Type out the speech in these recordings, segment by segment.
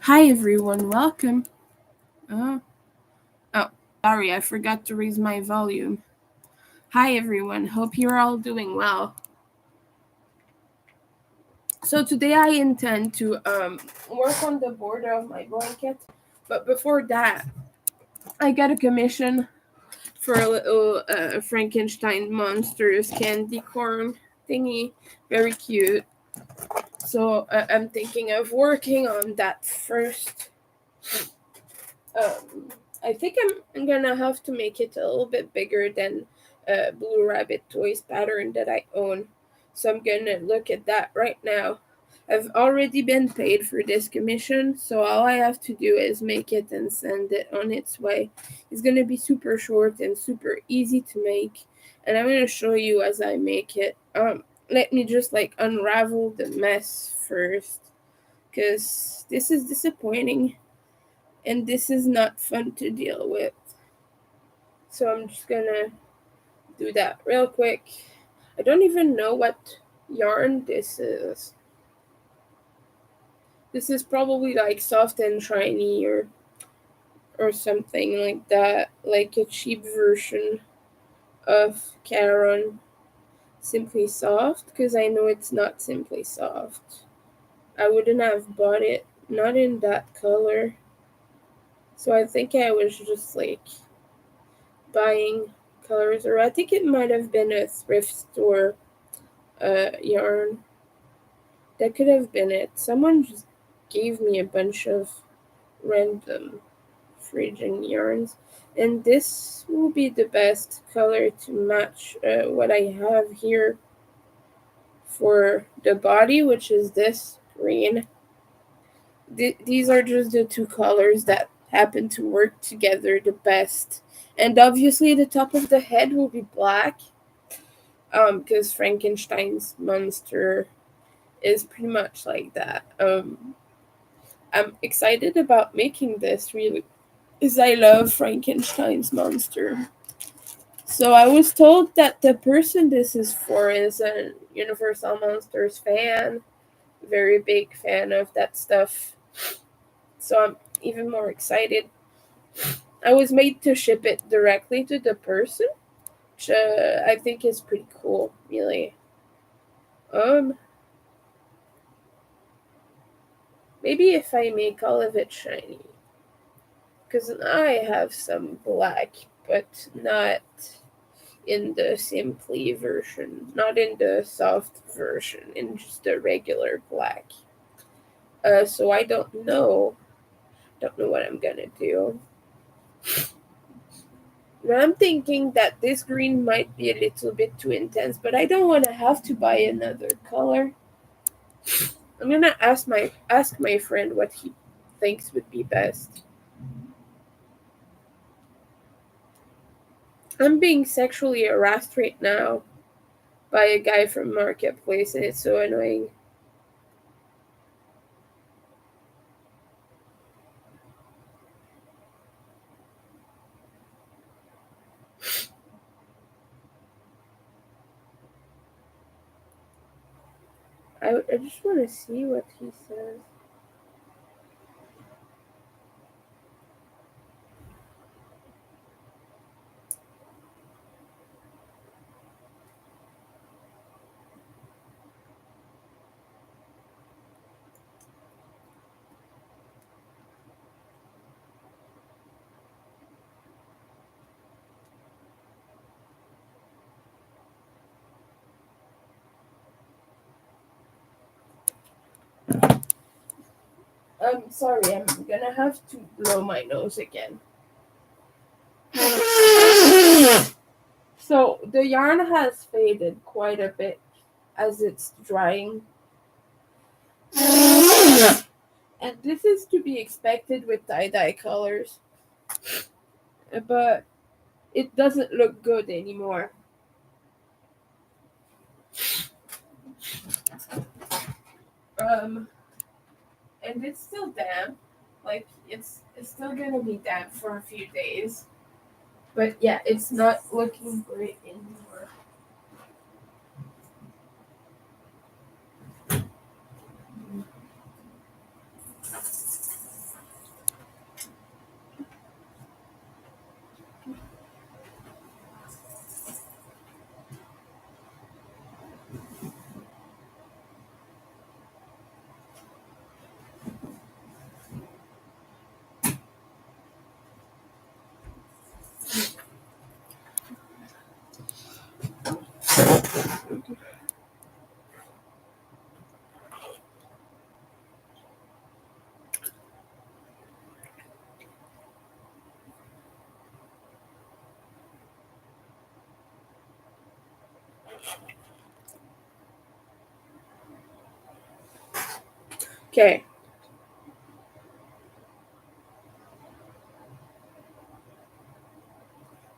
Hi everyone, welcome. Oh, oh, sorry, I forgot to raise my volume. Hi everyone, hope you're all doing well. So today I intend to work on the border of my blanket, but before that, I got a commission for a little Frankenstein monsters candy corn thingy, very cute. So I'm thinking of working on that first. Um, I think I'm gonna have to make it a little bit bigger than Blue Rabbit Toys pattern that I own. So I'm gonna look at that right now. I've already been paid for this commission, so all I have to do is make it and send it on its way. It's gonna be super short and super easy to make, and I'm gonna show you as I make it. Let me just unravel the mess first, cause this is disappointing and this is not fun to deal with. So I'm just gonna do that real quick. I don't even know what yarn this is. This is probably like soft and shiny or something like that, like a cheap version of Caron Simply Soft, because I know it's not Simply Soft. I wouldn't have bought it, not in that color. So I think I was just buying colors, or I think it might have been a thrift store yarn. That could have been it. Someone just gave me a bunch of random friggin' yarns, and this will be the best color to match what I have here for the body, which is this green. These are just the two colors that happen to work together the best. And obviously, the top of the head will be black, because Frankenstein's monster is pretty much like that. I'm excited about making this really, because I love Frankenstein's monster. So I was told that the person this is for is a Universal Monsters fan, very big fan of that stuff. So I'm even more excited. I was made to ship it directly to the person, which I think is pretty cool, really. Um, Maybe if I make all of it shiny. Because I have some black, but not in the Simply version, not in the soft version, in just the regular black. So I don't know what I'm gonna do. Now I'm thinking that this green might be a little bit too intense, but I don't want to have to buy another color. I'm gonna ask my friend what he thinks would be best. I'm being sexually harassed right now by a guy from Marketplace, and it's so annoying. I just want to see what he says. I'm sorry, I'm gonna have to blow my nose again. So the yarn has faded quite a bit as it's drying. And this is to be expected with tie-dye colors. But it doesn't look good anymore. Um, and it's still damp. Like it's still gonna be damp for a few days. But yeah, it's not looking great anymore. Okay.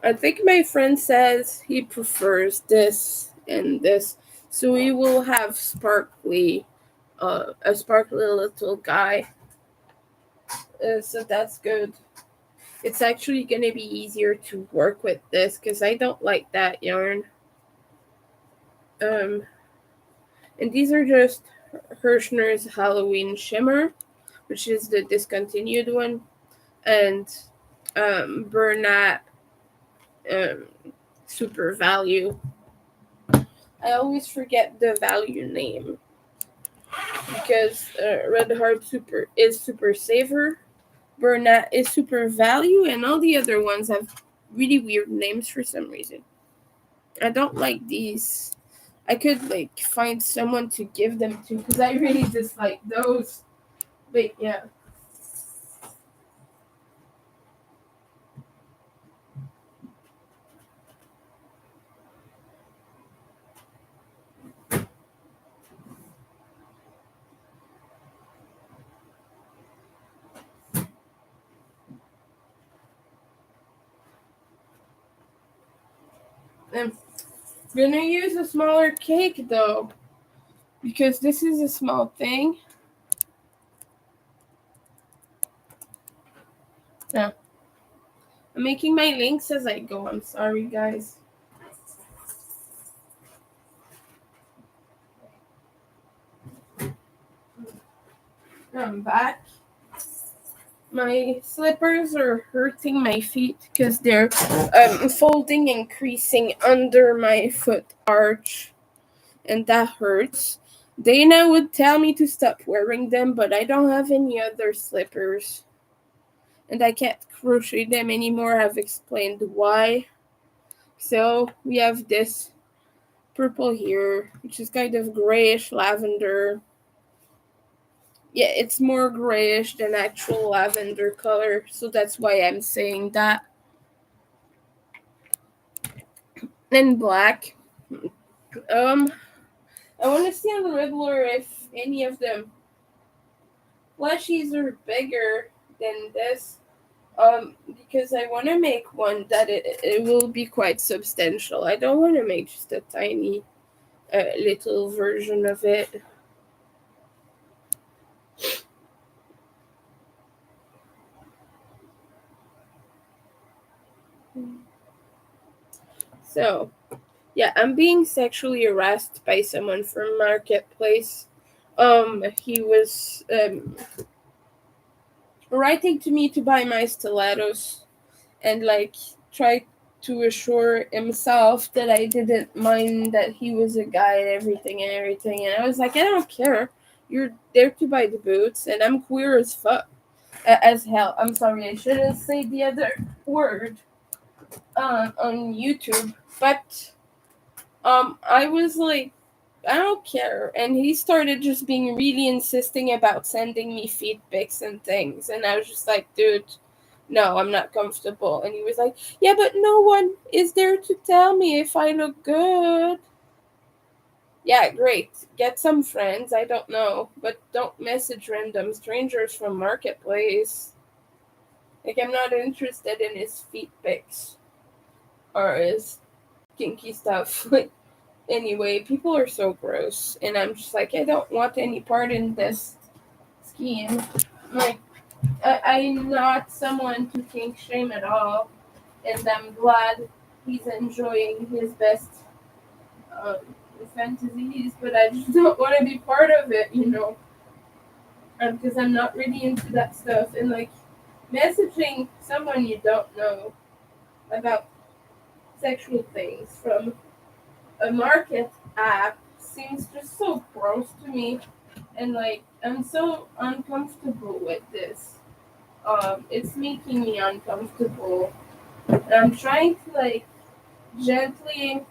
I think my friend says he prefers this and this, so we will have a sparkly little guy. So that's good. It's actually gonna be easier to work with this because I don't like that yarn. Um, and these are just Hirschner's Halloween Shimmer, which is the discontinued one, and Bernat um, Super Value. I always forget the value name because Red Heart Super is Super Saver, Bernat is Super Value, and all the other ones have really weird names for some reason. I don't like these. I could like find someone to give them to because I really dislike those. But yeah. I'm gonna use a smaller cake though. Because this is a small thing. Yeah. I'm making my links as I go. I'm sorry guys. I'm back. My slippers are hurting my feet because they're folding and creasing under my foot arch, and that hurts. Dana would tell me to stop wearing them, but I don't have any other slippers, and I can't crochet them anymore. I've explained why. So we have this purple here, which is kind of grayish lavender. Yeah, it's more grayish than actual lavender color, so that's why I'm saying that. And black. Um, I want to see on the Riddler if any of them plushies are bigger than this. Because I want to make one that it will be quite substantial. I don't want to make just a tiny little version of it. So, yeah, I'm being sexually harassed by someone from Marketplace. He was writing to me to buy my stilettos and like try to assure himself that I didn't mind that he was a guy and everything and everything. And I was like, I don't care. You're there to buy the boots, and I'm queer as fuck, as hell. I'm sorry, I shouldn't say the other word on YouTube, but I was like, I don't care. And he started just being really insisting about sending me feed pics and things. And I was just like, dude, no, I'm not comfortable. And he was like, yeah, but no one is there to tell me if I look good. Yeah, great. Get some friends. I don't know. But don't message random strangers from Marketplace. Like, I'm not interested in his feet pics or his kinky stuff. Like, anyway, people are so gross, and I'm just like, I don't want any part in this scheme. Like, I'm not someone to kink shame at all, and I'm glad he's enjoying his best um, fantasies, but I just don't want to be part of it, you know, because I'm not really into that stuff. And like, messaging someone you don't know about sexual things from a market app seems just so gross to me, and like I'm so uncomfortable with this. It's making me uncomfortable. And I'm trying to like gently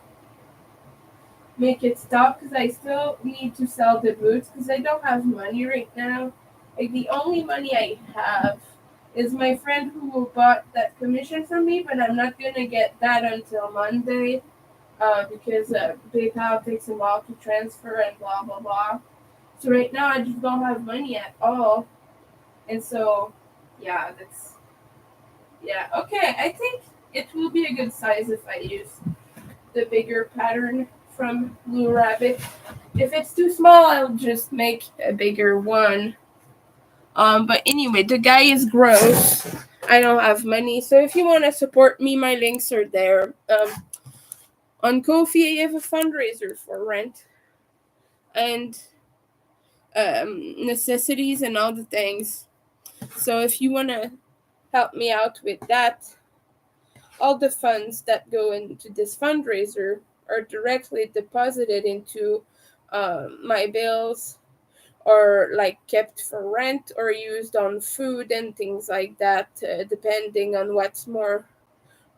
make it stop because I still need to sell the boots because I don't have money right now. Like the only money I have is my friend who bought that commission from me, but I'm not gonna get that until Monday because PayPal takes a while to transfer and blah blah blah. So right now I just don't have money at all, and so yeah, that's yeah okay. I think it will be a good size if I use the bigger pattern from Blue Rabbit. If it's too small, I'll just make a bigger one. But anyway, the guy is gross. I don't have money, so if you want to support me, my links are there. On Ko-fi, I have a fundraiser for rent and necessities and all the things. So if you want to help me out with that, all the funds that go into this fundraiser are directly deposited into my bills or like kept for rent or used on food and things like that, depending on what's more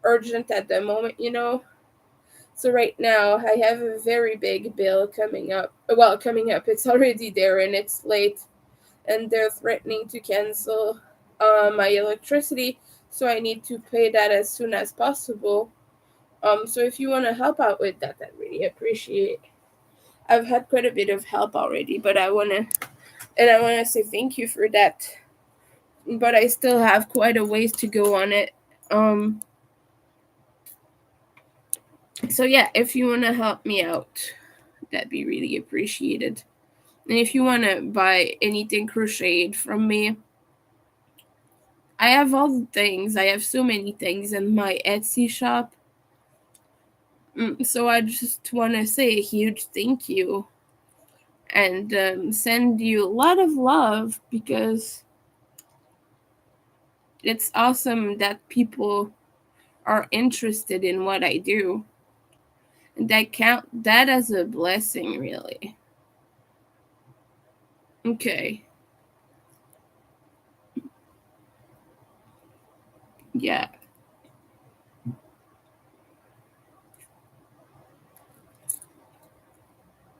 urgent at the moment. So right now I have a very big bill coming up. Well, coming up, it's already there and it's late, and they're threatening to cancel my electricity, so I need to pay that as soon as possible. So if you want to help out with that, I'd really appreciate. I've had quite a bit of help already, but I wanna say thank you for that. But I still have quite a ways to go on it. Um, so yeah, if you wanna help me out, that'd be really appreciated. And if you wanna buy anything crocheted from me, I have all the things. I have so many things in my Etsy shop. So I just want to say a huge thank you and send you a lot of love because it's awesome that people are interested in what I do. And I count that as a blessing, really. Okay. Yeah.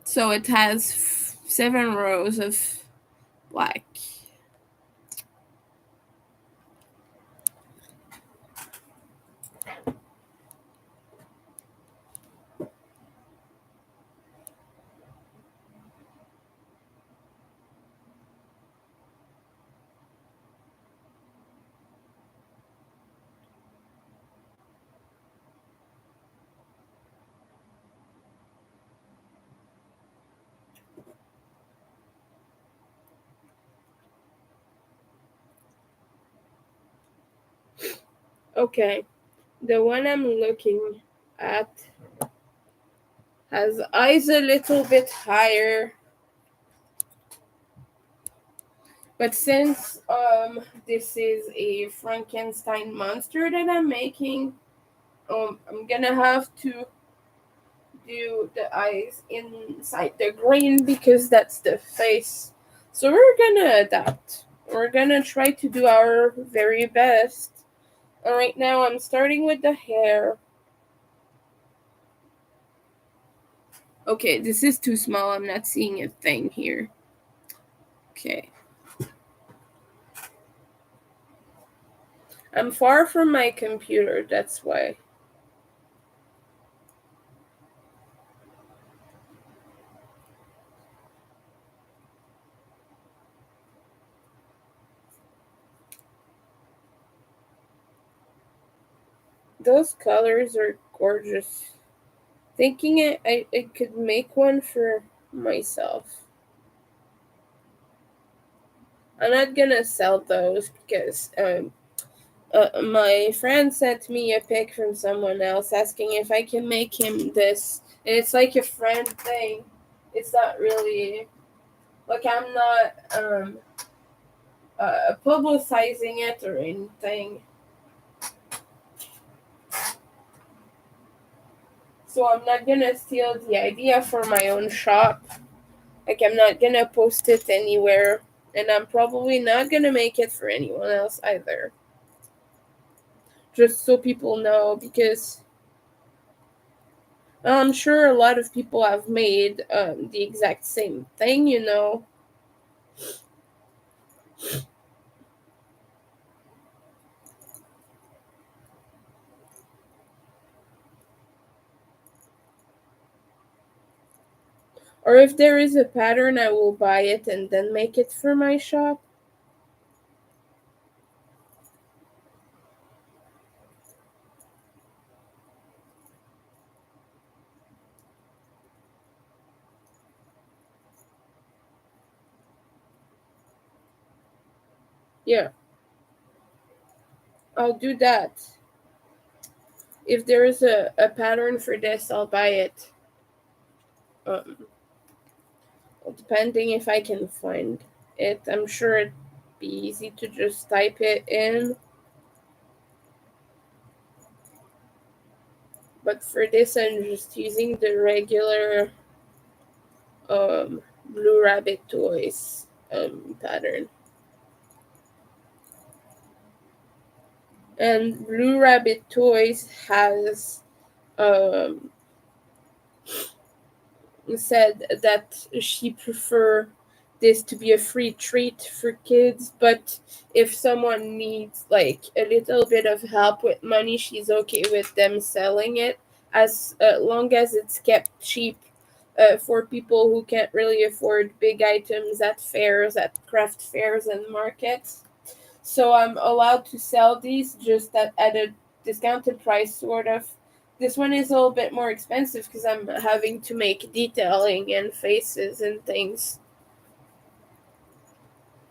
So it has 7 rows of black. Okay. The one I'm looking at has eyes a little bit higher. But since this is a Frankenstein monster that I'm making, I'm gonna have to do the eyes inside the green because that's the face. So we're gonna adapt. We're gonna try to do our very best. And right now I'm starting with the hair. Okay, this is too small. I'm not seeing a thing here. Okay. I'm far from my computer, that's why. Those colors are gorgeous. Thinking I could make one for myself. I'm not gonna sell those because my friend sent me a pic from someone else asking if I can make him this, and it's like a friend thing. It's not really like I'm not publicizing it or anything. So I'm not gonna steal the idea for my own shop. Like I'm not gonna post it anywhere, and I'm probably not gonna make it for anyone else either. Just so people know, because I'm sure a lot of people have made the exact same thing. Or if there is a pattern, I will buy it and then make it for my shop. Yeah, I'll do that. If there is a pattern for this, I'll buy it. Um, Depending if I can find it, I'm sure it'd be easy to just type it in. But for this, I'm just using the regular Blue Rabbit Toys pattern. And Blue Rabbit Toys has um, said that she prefer this to be a free treat for kids, but if someone needs like a little bit of help with money, she's okay with them selling it as long as it's kept cheap for people who can't really afford big items at fairs, at craft fairs and markets. So I'm allowed to sell these just at a discounted price, sort of. This one is a little bit more expensive because I'm having to make detailing and faces and things,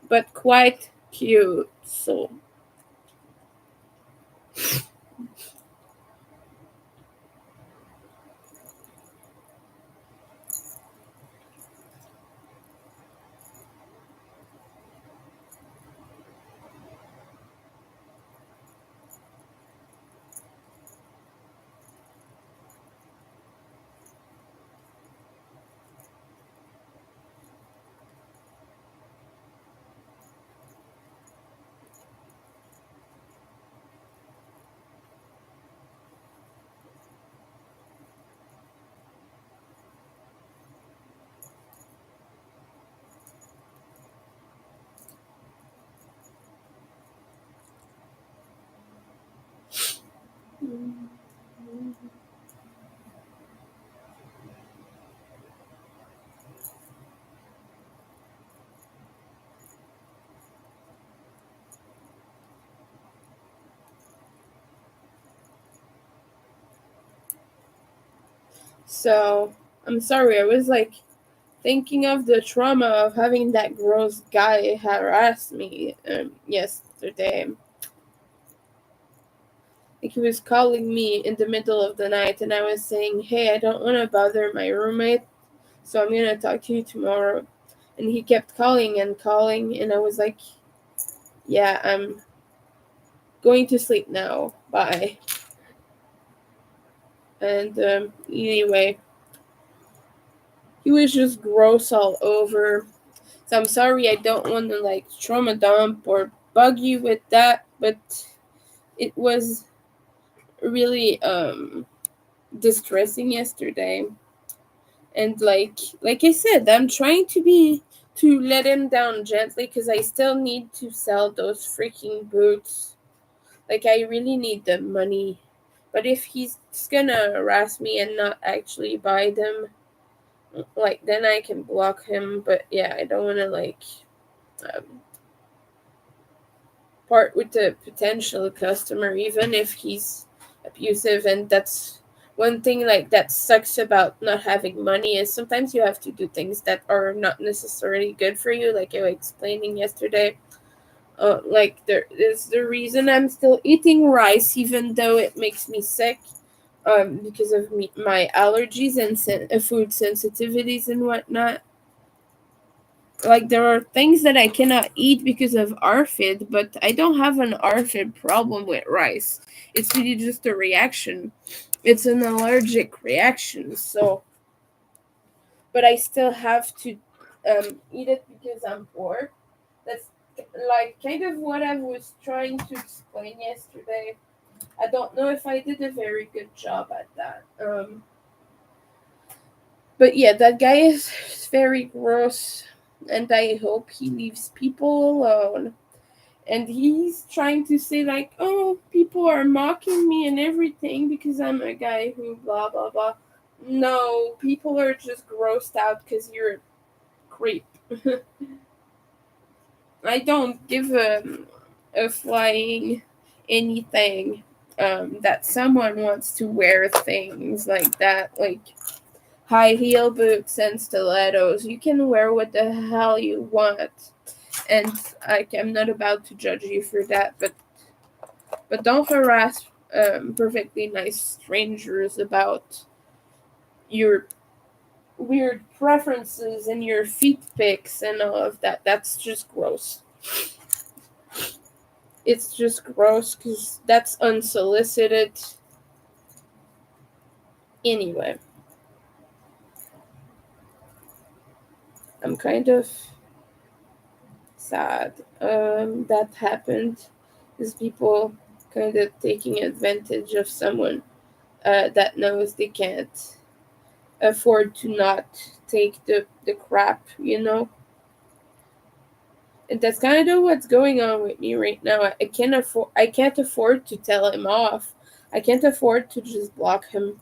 but quite cute. So I'm sorry. I was like thinking of the trauma of having that gross guy harass me yesterday. Like he was calling me in the middle of the night, and I was saying, "Hey, I don't want to bother my roommate, so I'm gonna talk to you tomorrow." And he kept calling and calling, and I was like, "Yeah, I'm going to sleep now. Bye." And anyway, he was just gross all over. So I'm sorry, I don't want to like trauma dump or bug you with that, but it was really distressing yesterday. And like I said, I'm trying to let him down gently because I still need to sell those freaking boots. Like I really need the money. But if he's gonna harass me and not actually buy them, like then I can block him. But yeah, I don't want to like um, part with the potential customer, even if he's abusive. And that's one thing like that sucks about not having money is sometimes you have to do things that are not necessarily good for you, like I was explaining yesterday. Like there is the reason I'm still eating rice even though it makes me sick, because of my allergies and food sensitivities and whatnot. Like there are things that I cannot eat because of ARFID, but I don't have an ARFID problem with rice. It's really just a reaction. It's an allergic reaction. So, but I still have to eat it because I'm poor. That's like kind of what I was trying to explain yesterday. I don't know if I did a very good job at that. But yeah, that guy is very gross, and I hope he leaves people alone. And he's trying to say like, oh, people are mocking me and everything because I'm a guy who blah blah blah. No, people are just grossed out because you're a creep. I don't give a flying anything that someone wants to wear things like that, like high heel boots and stilettos. You can wear what the hell you want, and I'm not about to judge you for that, but don't harass perfectly nice strangers about your weird preferences and your feet pics and all of that. That's just gross. It's just gross because that's unsolicited. Anyway, I'm kind of sad that happened. Is people kind of taking advantage of someone that knows they can't afford to not take the crap, you know? And that's kind of what's going on with me right now. I can't afford to tell him off. I can't afford to just block him.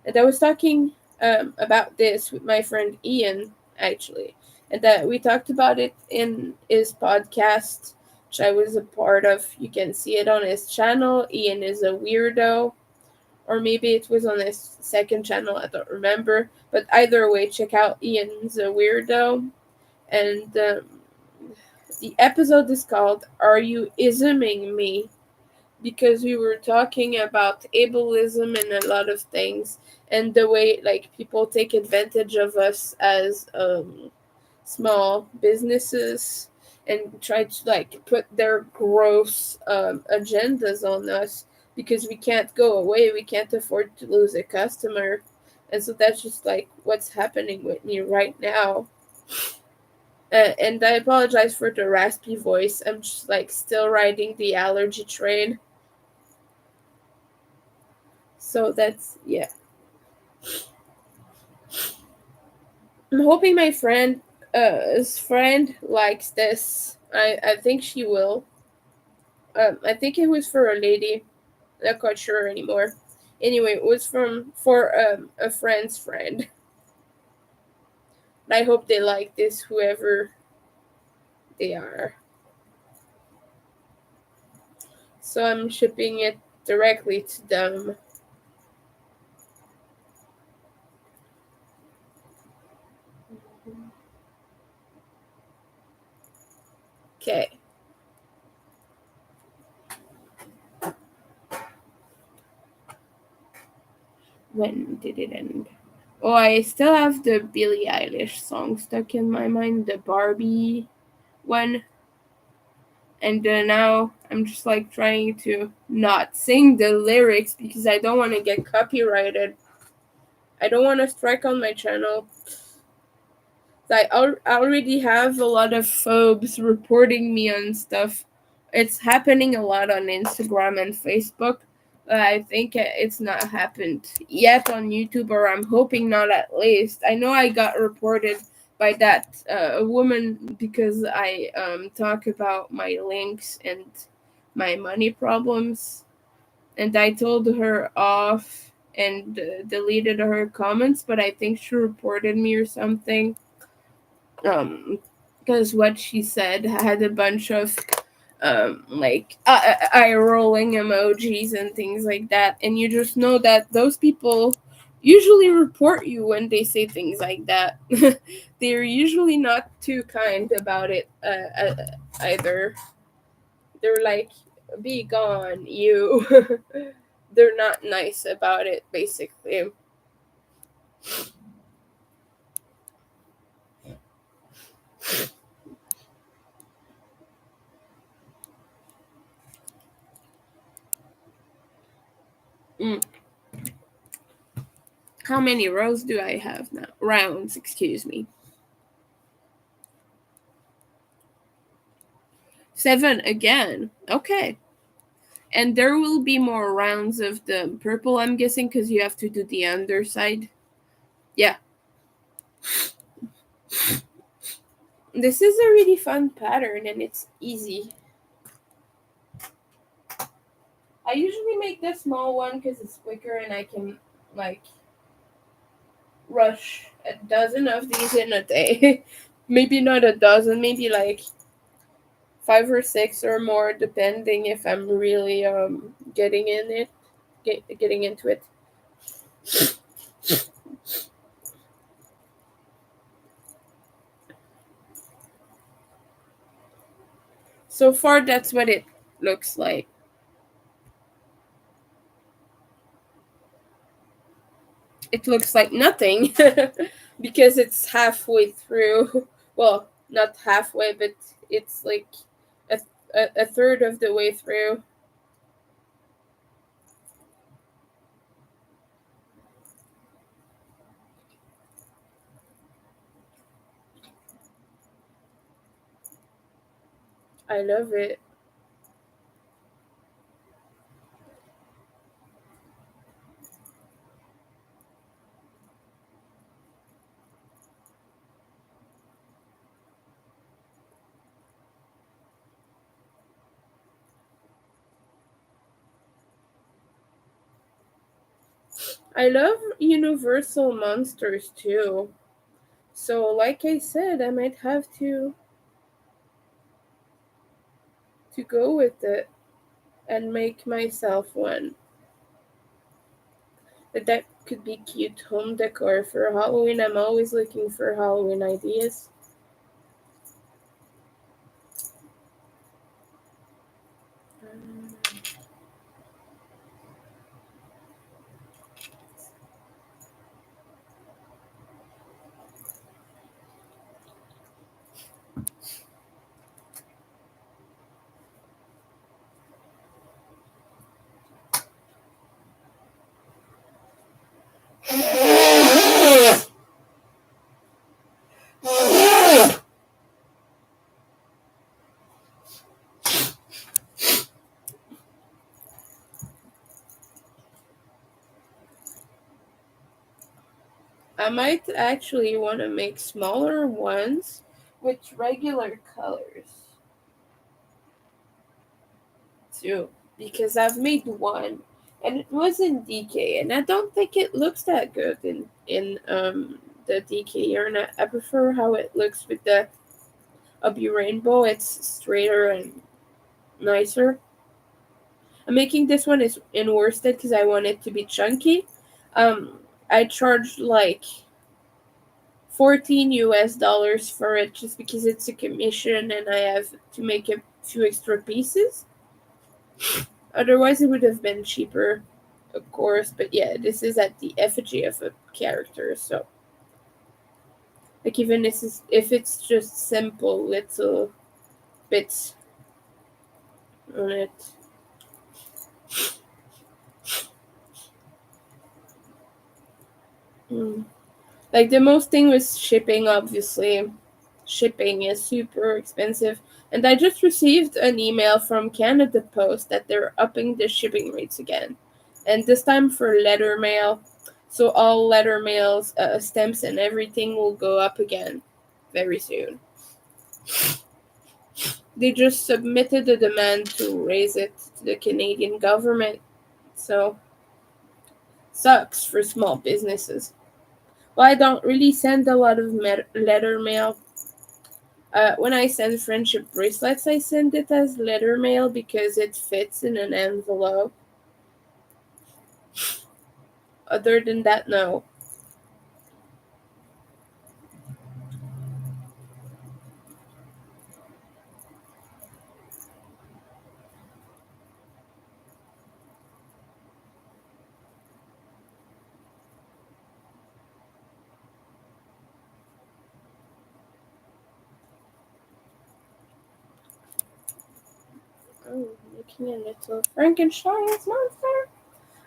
And I was talking about this with my friend Ian, actually, and that we talked about it in his podcast, which I was a part of. You can see it on his channel. Ian is a weirdo, or maybe it was on his second channel. I don't remember, but either way, check out Ian's a weirdo. And the episode is called "Are You Isming Me?" because we were talking about ableism and a lot of things, and the way like people take advantage of us as small businesses and try to like put their gross agendas on us because we can't go away, we can't afford to lose a customer. And so that's just like what's happening with me right now. And I apologize for the raspy voice. I'm just like still riding the allergy train. So that's, yeah. I'm hoping my his friend likes this. I think she will. I think it was for a lady. Not quite sure anymore. Anyway, it was for a friend's friend. I hope they like this, whoever they are. So I'm shipping it directly to them. Okay. When did it end? Oh, I still have the Billie Eilish song stuck in my mind, the Barbie one. And now I'm just like trying to not sing the lyrics because I don't want to get copyrighted. I don't want to strike on my channel. I already have a lot of phobes reporting me on stuff. It's happening a lot on Instagram and Facebook. I think it's not happened yet on YouTube, or I'm hoping not at least. I know I got reported by that woman because I talk about my links and my money problems, and I told her off and deleted her comments, but I think she reported me or something because what she said had a bunch of like eye rolling emojis and things like that, and you just know that those people usually report you when they say things like that. They're usually not too kind about it either. They're like, be gone, you. They're not nice about it, basically. Mm. How many rows do I have now? Rounds, excuse me. 7 again. Okay. And there will be more rounds of the purple, I'm guessing, because you have to do the underside. Yeah, This is a really fun pattern and it's easy. I usually make the small one because it's quicker and I can like rush a dozen of these in a day. Maybe not a dozen, maybe like 5 or 6 or more, depending if I'm really getting into it. So far, that's what it looks like. It looks like nothing because it's halfway through. Well, not halfway, but it's like a, a third of the way through. I love it. I love universal monsters too. So, like I said, I might have to go with it and make myself one. But that could be cute home decor for Halloween. I'm always looking for Halloween ideas. Um, I might actually want to make smaller ones with regular colors too, because I've made one and it was in DK, and I don't think it looks that good in the DK yarn. I prefer how it looks with the Ubby Rainbow. It's straighter and nicer. I'm making this one is in worsted because I want it to be chunky. I charged like 14 US dollars for it just because it's a commission and I have to make a few extra pieces. Otherwise, it would have been cheaper, of course. But yeah, this is at the effigy of a character, so like even this is if it's just simple little bits on it. Mm. Like the most thing was shipping, obviously. Shipping is super expensive. And I just received an email from Canada Post that they're upping the shipping rates again. And this time for letter mail. So all letter mails, stamps, and everything will go up again very soon. They just submitted a demand to raise it to the Canadian government. So, sucks for small businesses. Well, I don't really send a lot of letter mail. When I send friendship bracelets, I send it as letter mail because it fits in an envelope. Other than that, no. Oh, making a little Frankenstein's monster.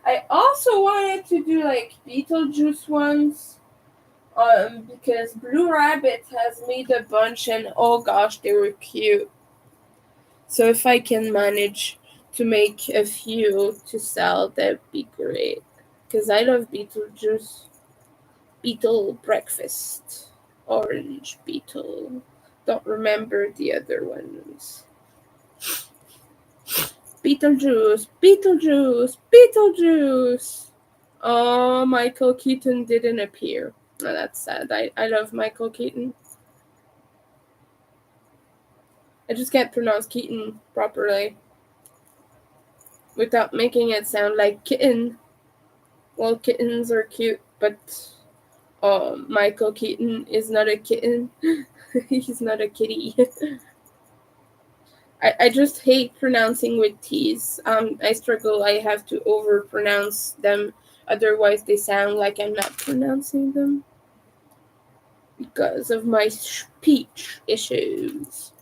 I also wanted to do like Beetlejuice ones. Because Blue Rabbit has made a bunch and oh gosh, they were cute. So if I can manage to make a few to sell, that'd be great. Because I love Beetlejuice. Beetle breakfast. Orange beetle. Don't remember the other ones. Beetlejuice, Beetlejuice, Beetlejuice. Oh, Michael Keaton didn't appear. Oh, that's sad. I love Michael Keaton. I just can't pronounce Keaton properly without making it sound like kitten. Well, kittens are cute, but Michael Keaton is not a kitten. He's not a kitty. I just hate pronouncing with T's. I struggle. I have to overpronounce them. Otherwise, they sound like I'm not pronouncing them because of my speech issues.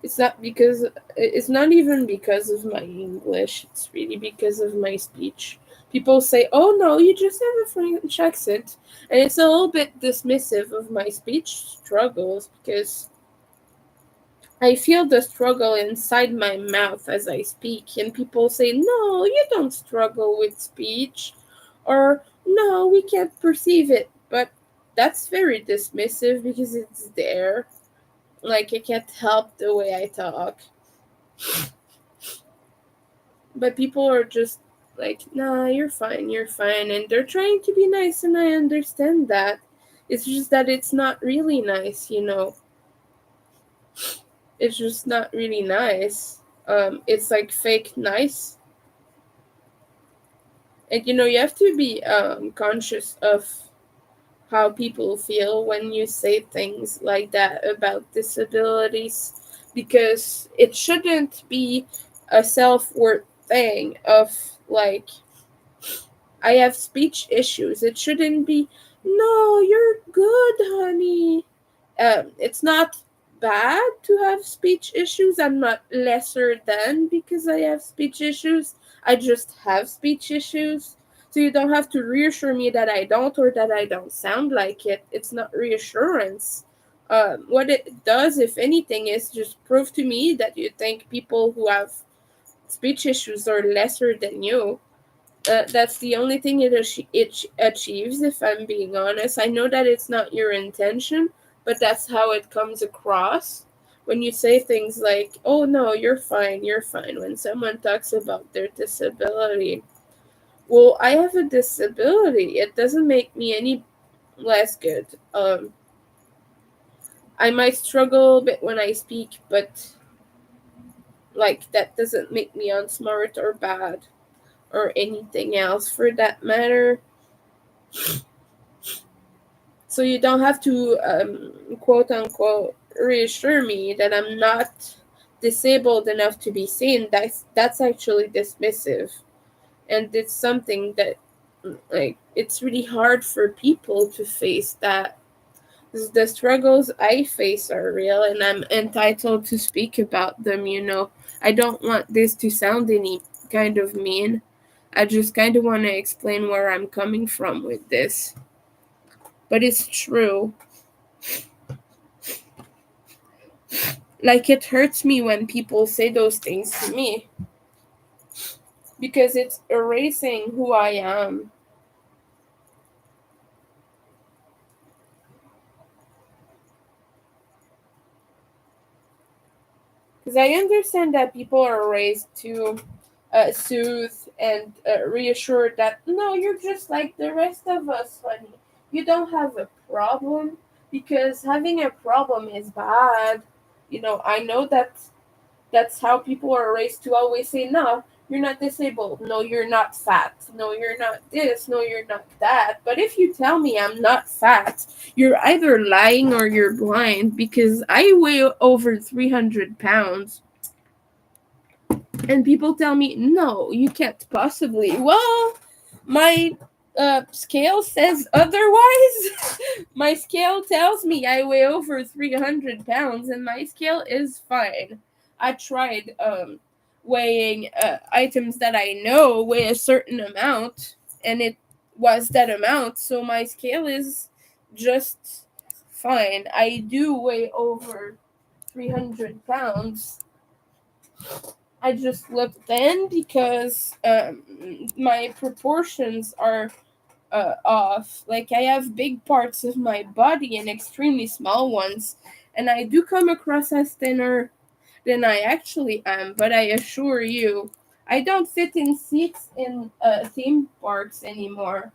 It's not even because of my English. It's really because of my speech. People say, "Oh no, you just have a French accent," and it's a little bit dismissive of my speech struggles because I feel the struggle inside my mouth as I speak, and people say, "No, you don't struggle with speech," or "No, we can't perceive it." But that's very dismissive because it's there. Like, I can't help the way I talk. But people are just like, "Nah, you're fine," and they're trying to be nice, and I understand that. It's just that it's not really nice, you know. It's just not really nice. It's like fake nice. And you have to be conscious of how people feel when you say things like that about disabilities, because it shouldn't be a self-worth thing of like, I have speech issues. It shouldn't be, "No, you're good, honey." It's not bad to have speech issues. I'm not lesser than because I have speech issues. I just have speech issues. So you don't have to reassure me that I don't, or that I don't sound like it. It's not reassurance. What it does, if anything, is just prove to me that you think people who have speech issues are lesser than you. That's the only thing it achieves, if I'm being honest. I know that it's not your intention, but that's how it comes across when you say things like, "Oh no, you're fine," when someone talks about their disability. Well, I have a disability. It doesn't make me any less good. I might struggle a bit when I speak, but like, that doesn't make me unsmart or bad or anything else for that matter. So you don't have to, quote unquote, reassure me that I'm not disabled enough to be seen. That's actually dismissive, and it's something that, like, it's really hard for people to face that. The struggles I face are real, and I'm entitled to speak about them. I don't want this to sound any kind of mean. I just kind of want to explain where I'm coming from with this. But it's true. Like, it hurts me when people say those things to me because it's erasing who I am. Because I understand that people are raised to soothe and reassure that, "No, you're just like the rest of us, honey. You don't have a problem," because having a problem is bad. I know that that's how people are raised to always say, "No, you're not disabled. No, you're not fat. No, you're not this. No, you're not that." But if you tell me I'm not fat, you're either lying or you're blind, because I weigh over 300 pounds. And people tell me, "No, you can't possibly." Well, my scale says otherwise. My scale tells me I weigh over 300 pounds, and my scale is fine. I tried weighing items that I know weigh a certain amount, and it was that amount, so my scale is just fine. I do weigh over 300 pounds. I just look thin because my proportions are off. Like, I have big parts of my body and extremely small ones, and I do come across as thinner than I actually am. But I assure you, I don't fit in seats in theme parks anymore.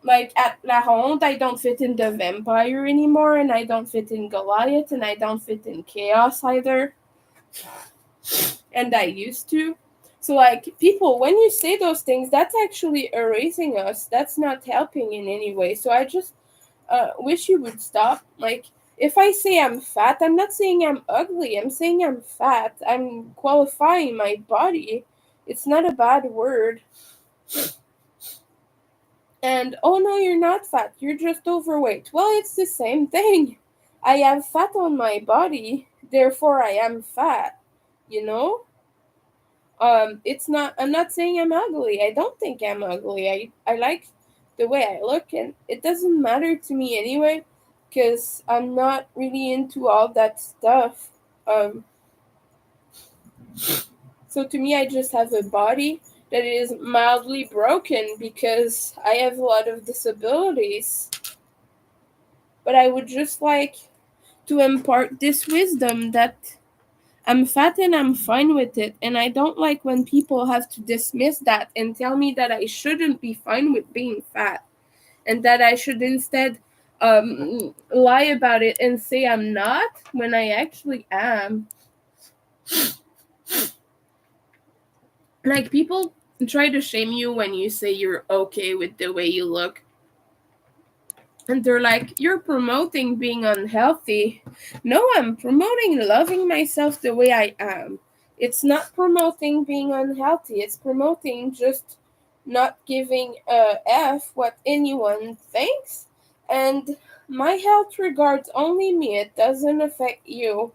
Like at La Ronde, I don't fit in the Vampire anymore, and I don't fit in Goliath, and I don't fit in Chaos either. And I used to. So, like, people, when you say those things, that's actually erasing us. That's not helping in any way. So, I just wish you would stop. Like, if I say I'm fat, I'm not saying I'm ugly. I'm saying I'm fat. I'm qualifying my body. It's not a bad word. And, oh no, you're not fat. You're just overweight. Well, it's the same thing. I have fat on my body, therefore I am fat. You know? It's not, I'm not saying I'm ugly. I don't think I'm ugly. I like the way I look, and it doesn't matter to me anyway, because I'm not really into all that stuff. Um, so to me, I just have a body that is mildly broken because I have a lot of disabilities. But I would just like to impart this wisdom that I'm fat and I'm fine with it. And I don't like when people have to dismiss that and tell me that I shouldn't be fine with being fat and that I should instead lie about it and say I'm not when I actually am. Like, people try to shame you when you say you're okay with the way you look. And they're like, you're promoting being unhealthy. No, I'm promoting loving myself the way I am. It's not promoting being unhealthy. It's promoting just not giving a F what anyone thinks. And my health regards only me. It doesn't affect you.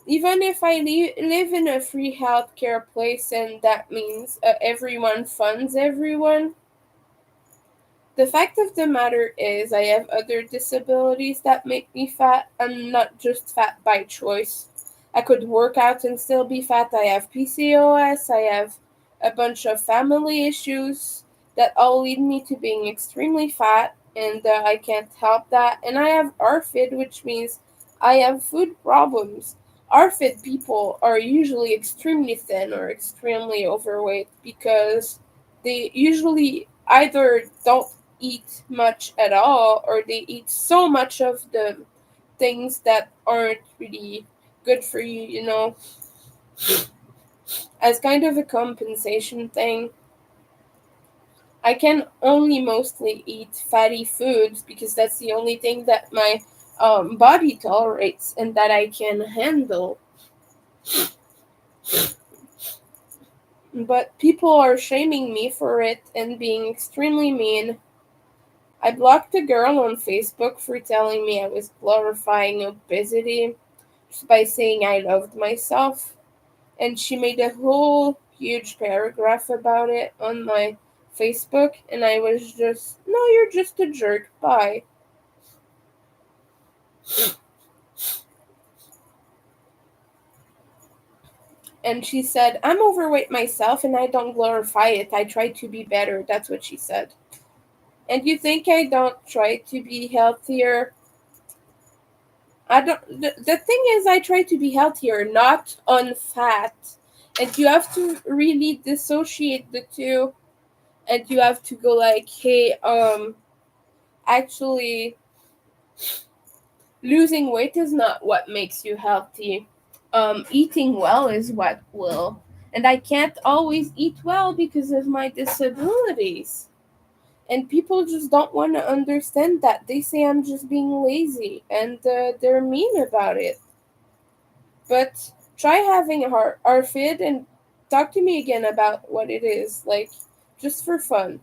Even if I live in a free healthcare place and that means everyone funds everyone, the fact of the matter is, I have other disabilities that make me fat. I'm not just fat by choice. I could work out and still be fat. I have PCOS. I have a bunch of family issues that all lead me to being extremely fat, and I can't help that. And I have RFID, which means I have food problems. RFID people are usually extremely thin or extremely overweight because they usually either don't eat much at all, or they eat so much of the things that aren't really good for you, as kind of a compensation thing. I can only mostly eat fatty foods because that's the only thing that my body tolerates and that I can handle. But people are shaming me for it and being extremely mean. I blocked a girl on Facebook for telling me I was glorifying obesity just by saying I loved myself. And she made a whole huge paragraph about it on my Facebook. And I was just, no, you're just a jerk. Bye. And she said, I'm overweight myself and I don't glorify it. I try to be better. That's what she said. And you think I don't try to be healthier? I don't. The thing is, I try to be healthier, not on fat. And you have to really dissociate the two. And you have to go like, hey, actually, losing weight is not what makes you healthy. Eating well is what will. And I can't always eat well because of my disabilities. And people just don't want to understand that. They say I'm just being lazy, and they're mean about it. But try having our fit and talk to me again about what it is, like, just for fun.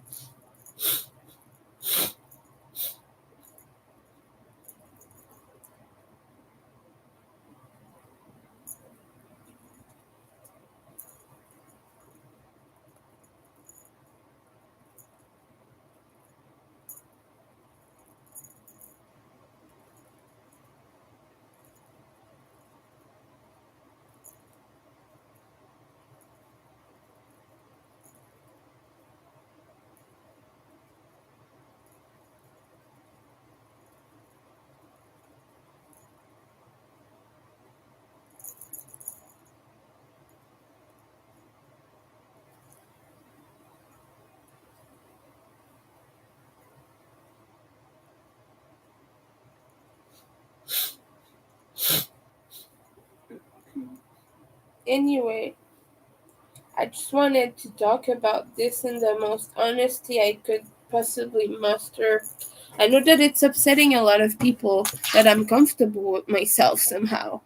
Anyway, I just wanted to talk about this in the most honesty I could possibly muster. I know that it's upsetting a lot of people that I'm comfortable with myself somehow.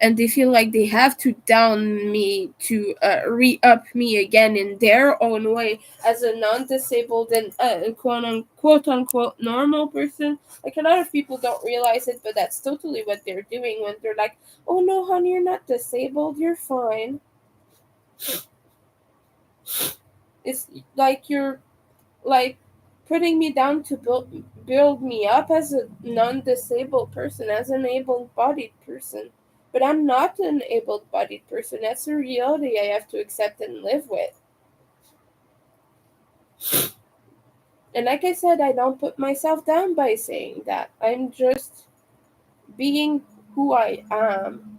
And they feel like they have to down me to re-up me again in their own way as a non-disabled and quote unquote normal person. Like, a lot of people don't realize it, but that's totally what they're doing when they're like, oh no honey, you're not disabled, you're fine. It's like you're like putting me down to build me up as a non-disabled person, as an able-bodied person. But I'm not an able-bodied person. That's a reality I have to accept and live with. And like I said, I don't put myself down by saying that. I'm just being who I am.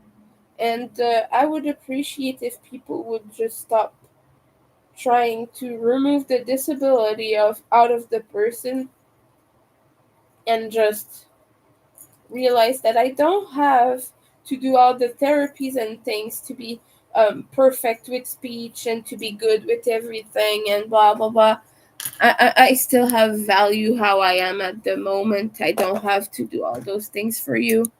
And I would appreciate if people would just stop trying to remove the disability of out of the person and just realize that I don't have to do all the therapies and things to be perfect with speech and to be good with everything and blah blah blah. I still have value how I am at the moment. I don't have to do all those things for you.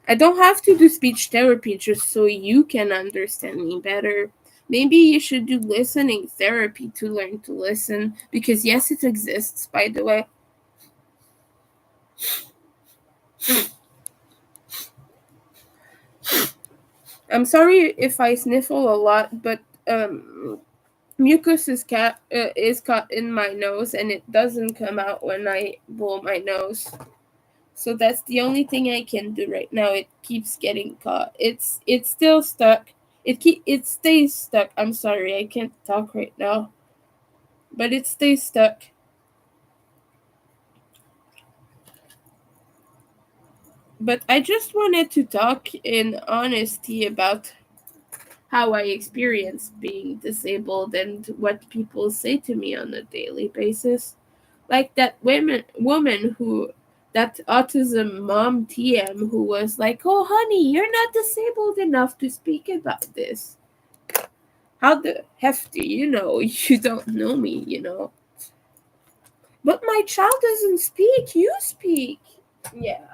I don't have to do speech therapy just so you can understand me better. Maybe you should do listening therapy to learn to listen, because yes, it exists, by the way. I'm sorry if I sniffle a lot, but mucus is caught in my nose, and it doesn't come out when I blow my nose. So that's the only thing I can do right now. It keeps getting caught. It's still stuck. It stays stuck. I'm sorry, I can't talk right now, but it stays stuck. But I just wanted to talk in honesty about how I experience being disabled and what people say to me on a daily basis. Like that woman who, that autism mom TM, who was like, "Oh honey, you're not disabled enough to speak about this." How the hef do you know? You don't know me, you know. But my child doesn't speak. You speak. Yeah.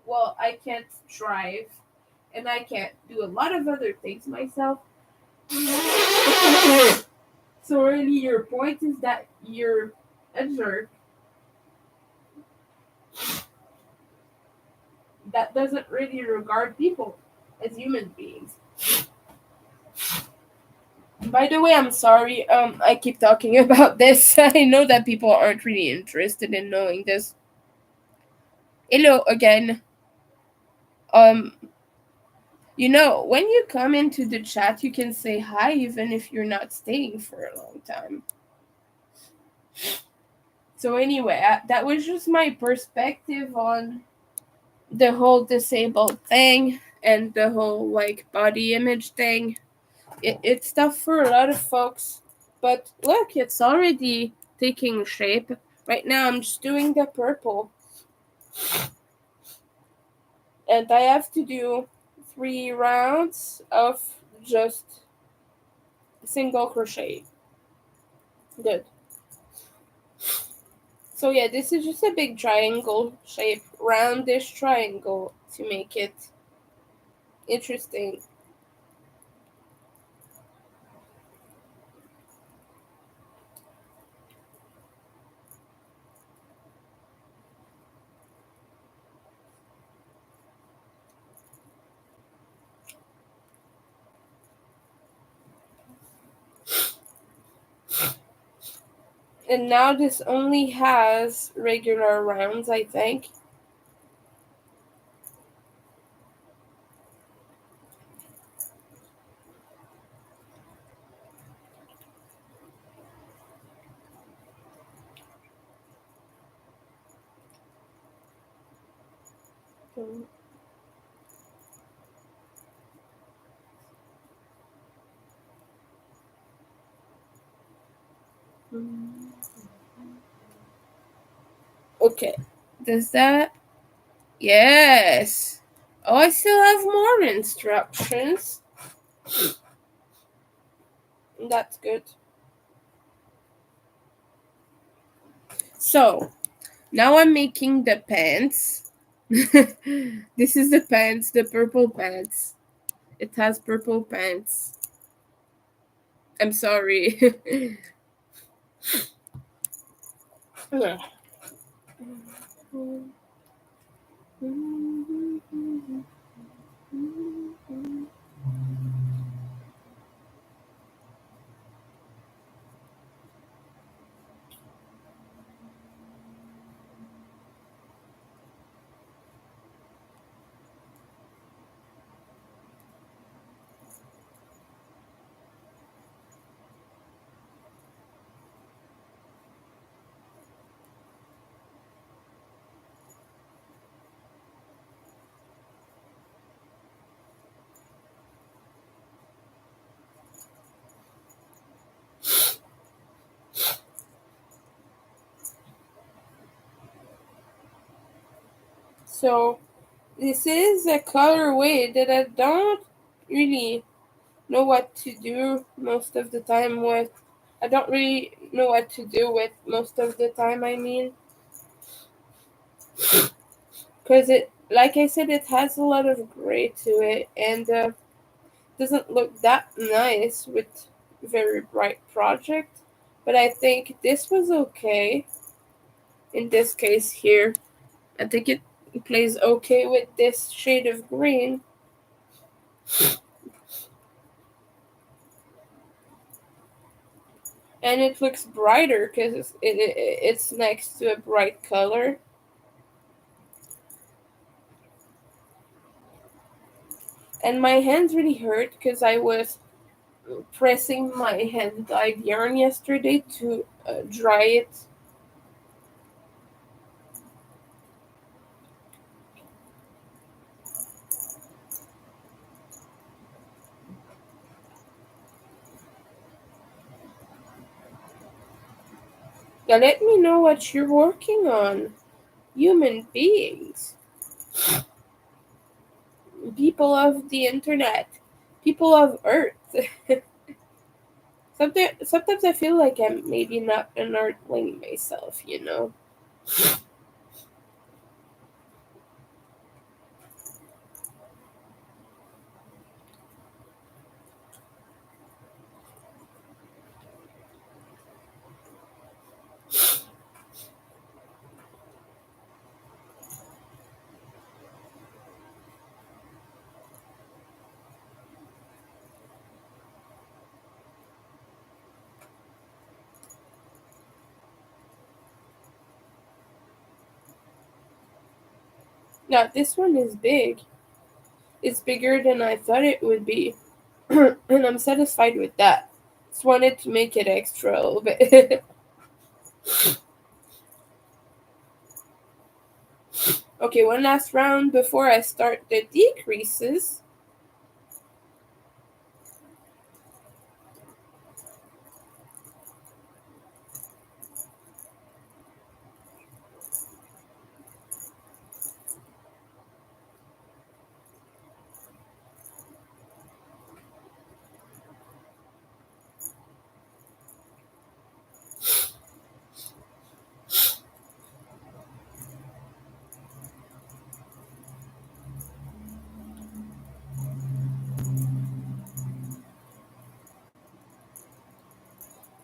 Well, I can't drive, and I can't do a lot of other things myself. So really, your point is that you're a jerk that doesn't really regard people as human beings. By the way, I'm sorry. I keep talking about this. I know that people aren't really interested in knowing this. Hello again. Um, when you come into the chat, you can say hi even if you're not staying for a long time. So anyway, that was just my perspective on the whole disabled thing and the whole like body image thing. It's tough for a lot of folks, but look, it's already taking shape. Right now, I'm just doing the purple, and I have to do 3 rounds of just single crochet. Good. So yeah, this is just a big triangle shape, roundish triangle to make it interesting. And now this only has regular rounds, I think. Okay. Does that? Yes. Oh, I still have more instructions. That's good. So, now I'm making the pants. This is the pants, the purple pants. It has purple pants. I'm sorry. So, this is a colorway that I don't really know what to do most of the time with. I don't really know what to do with most of the time, I mean. Because it, like I said, it has a lot of gray to it and doesn't look that nice with very bright project. But I think this was okay in this case here. I think it plays okay with this shade of green. And it looks brighter because it's next to a bright color. And my hands really hurt because I was pressing my hand dyed yarn yesterday to dry it. Now let me know what you're working on. Human beings. People of the internet. People of Earth. Sometimes I feel like I'm maybe not an earthling myself, you know? Now, this one is big. It's bigger than I thought it would be. And I'm satisfied with that. Just wanted to make it extra a little bit. Okay, one last round before I start the decreases.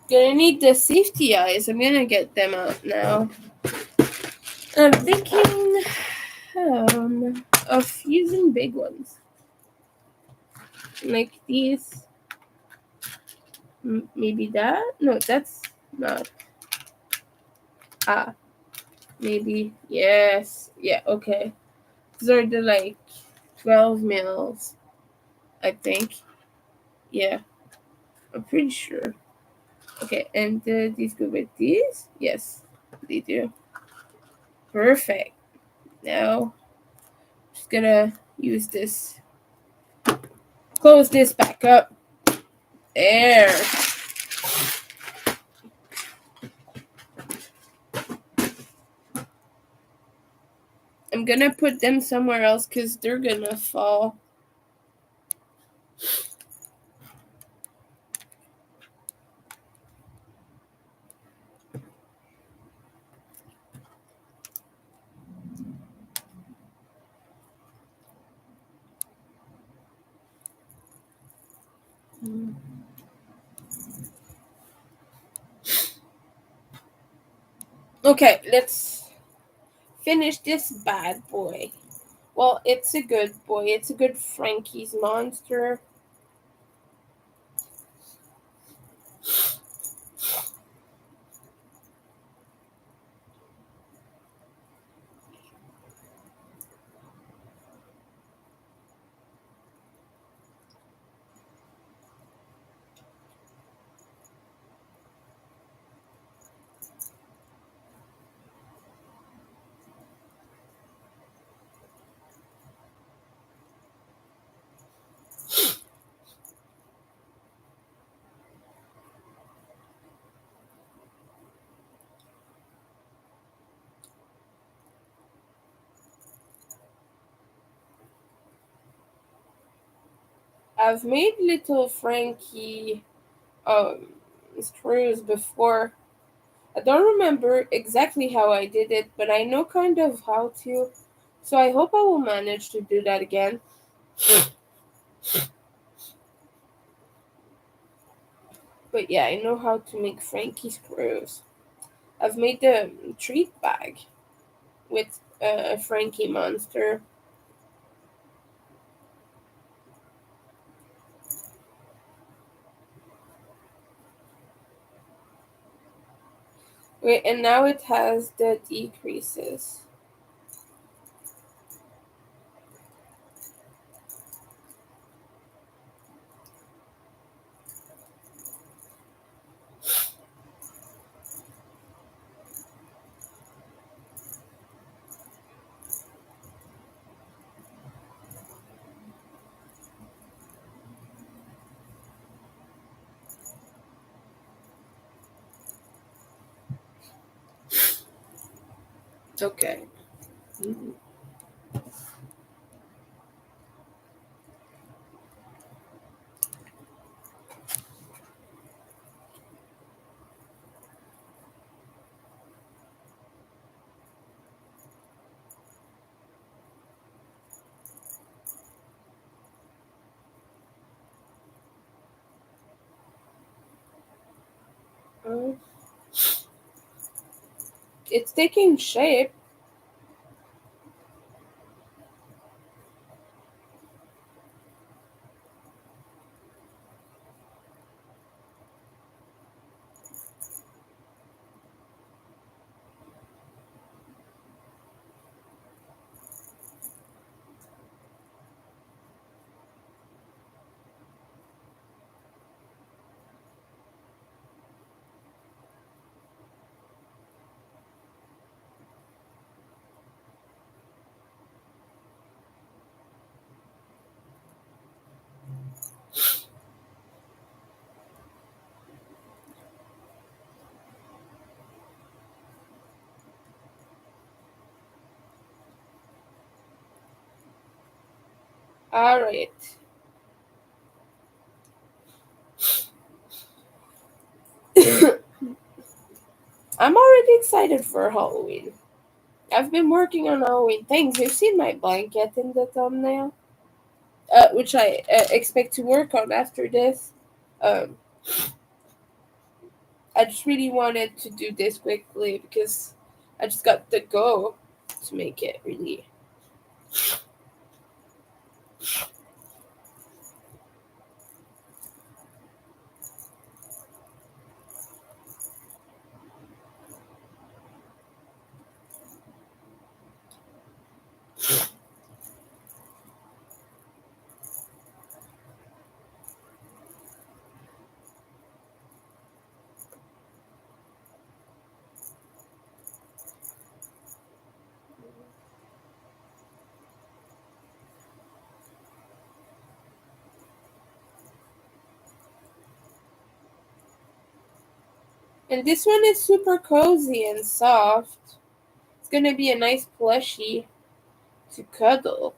Gonna need the safety eyes. I'm gonna get them out now. I'm thinking of using big ones. Like these. Maybe that? No, that's not. Ah, maybe. Yes. Yeah, okay. These are the like 12 mils, I think. Yeah, I'm pretty sure. Okay, and these go with these? Yes, they do. Perfect. Now, just gonna use this. Close this back up. There. I'm gonna put them somewhere else because they're gonna fall. Okay, let's finish this bad boy. Well, it's a good boy. It's a good Frankie's monster. I've made little Frankie screws before. I don't remember exactly how I did it, but I know kind of how to. So I hope I will manage to do that again. But yeah, I know how to make Frankie screws. I've made the treat bag with a Frankie monster. Wait, and now it has the decreases. Okay. Mhm. Uh, it's taking shape. All right. I'm already excited for Halloween. I've been working on Halloween things. You've seen my blanket in the thumbnail, which I expect to work on after this. Um, I just really wanted to do this quickly because I just got the go to make it really. And this one is super cozy and soft. It's gonna be a nice plushie. to cuddle.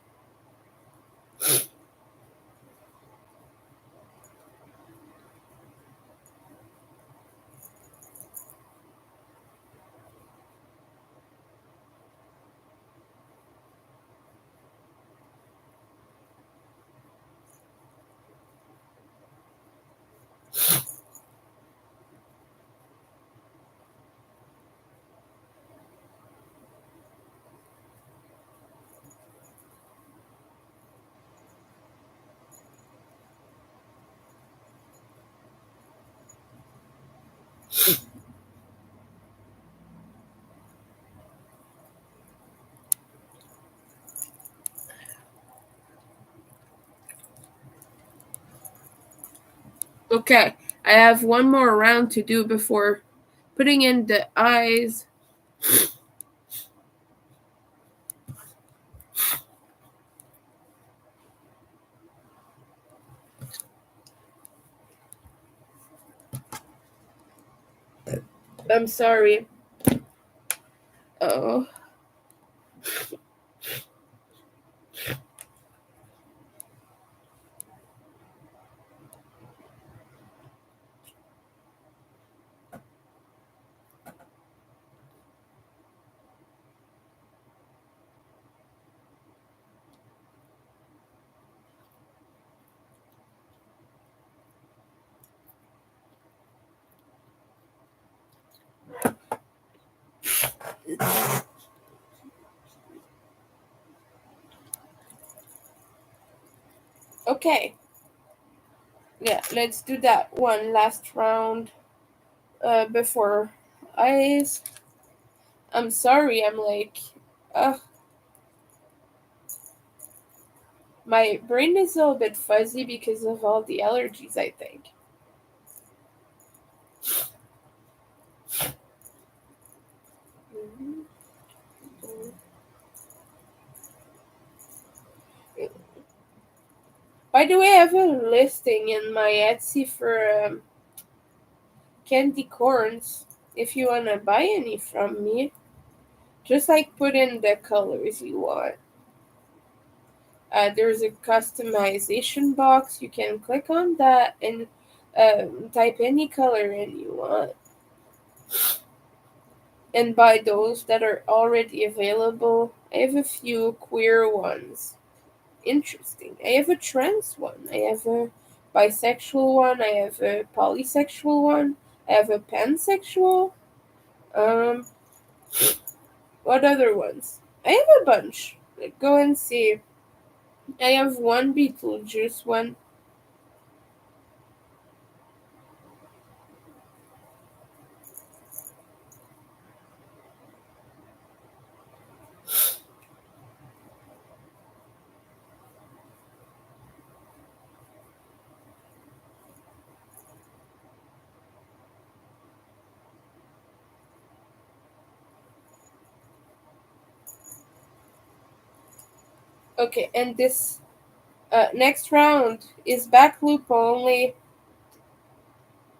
Okay, I have one more round to do before putting in the eyes. I'm sorry. Oh. Okay. Yeah, let's do that one last round before eyes. I'm sorry, I'm like, uh, my brain is a little bit fuzzy because of all the allergies, I think. By the way, I have a listing in my Etsy for candy corns. If you want to buy any from me, just like put in the colors you want. There's a customization box. You can click on that and type any color in you want and buy those that are already available. I have a few queer ones. Interesting. I have a trans one. I have a bisexual one. I have a polysexual one. I have a pansexual. Um, what other ones? I have a bunch. Like, go and see. I have one Beetlejuice one. Okay, and this next round is back loop only.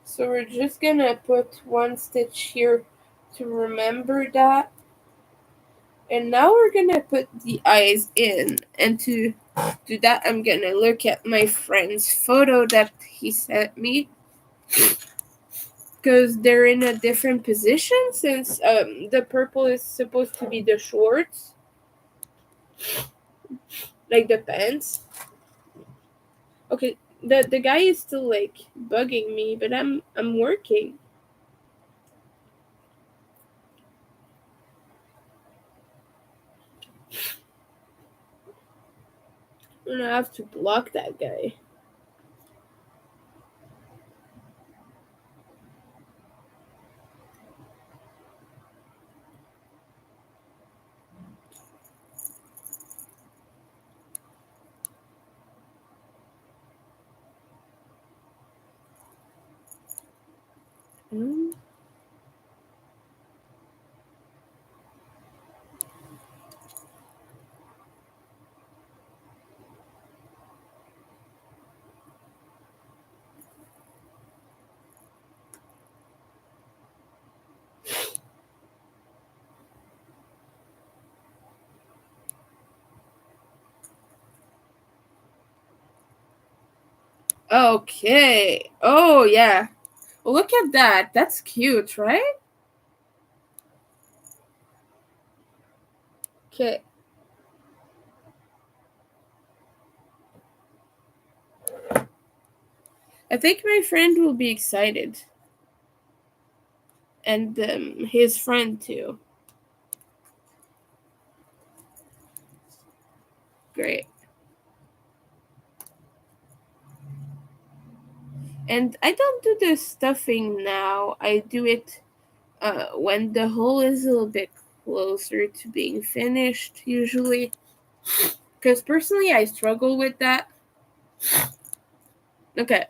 So we're just gonna put one stitch here to remember that. And now we're gonna put the eyes in. And to do that, I'm gonna look at my friend's photo that he sent me. Because they're in a different position since the purple is supposed to be the shorts, like the pants. Okay, the guy is still like bugging me, but I'm working. I'm gonna have to block that guy. Mm. Okay. Oh, yeah. Look at that. That's cute, right? Okay. I think my friend will be excited. And his friend, too. Great. And I don't do the stuffing now. I do it when the hole is a little bit closer to being finished, usually. Because personally, I struggle with that. Okay.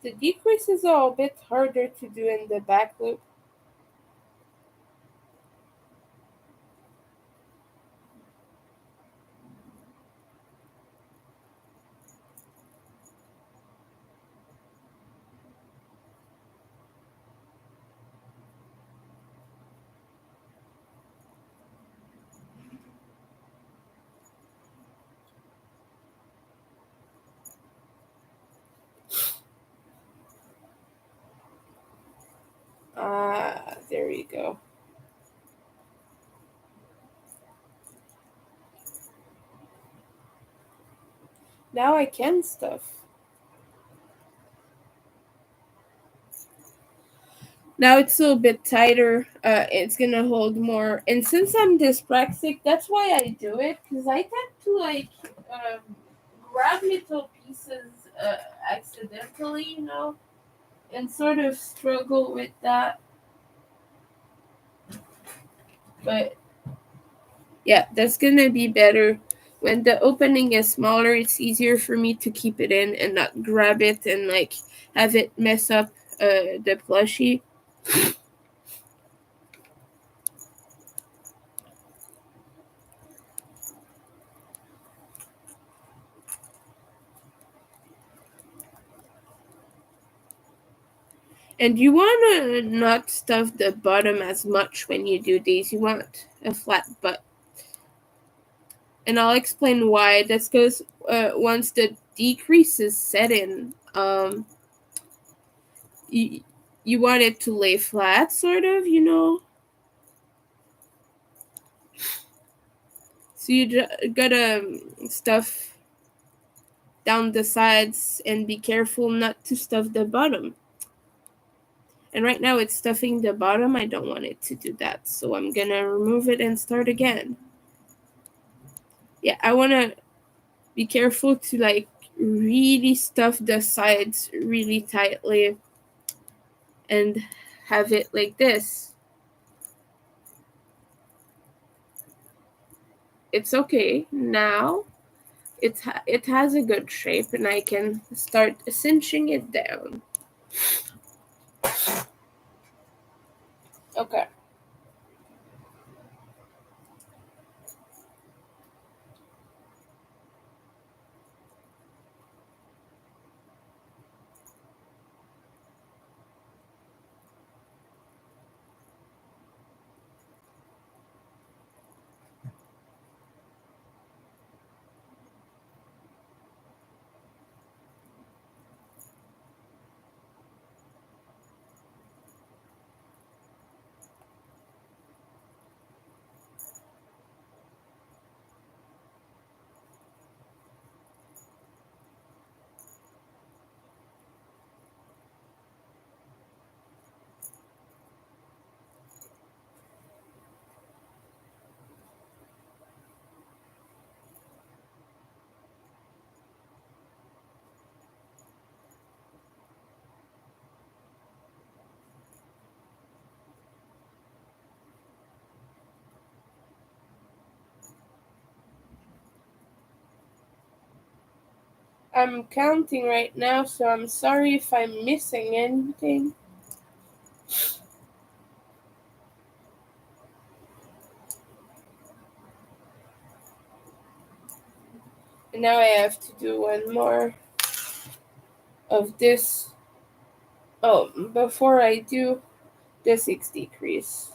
The decrease is a bit harder to do in the back loop. Ah, there you go. Now I can stuff. Now it's a little bit tighter. It's gonna hold more. And since I'm dyspraxic, that's why I do it. Because I tend to um, grab little pieces accidentally, and sort of struggle with that. But yeah, that's gonna be better. When the opening is smaller, it's easier for me to keep it in and not grab it and have it mess up the plushie. And you want to not stuff the bottom as much when you do these. You want a flat butt. And I'll explain why. That's because once the decrease is set in, you, you want it to lay flat, sort of. So you gotta stuff down the sides and be careful not to stuff the bottom. And right now it's stuffing the bottom. I don't want it to do that. So I'm gonna remove it and start again. Yeah, I wanna be careful to really stuff the sides really tightly and have it like this. It's okay. Now it has a good shape and I can start cinching it down. Okay. I'm counting right now, so I'm sorry if I'm missing anything. And now I have to do one more of this. Oh, before I do the 6 decrease.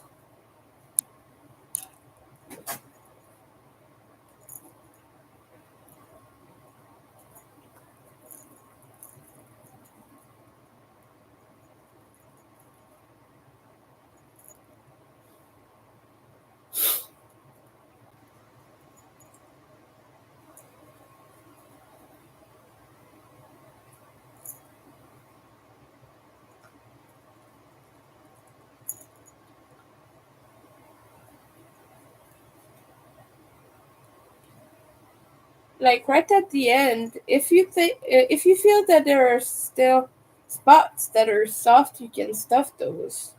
Like right at the end, if you feel that there are still spots that are soft, you can stuff those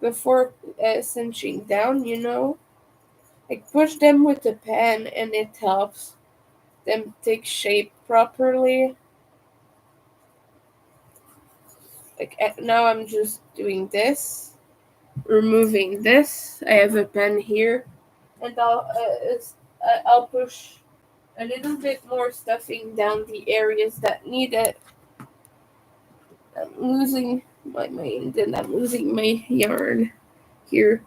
before cinching down. Like push them with a pen, and it helps them take shape properly. Like now, I'm just doing this, removing this. I have a pen here, and I'll push a little bit more stuffing down the areas that need it. I'm losing my mind and I'm losing my yarn here.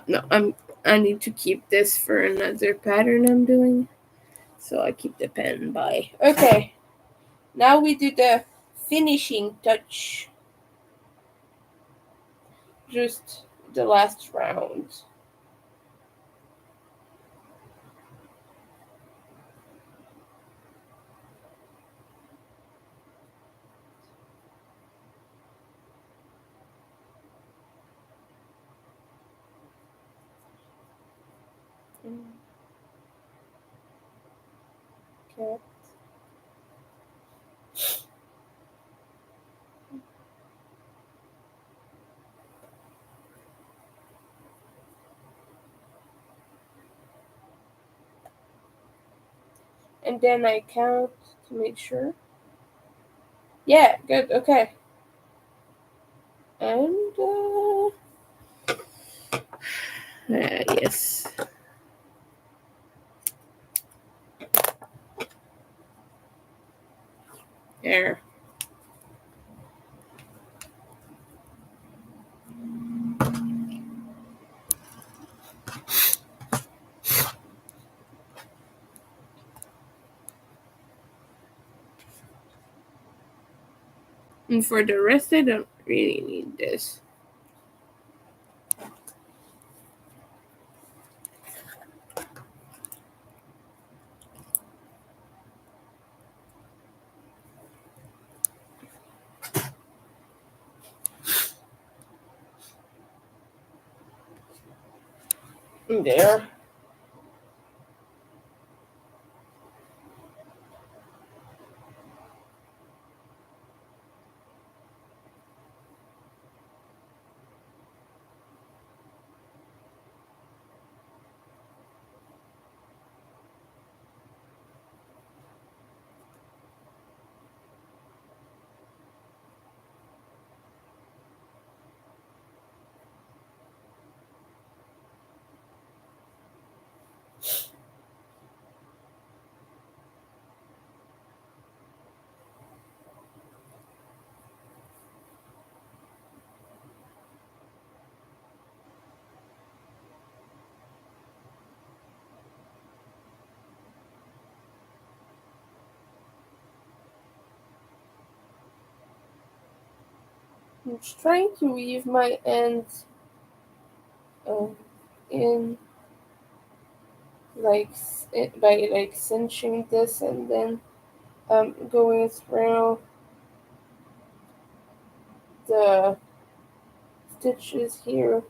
No, I need to keep this for another pattern I'm doing. So I keep the pen by. Okay. Now we do the finishing touch. Just the last round. Okay. And then I count to make sure. Yeah, good. Okay. And yes. There. And for the rest, I don't really need this. There. I'm just trying to weave my ends in. like by like cinching this and then going through the stitches here.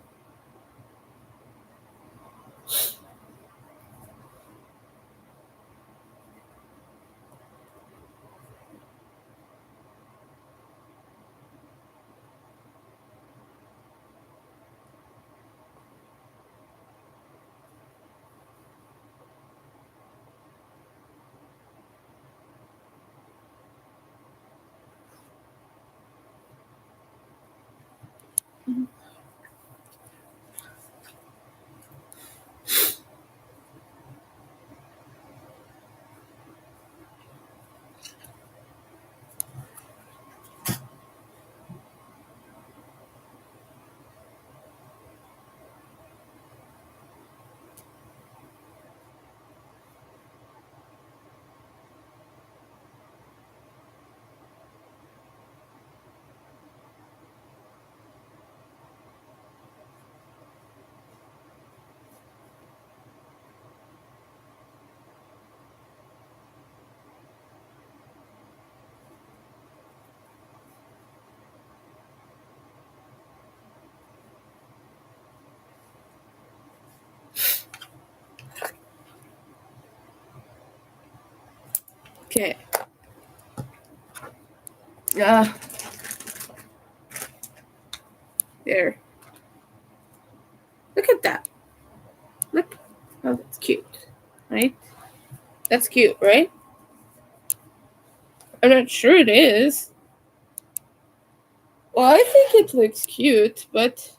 Okay. Ah, there. Look at that. Look. Oh, that's cute. Right? That's cute, right? I'm not sure it is. Well, I think it looks cute, but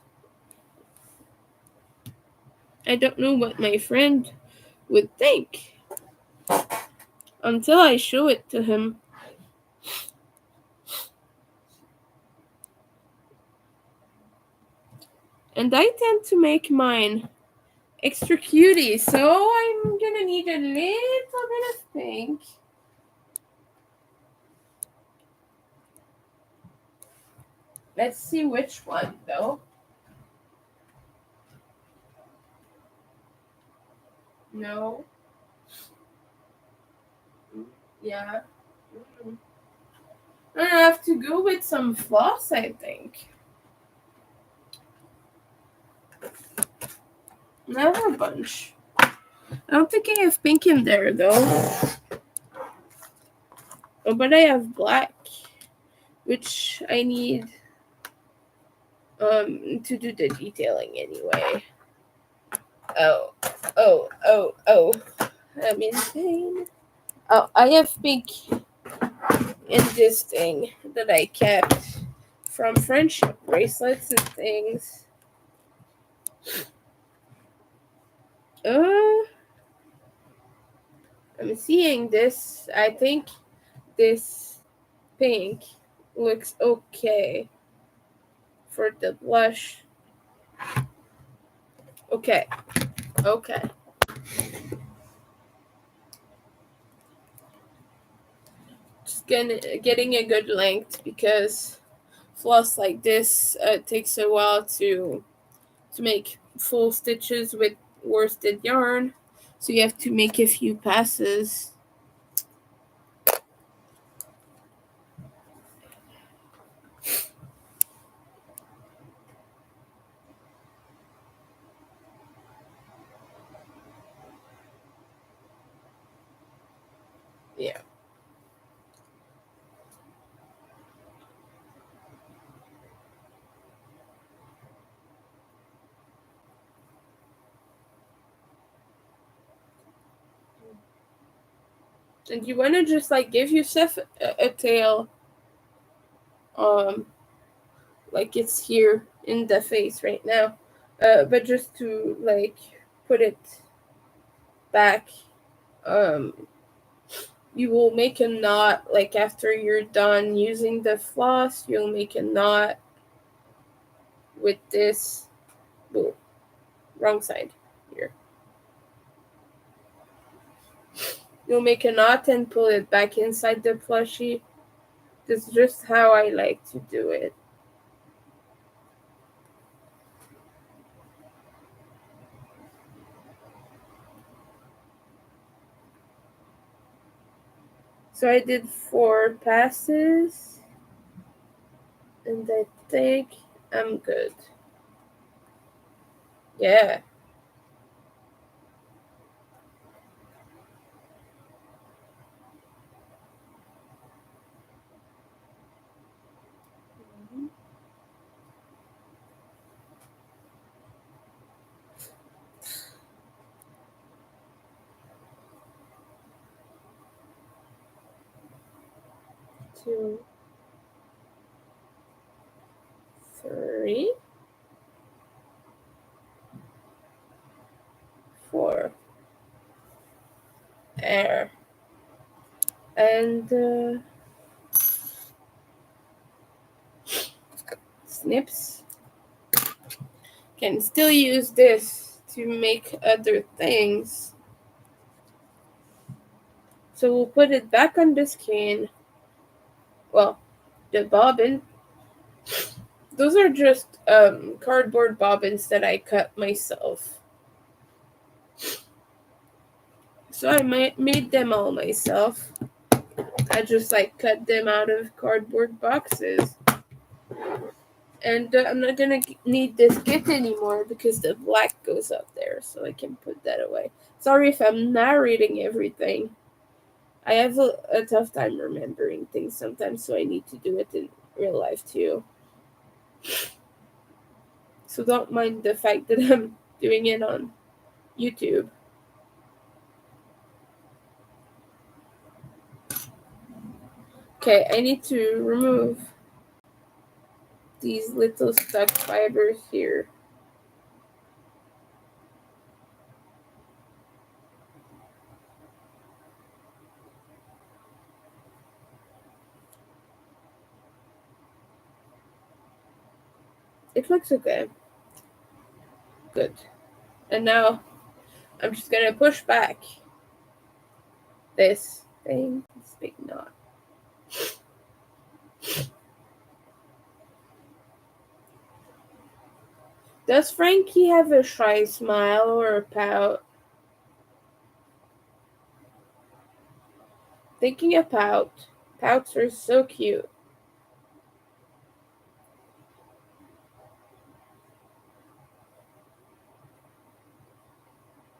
I don't know what my friend would think until I show it to him. And I tend to make mine extra cutie, so I'm gonna need a little bit of pink. Let's see which one, though. No. Yeah. Mm. I have to go with some floss, I think. I have a bunch. I don't think I have pink in there, though. Oh, but I have black, which I need to do the detailing anyway. Oh. I'm in pain. Oh, I have pink in this thing that I kept from friendship bracelets and things. Uh, I'm seeing this. I think this pink looks okay for the blush. Okay. Okay. Just getting a good length because floss like this takes a while to make full stitches with worsted yarn. So you have to make a few passes. Yeah. And you want to just like give yourself a tail, um, like it's here in the face right now, but just to like put it back, um, you will make a knot. Like after you're done using the floss, you'll make a knot with this. Ooh, wrong side here. You'll make a knot and pull it back inside the plushie. That's just how I like to do it. So I did 4 passes, and I think I'm good. Yeah. Mhm. 2, 3, 4. Air. And snips. Can still use this to make other things. So we'll put it back on the skein. Well, the bobbin. Those are just cardboard bobbins that I cut myself. So I made them all myself. I just cut them out of cardboard boxes. And I'm not gonna need this kit anymore because the black goes up there, so I can put that away. Sorry if I'm narrating everything. I have a tough time remembering things sometimes, so I need to do it in real life too. So don't mind the fact that I'm doing it on YouTube. Okay, I need to remove these little stuck fibers here. It looks okay. Good. And now I'm just gonna push back this thing, this big knot. Does Frankie have a shy smile or a pout? Thinking of pout. Pouts are so cute.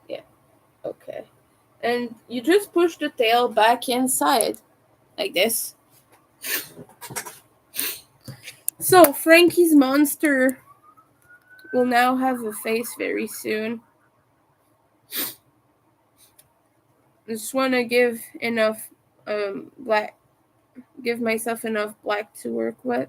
Yeah, okay. And you just push the tail back inside, like this. So, Frankie's monster will now have a face very soon. I just want to black, give myself enough black to work with.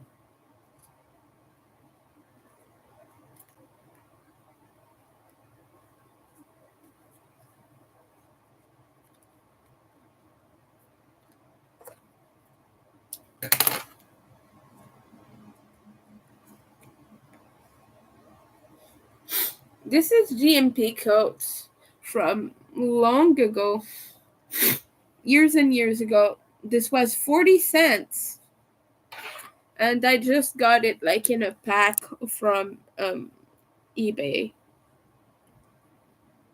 This is GMP coats from long ago, years and years ago. This was 40 cents. And I just got it in a pack from eBay.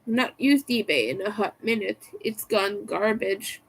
Not used eBay in a hot minute. It's gone garbage.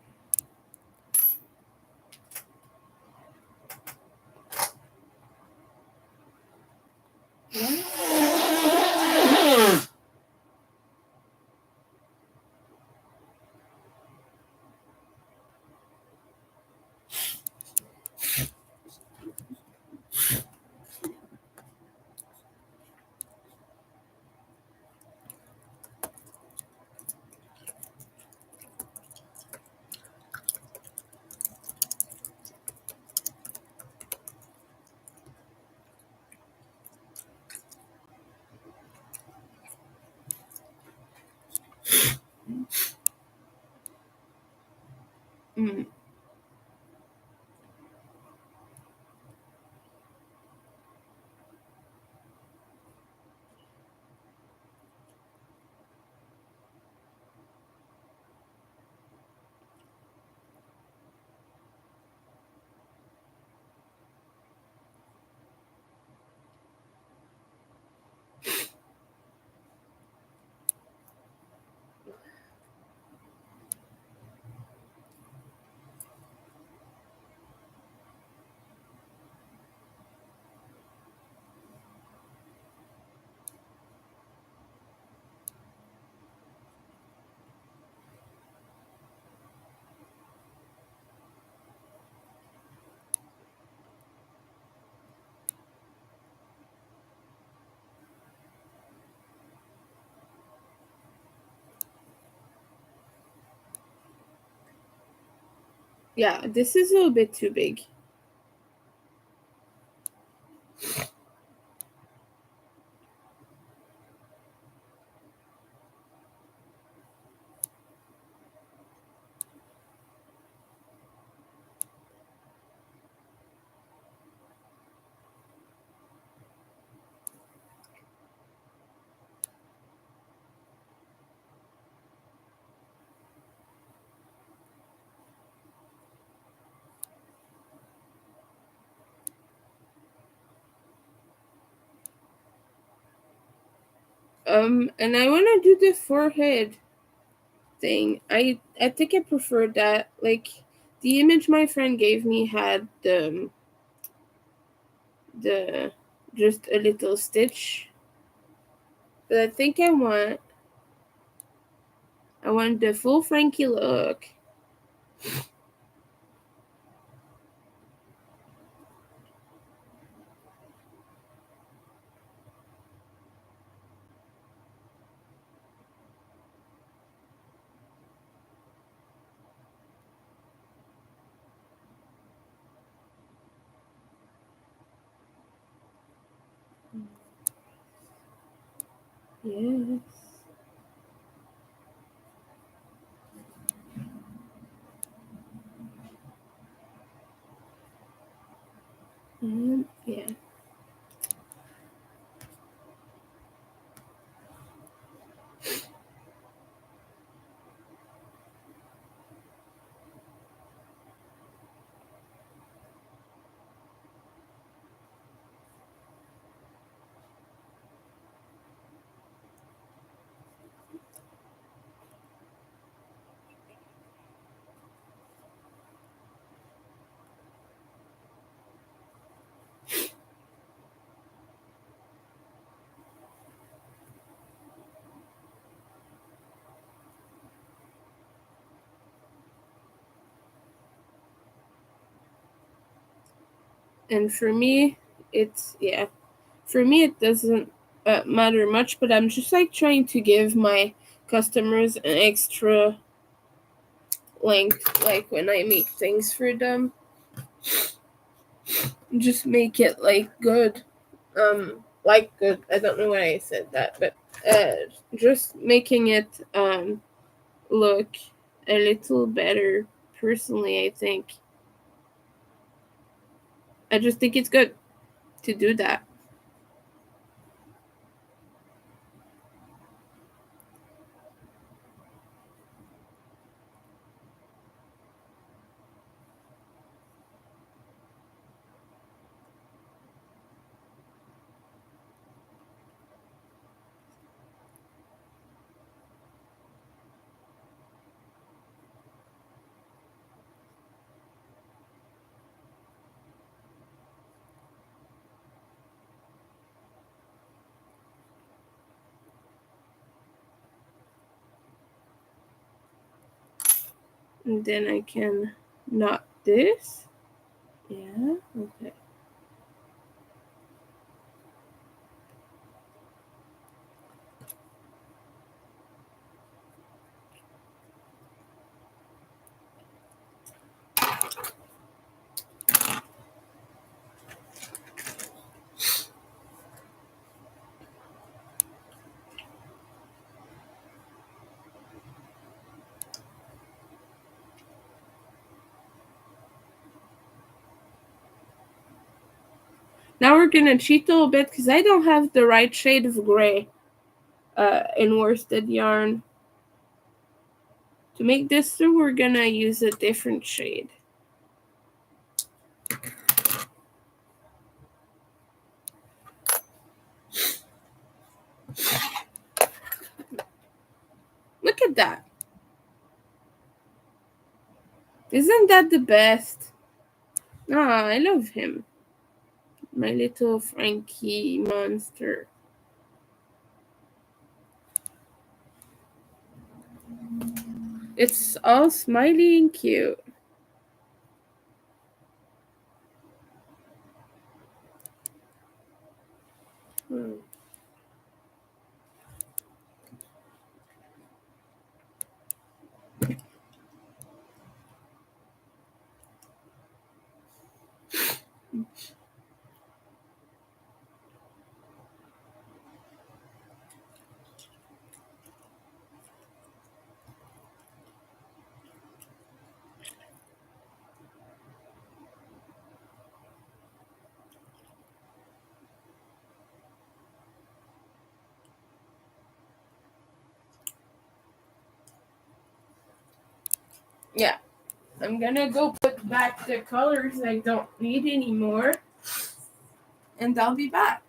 Mm. Yeah, this is a little bit too big. And I want to do the forehead thing. I think I prefer that. Like, the image my friend gave me had the just a little stitch, but I think I want the full Frankie look. Yes. Yeah. And for me, it's yeah. For me, it doesn't matter much, but I'm just like trying to give my customers an extra length, like when I make things for them. Just make it like good. Like good. I don't know why I said that, but just making it look a little better. Personally, I think. I just think it's good to do that. And then I can knot this. Yeah. Okay. Now we're gonna cheat a little bit because I don't have the right shade of gray in worsted yarn. To make this through, we're gonna use a different shade. Look at that. Isn't that the best? Ah, I love him. My little Frankie monster. It's all smiley and cute. Hmm. Yeah, I'm gonna go put back the colors I don't need anymore, and I'll be back.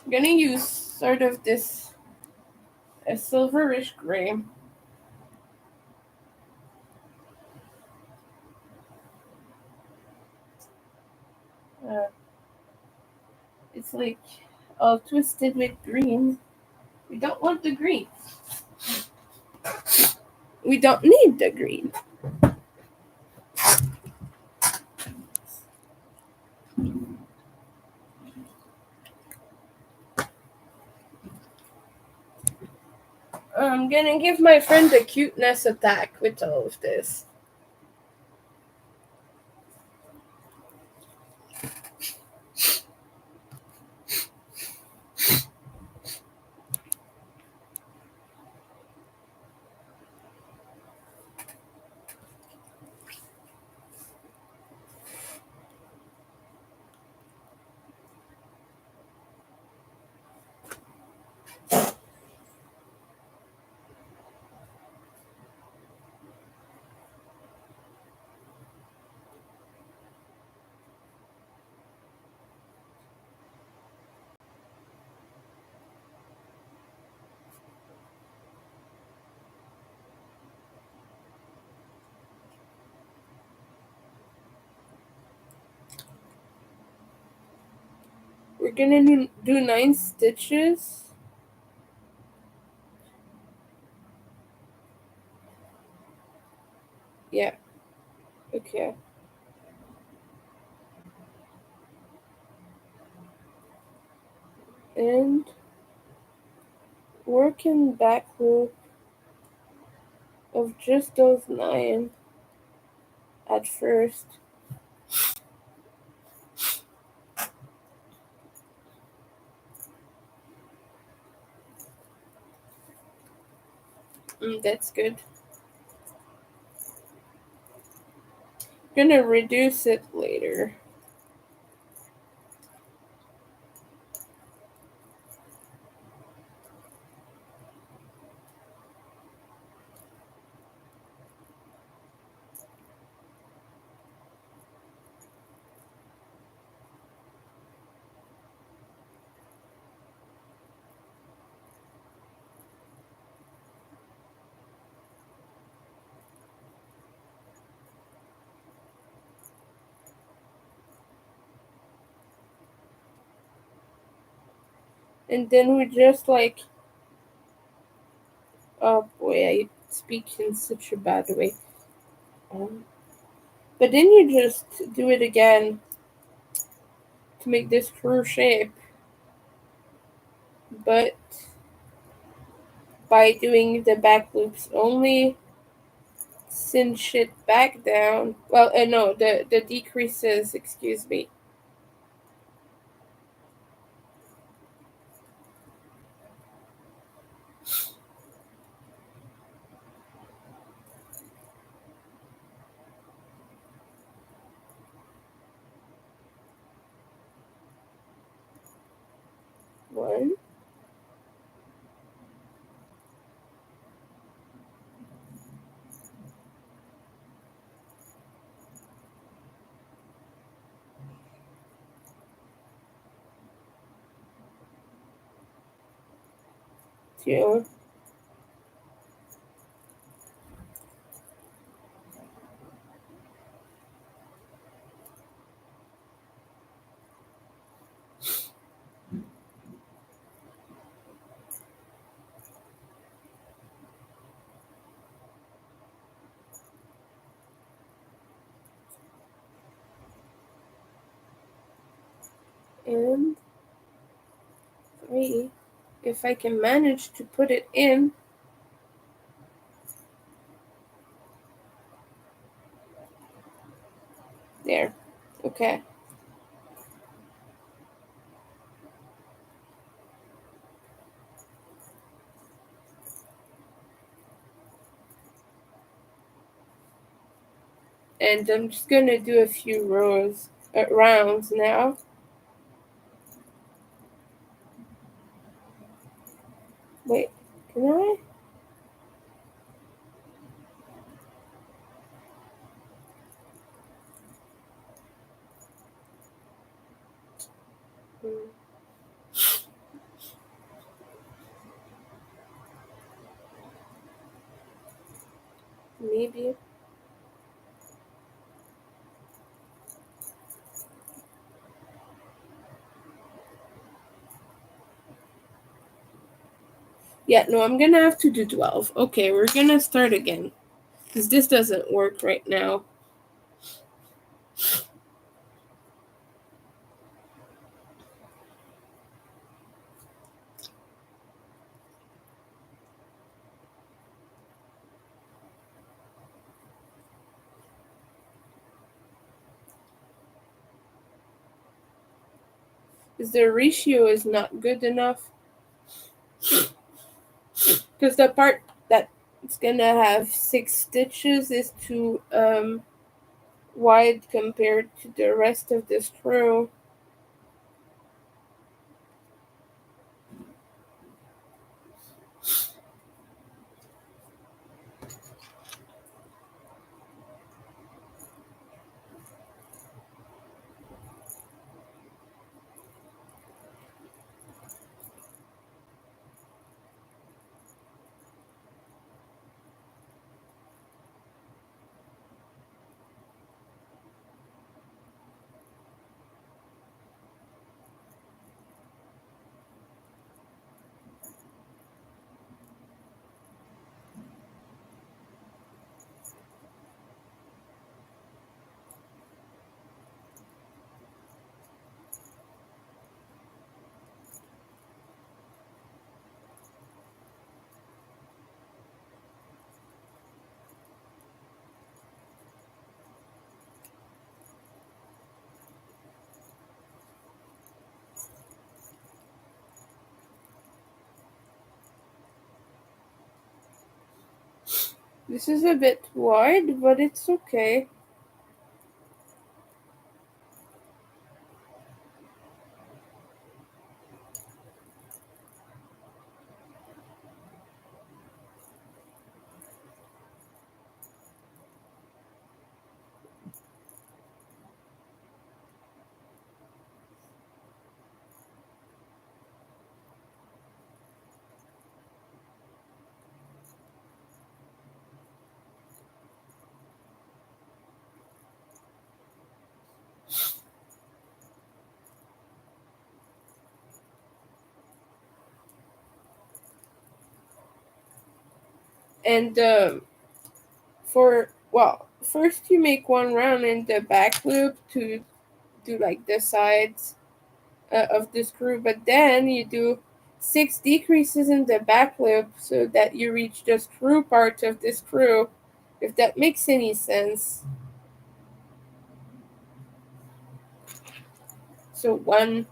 I'm gonna use sort of this a silverish gray. Uh, it's like all twisted with green. We don't want the green. We don't need the green. I'm gonna give my friend a cuteness attack with all of this. We're gonna do 9 stitches. Yeah, okay. And working back loop of just those 9 at first. That's good. Gonna reduce it later. And then we just like, oh boy, I speak in such a bad way. But then you just do it again to make this curve shape. But by doing the back loops only, cinch it back down. Well, no, the decreases, excuse me. One, two, and 3. If I can manage to put it in. There. Okay. And I'm just going to do a few rounds now. Wait, can I? Maybe. Yeah, no, I'm gonna have to do 12. Okay, we're gonna start again. Because this doesn't work right now. Because the ratio is not good enough. Because the part that it's gonna have 6 stitches is too wide compared to the rest of the screw. This is a bit wide, but it's okay. And first you make one round in the back loop to do like the sides of the screw, but then you do 6 decreases in the back loop so that you reach the screw part of the screw, if that makes any sense. So one,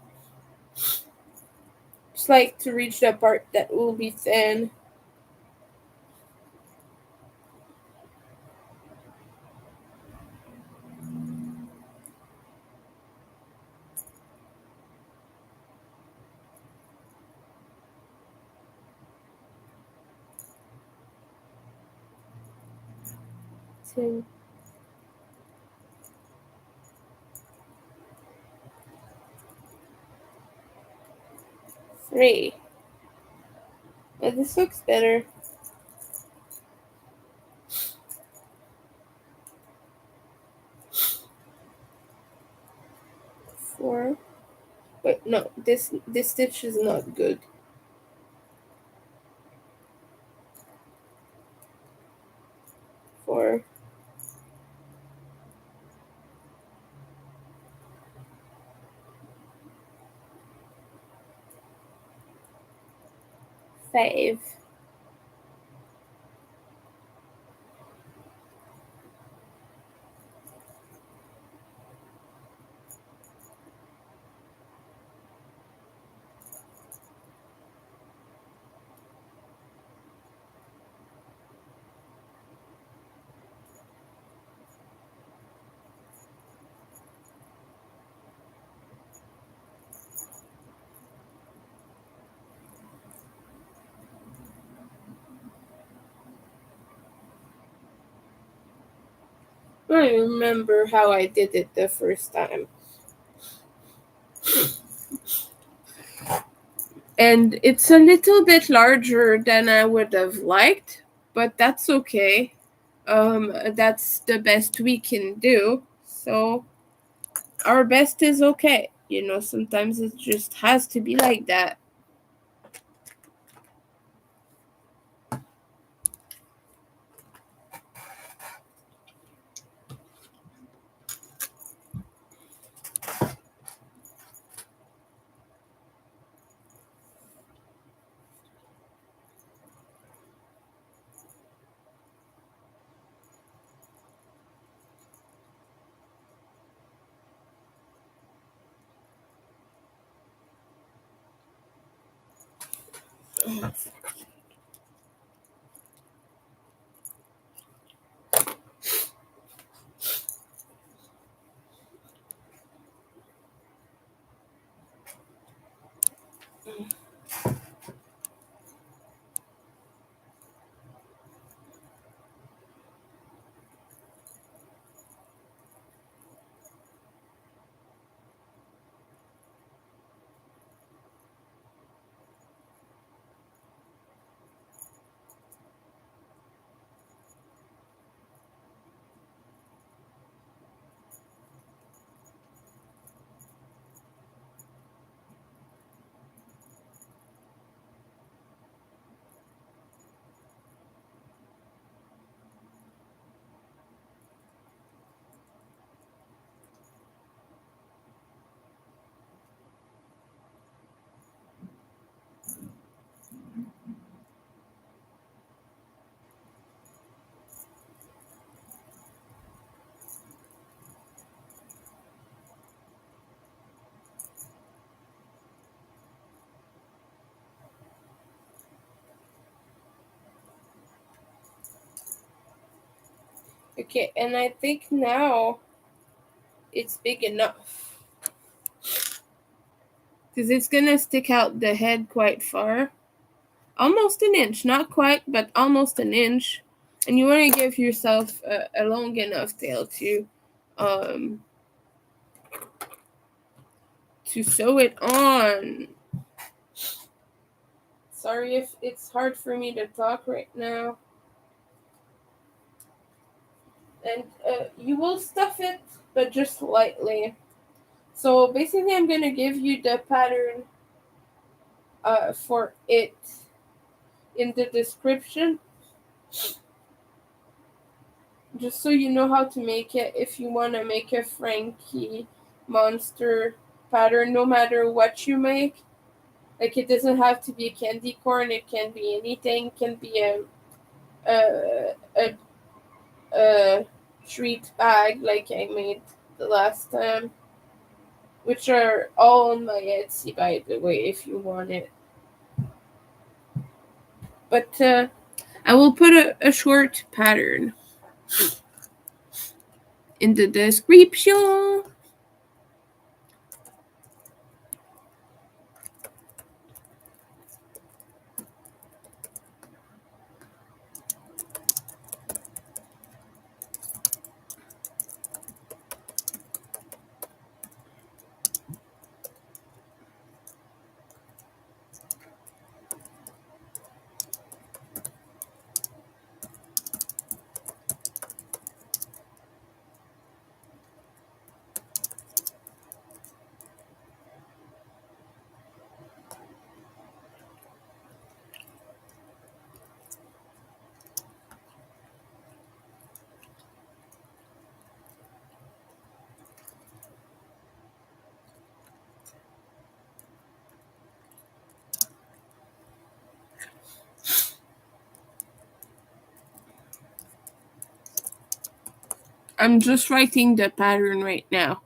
just like to reach the part that will be thin. Two, 3. This looks better. 4. Wait, no, this stitch is not good. 4. 5. I remember how I did it the first time. And it's a little bit larger than I would have liked, but that's okay. That's the best we can do. So our best is okay. Sometimes it just has to be like that. Okay, and I think now it's big enough. Because it's gonna stick out the head quite far. Almost an inch, not quite, but almost an inch. And you want to give yourself a long enough tail um, to sew it on. Sorry if it's hard for me to talk right now. And you will stuff it, but just lightly. So basically, I'm gonna give you the pattern for it in the description, just so you know how to make it if you want to make a Frankie monster pattern, no matter what you make. Like, it doesn't have to be a candy corn, it can be anything, it can be a, a, a treat bag like I made the last time, which are all on my Etsy, by the way, if you want it. But I will put a short pattern in the description. I'm just writing the pattern right now.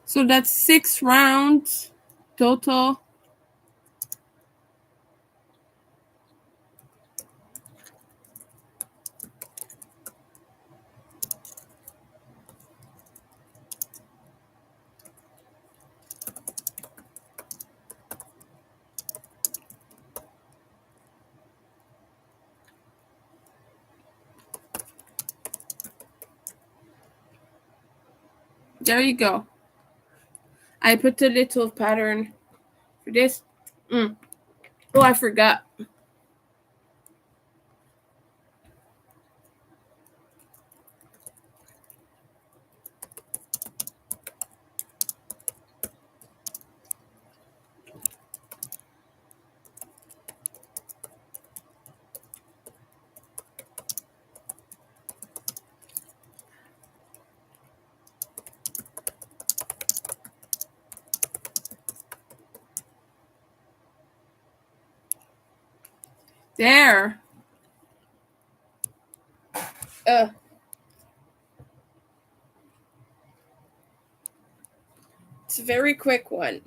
So that's 6 rounds total. There you go. I put a little pattern for this. Oh, I forgot. There. It's a very quick one.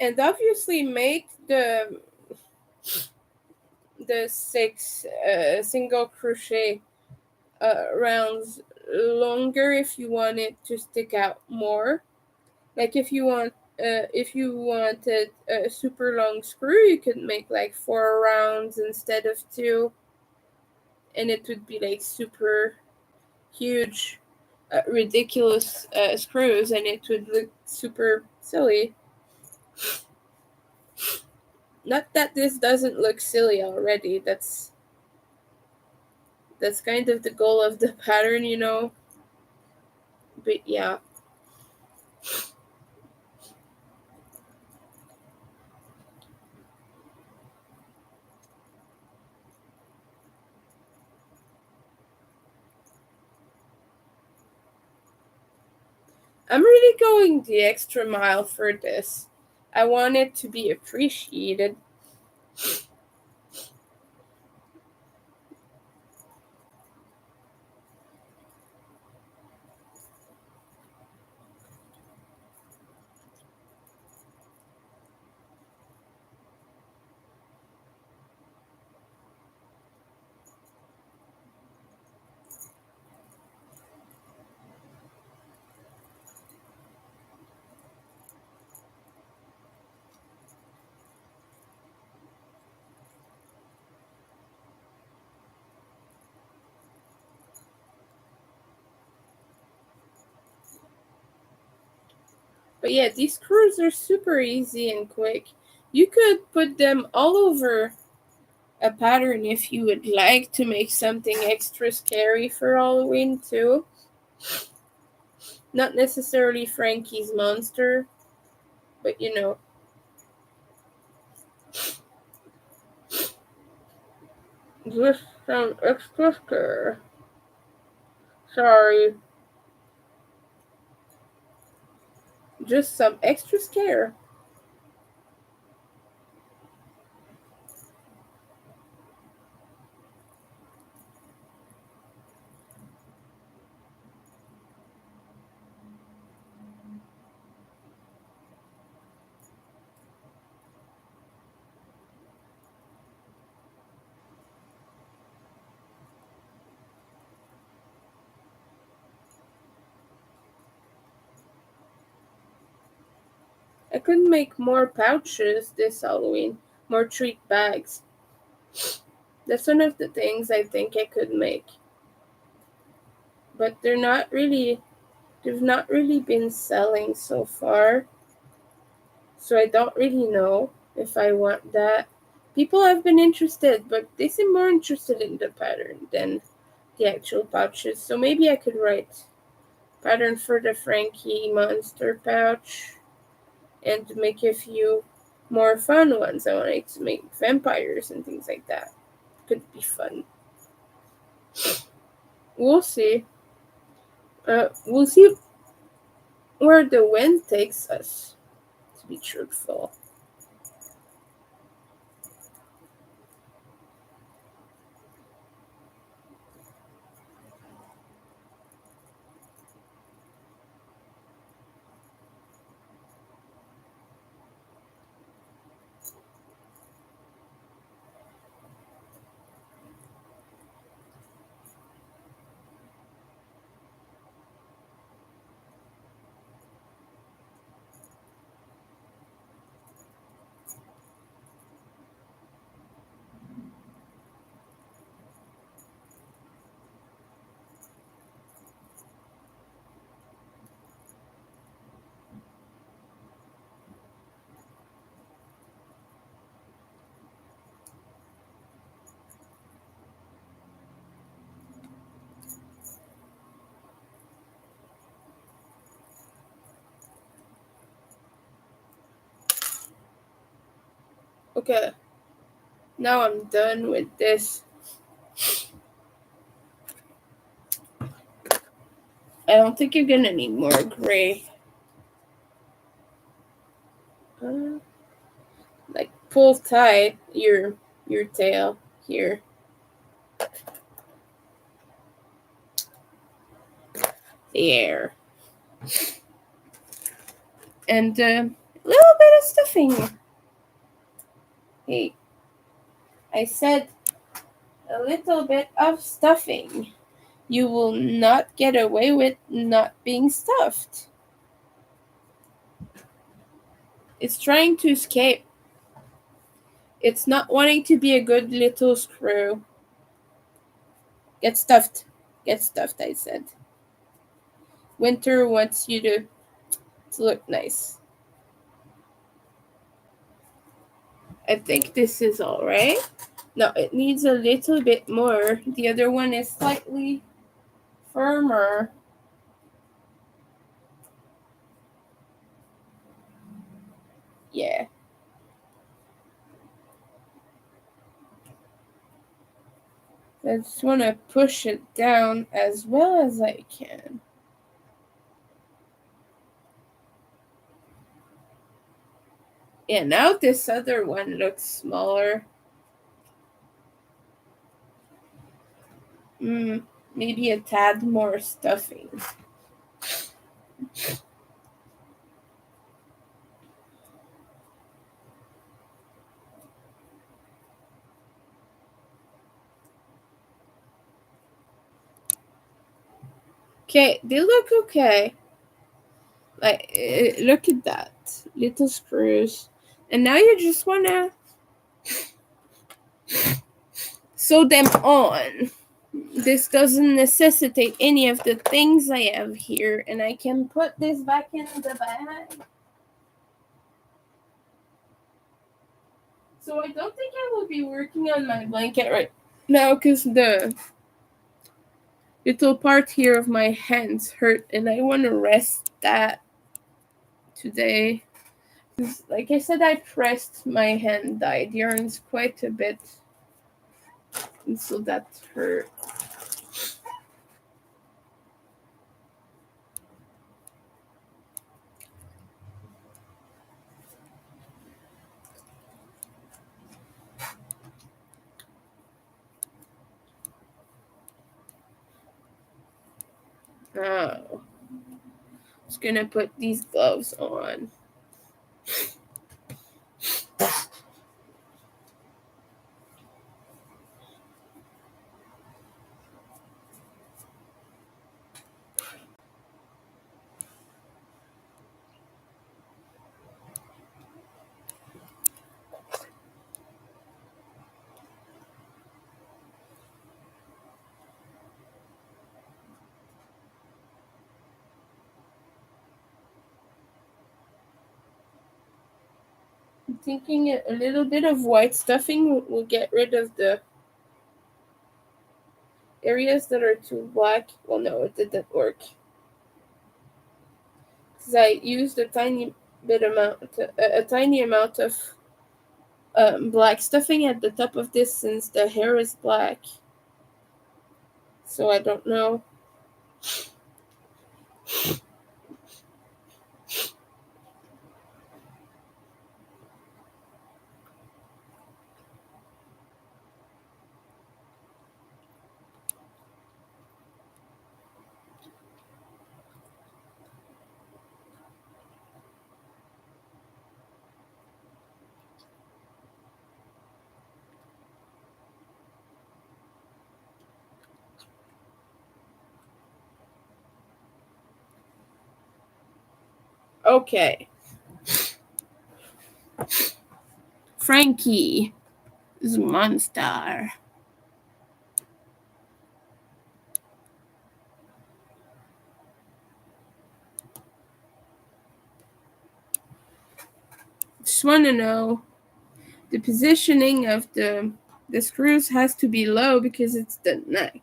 And obviously make the 6 single crochet rounds longer if you want it to stick out more. Like if you wanted a super long screw, you could make like 4 rounds instead of 2, and it would be like super huge, ridiculous screws, and it would look super silly. Not that this doesn't look silly already. That's kind of the goal of the pattern, you know. But yeah. I'm really going the extra mile for this. I want it to be appreciated. But yeah, these screws are super easy and quick. You could put them all over a pattern if you would like to make something extra scary for Halloween too. Not necessarily Frankie's monster, but just some extra scare. Sorry, just some extra scare. I could make more pouches this Halloween, more treat bags. That's one of the things I think I could make. But they've not really been selling so far. So I don't really know if I want that. People have been interested, but they seem more interested in the pattern than the actual pouches. So maybe I could write pattern for the Frankie monster pouch and make a few more fun ones. I wanted to make vampires and things like that. Could be fun. We'll see. We'll see where the wind takes us, to be truthful. Okay, now I'm done with this. I don't think you're gonna need more gray. Uh, like pull tight your tail here. There. And a little bit of stuffing. Hey, I said a little bit of stuffing. You will not get away with not being stuffed. It's trying to escape. It's not wanting to be a good little screw. Get stuffed. Get stuffed, I said. Winter wants you to look nice. I think this is alright. No, it needs a little bit more. The other one is slightly firmer. Yeah. I just want to push it down as well as I can. Yeah, now this other one looks smaller. Maybe a tad more stuffing. Okay, they look okay. Like, look at that. Little screws. And now you just want to sew them on. This doesn't necessitate any of the things I have here. And I can put this back in the bag. So I don't think I will be working on my blanket right now because little part here of my hands hurt, and I want to rest that today. Because, like I said, I pressed my hand, died yarns quite a bit, and so that hurt. Oh, just gonna put these gloves on. I'm thinking a little bit of white stuffing will get rid of the areas that are too black. Well, no, it didn't work. Because I used a tiny amount of black stuffing at the top of this since the hair is black. So I don't know. Okay. Frankie is a monster. Just want to know the positioning of the screws has to be low because it's the neck.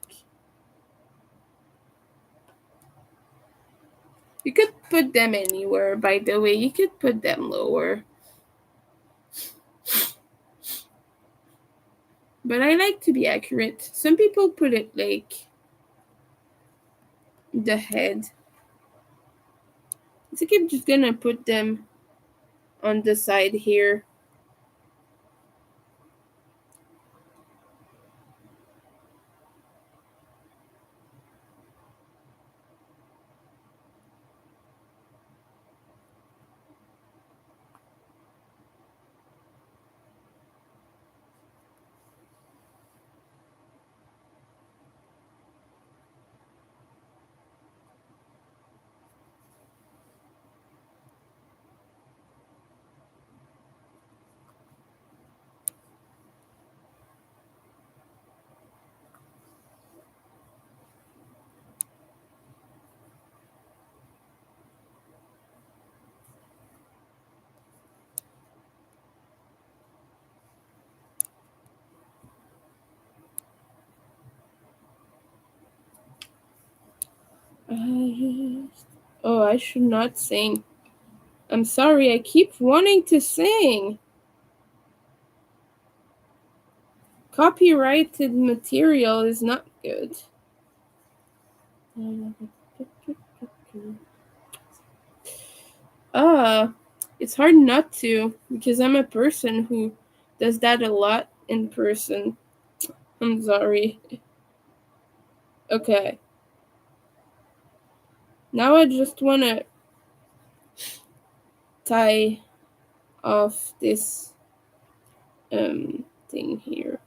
You could put them anywhere, by the way. You could put them lower. But I like to be accurate. Some people put it like the head. I think I'm just gonna put them on the side here. Oh, I should not sing. I'm sorry, I keep wanting to sing. Copyrighted material is not good. It's hard not to because I'm a person who does that a lot in person. I'm sorry. Okay. Now I just want to tie off this thing here.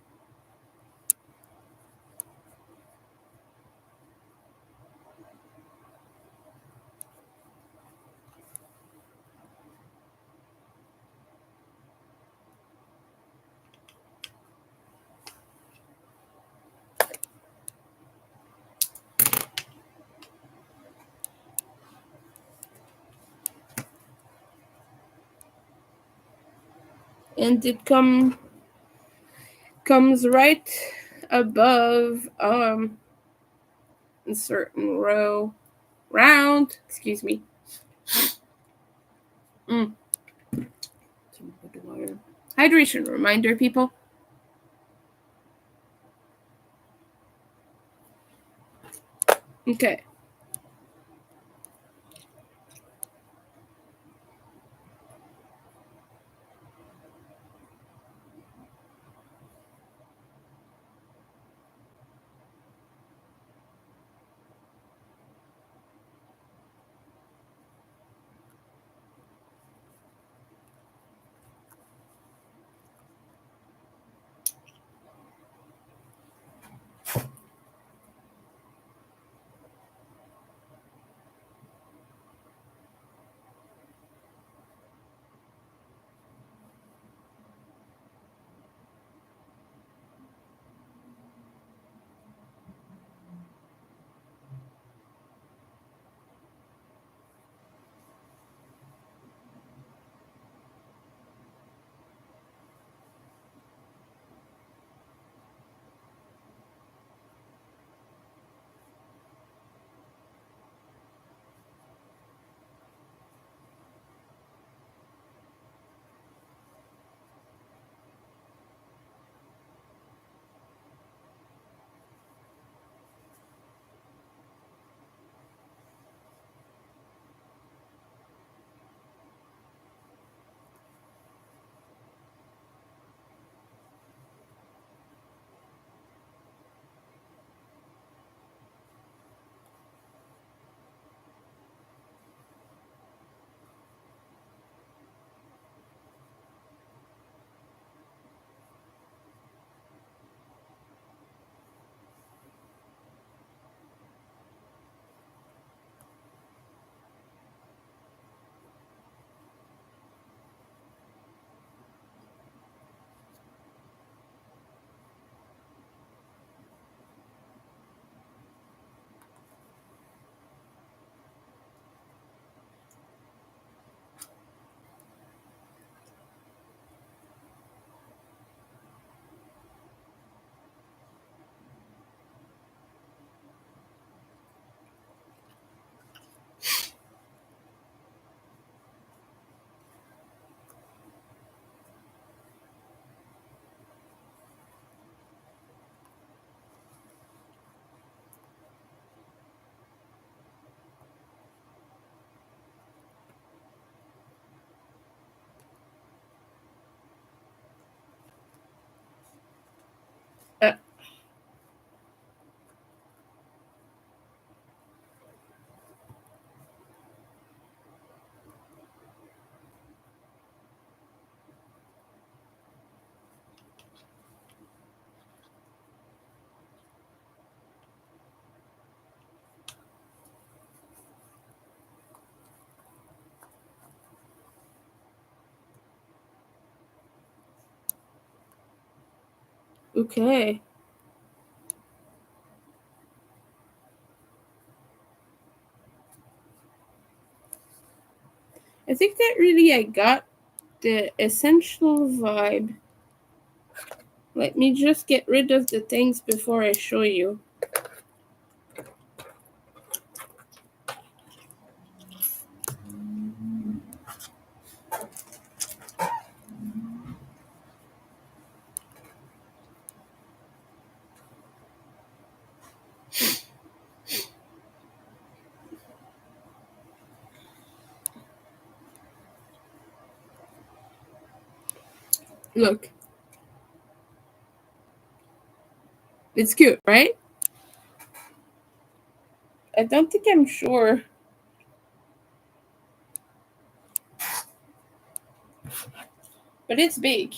And it comes right above in certain round. Excuse me. Hydration reminder, people. Okay. Uh, okay. I think that really I got the essential vibe. Let me just get rid of the things before I show you. Look. It's cute, right? I don't think I'm sure. But it's big.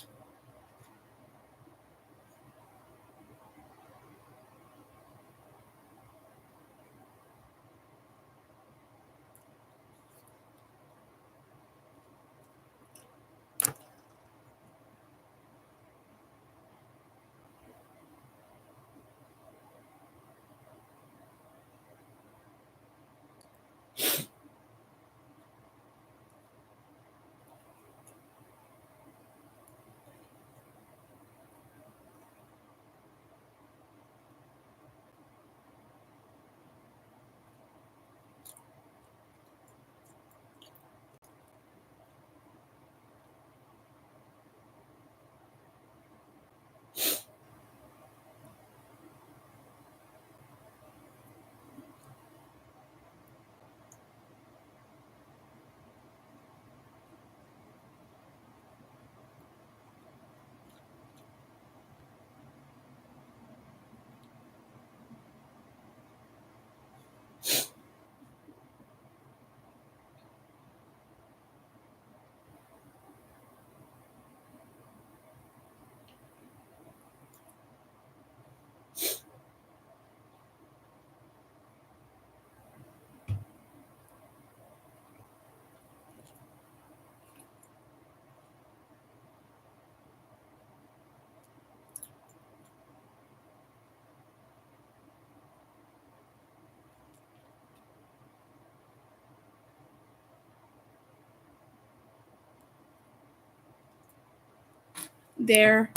there.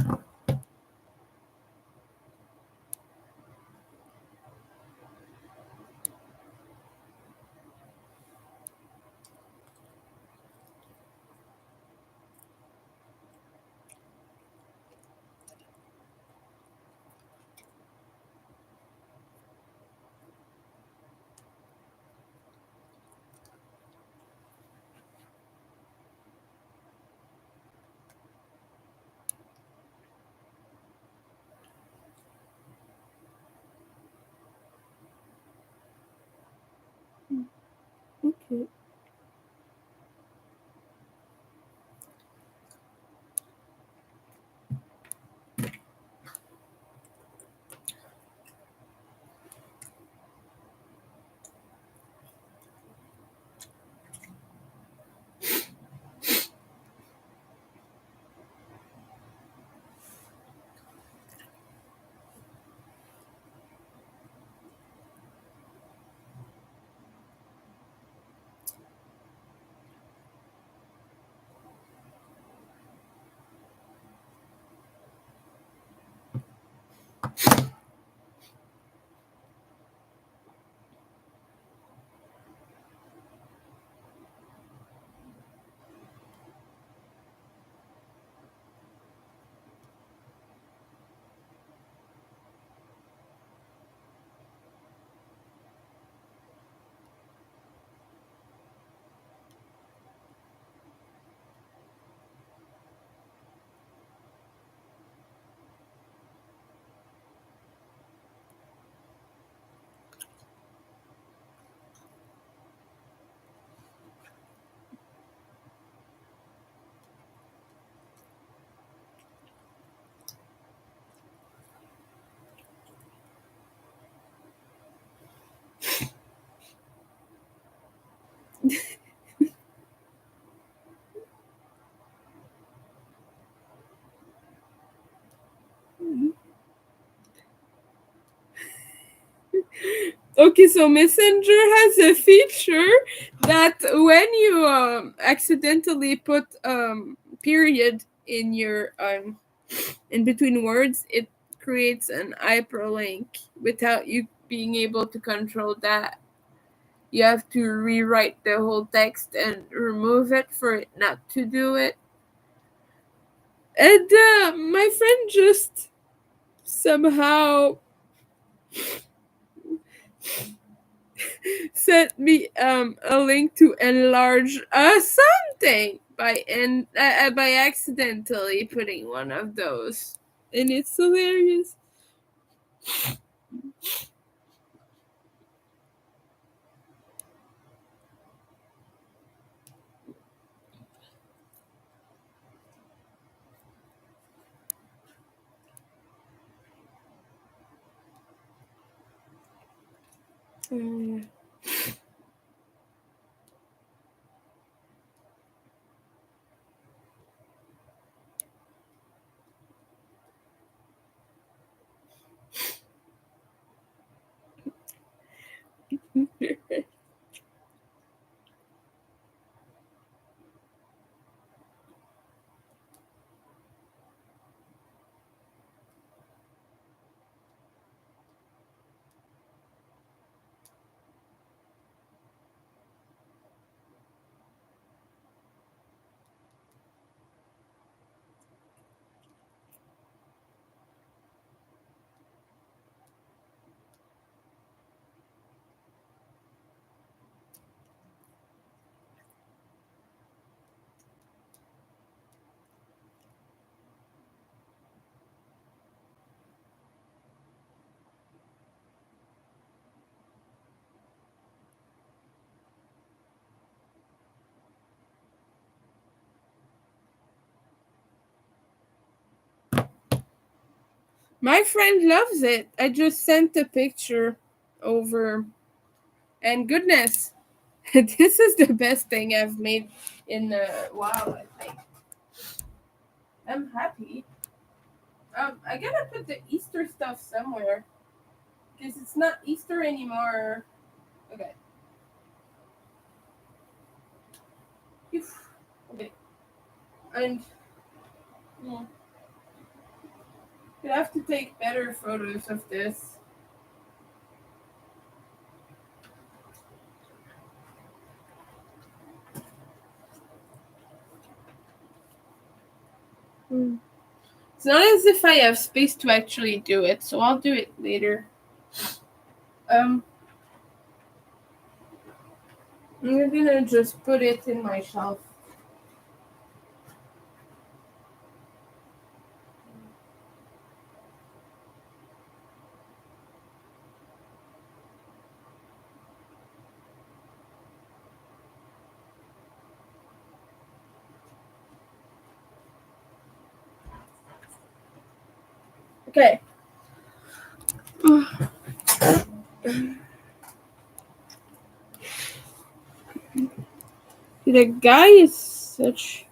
Okay. Okay, so Messenger has a feature that when you accidentally put period in your in between words, it creates an hyperlink without you being able to control that. You have to rewrite the whole text and remove it for it not to do it. And my friend just somehow sent me a link to enlarge something by accidentally putting one of those, and it's hilarious. Mm. My friend loves it. I just sent a picture over, and goodness, this is the best thing I've made in a while. I think I'm happy. I gotta put the Easter stuff somewhere because it's not Easter anymore. Okay. Phew. Okay. And mm, You have to take better photos of this. It's not as if I have space to actually do it, so I'll do it later. I'm gonna just put it in my shelf. Okay. The guy is such.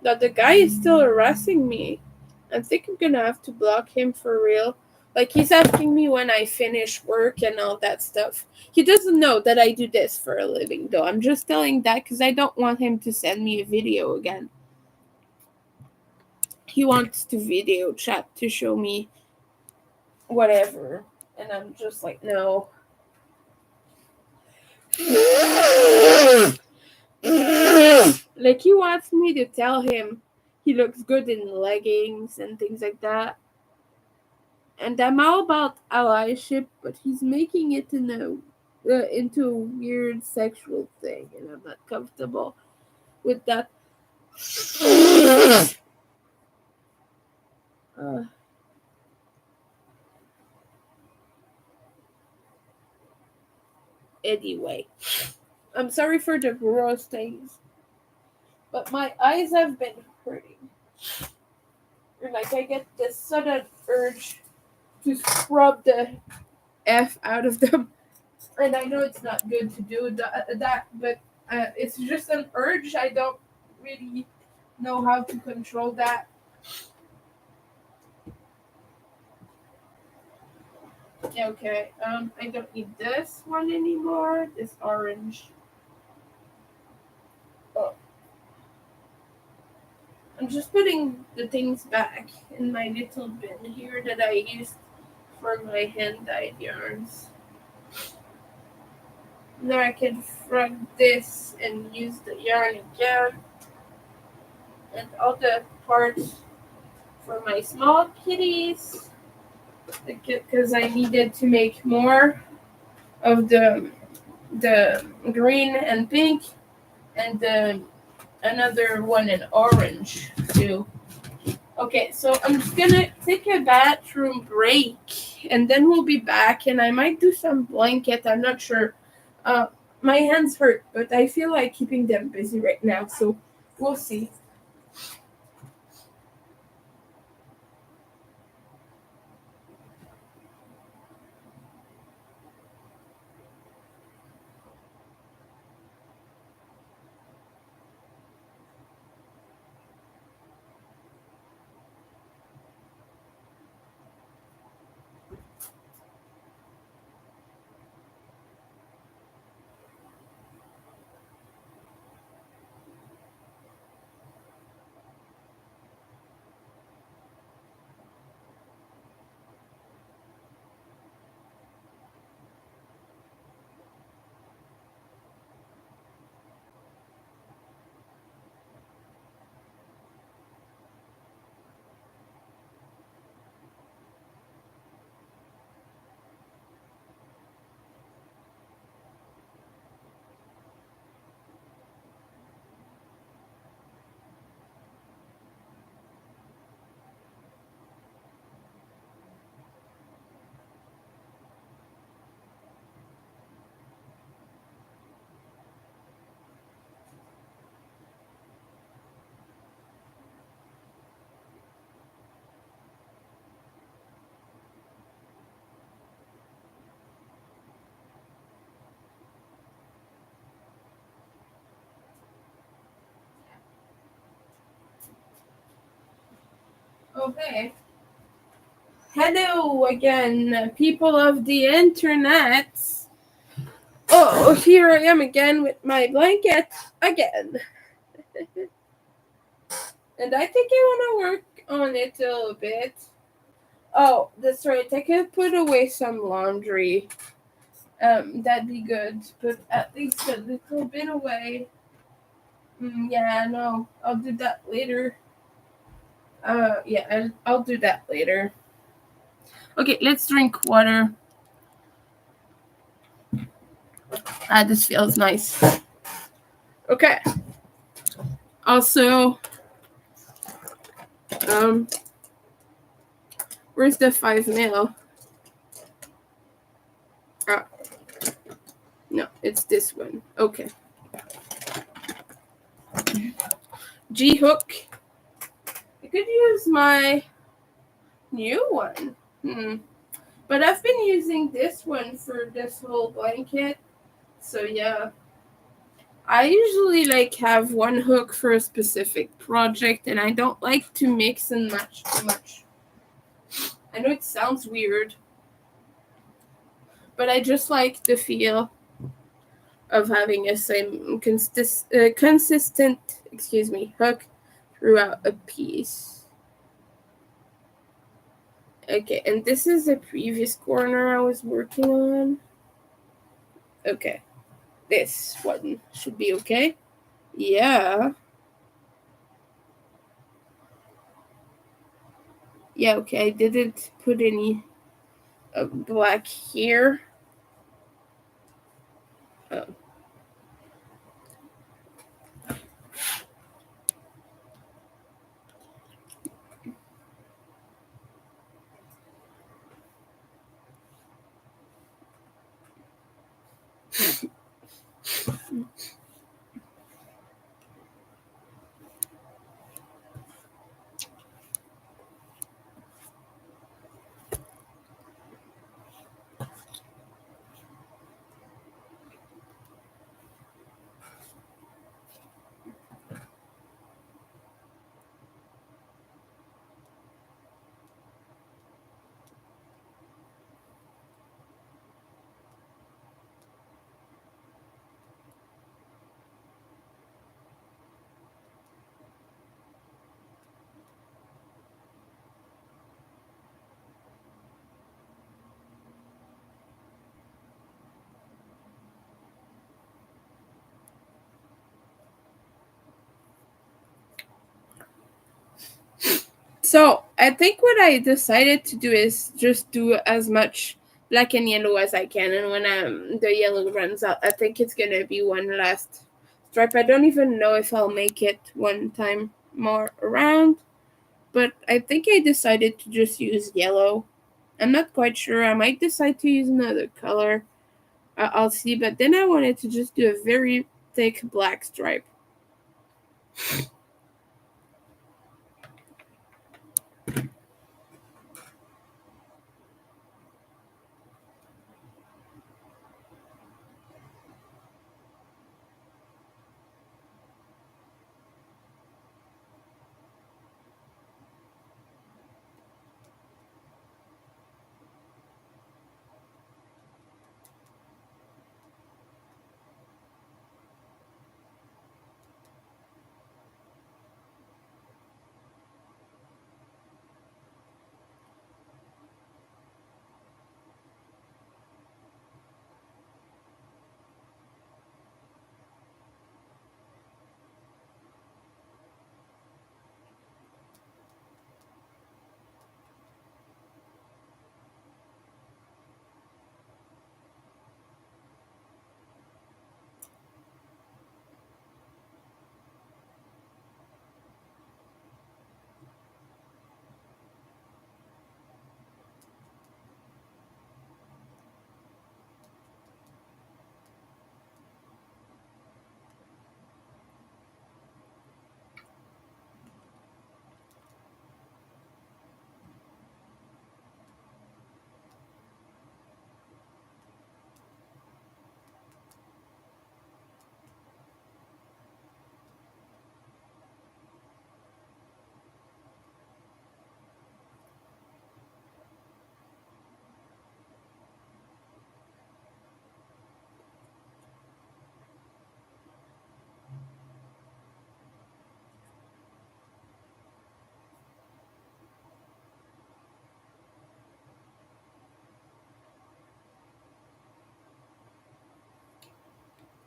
That the guy is still harassing me. I think I'm gonna have to block him for real. Like, he's asking me when I finish work and all that stuff. He doesn't know that I do this for a living, though. I'm just telling that because I don't want him to send me a video again. He wants to video chat to show me whatever. And I'm just like, no. Like, he wants me to tell him he looks good in leggings and things like that. And I'm all about allyship, but he's making it into a weird sexual thing, and I'm not comfortable with that. Uh, anyway, I'm sorry for the gross things, but my eyes have been hurting. And like, I get this sudden urge to scrub the F out of them. And I know it's not good to do that, but it's just an urge. I don't really know how to control that. Okay, I don't need this one anymore. This orange. Oh, I'm just putting the things back in my little bin here that I used for my hand-dyed yarns. Now I can frog this and use the yarn again. And all the parts for my small kitties. Because I needed to make more of the green and pink and the another one in orange too. Okay, so I'm just gonna take a bathroom break and then we'll be back and I might do some blanket. I'm not sure. Uh, my hands hurt, but I feel like keeping them busy right now, so we'll see. Okay. Hello again, people of the internet. Oh, here I am again with my blanket again. And I think I want to work on it a little bit. Oh, that's right. I could put away some laundry. That'd be good. Put at least a little bit away. Yeah, no, I'll do that later. Yeah, I'll do that later. Okay, let's drink water. This feels nice. Okay. Also, um, where's the 5 mil? Oh, no, it's this one. Okay. G hook. I could use my new one. But I've been using this one for this whole blanket. So yeah. I usually have one hook for a specific project, and I don't like to mix and match too much. I know it sounds weird, but I just like the feel of having a same consistent hook throughout a piece. Okay, and this is the previous corner I was working on. Okay, this one should be okay. Yeah. Yeah, okay, I didn't put any black here. Oh. So I think what I decided to do is just do as much black and yellow as I can, and when the yellow runs out, I think it's gonna be one last stripe. I don't even know if I'll make it one time more around, but I think I decided to just use yellow. I'm not quite sure. I might decide to use another color. I'll see, but then I wanted to just do a very thick black stripe.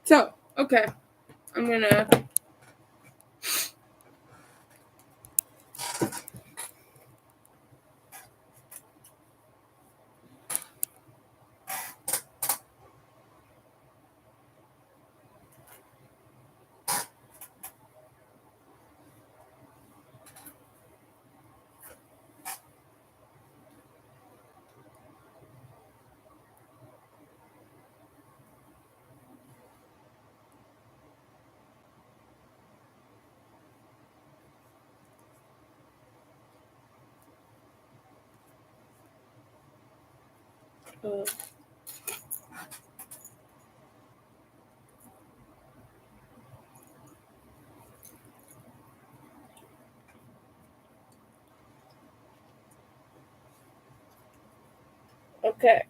So, okay, I'm gonna. Uh, okay,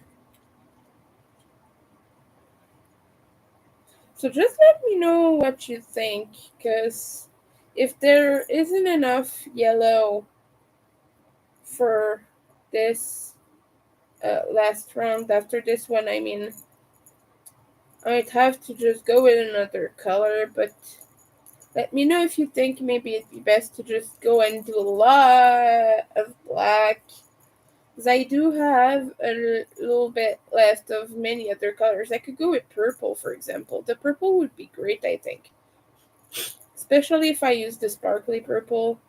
so just let me know what you think, because if there isn't enough yellow for this last round, after this one, I mean, I might have to just go with another color, but let me know if you think maybe it'd be best to just go and do a lot of black. Because I do have a little bit left of many other colors. I could go with purple, for example. The purple would be great, I think. Especially if I use the sparkly purple.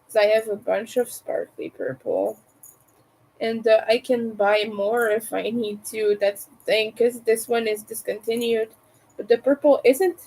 Because I have a bunch of sparkly purple. And I can buy more if I need to. That's the thing, because this one is discontinued. But the purple isn't.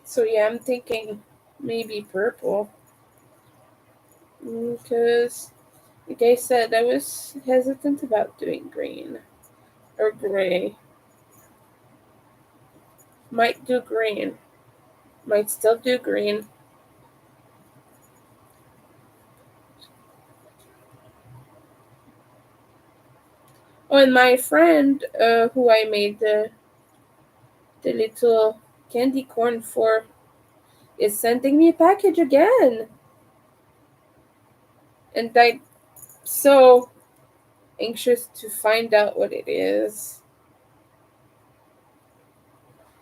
So yeah, I'm thinking maybe purple. Because, like I said, I was hesitant about doing green or gray. Might do green. Might still do green. Oh, and my friend, who I made the little candy corn for, is sending me a package again, and I'm so anxious to find out what it is.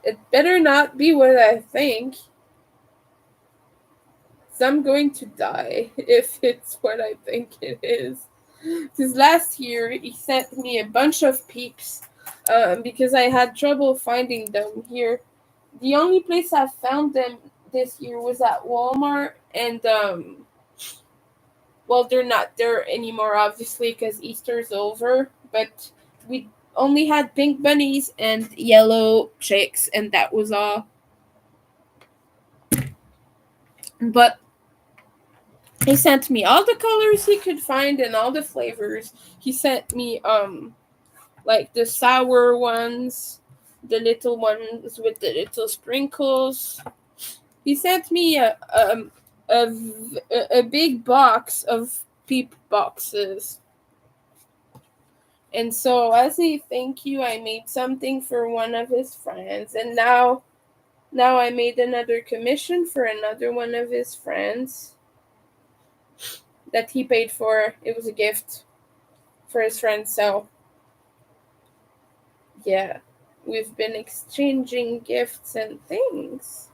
It better not be what I think. 'Cause I'm going to die if it's what I think it is. Because last year he sent me a bunch of peeps because I had trouble finding them here. The only place I found them this year was at Walmart, and well, they're not there anymore, obviously, because Easter's over. But we only had pink bunnies and yellow chicks, and that was all. But he sent me all the colors he could find and all the flavors. He sent me like the sour ones, the little ones with the little sprinkles. He sent me a big box of peep boxes. And so as a thank you, I made something for one of his friends, and now I made another commission for another one of his friends that he paid for. It was a gift for his friend. So yeah, we've been exchanging gifts and things.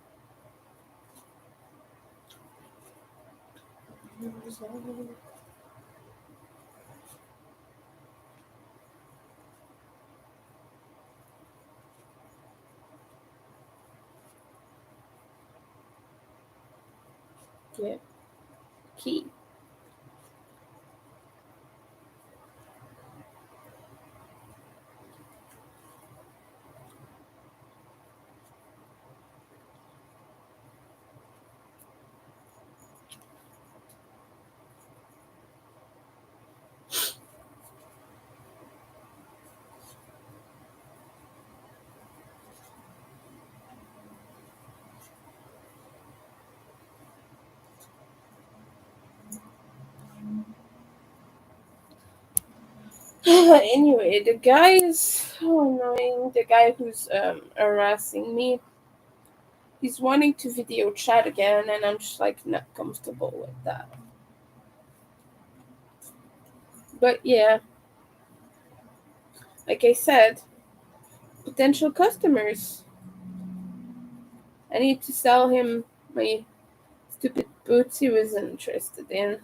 key. Anyway, the guy is so annoying. The guy who's harassing me, he's wanting to video chat again, and I'm just like not comfortable with that. But yeah, like I said, potential customers. I need to sell him my stupid boots he was interested in.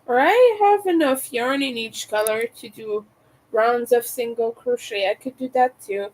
Or I have enough yarn in each color to do rounds of single crochet. I could do that too.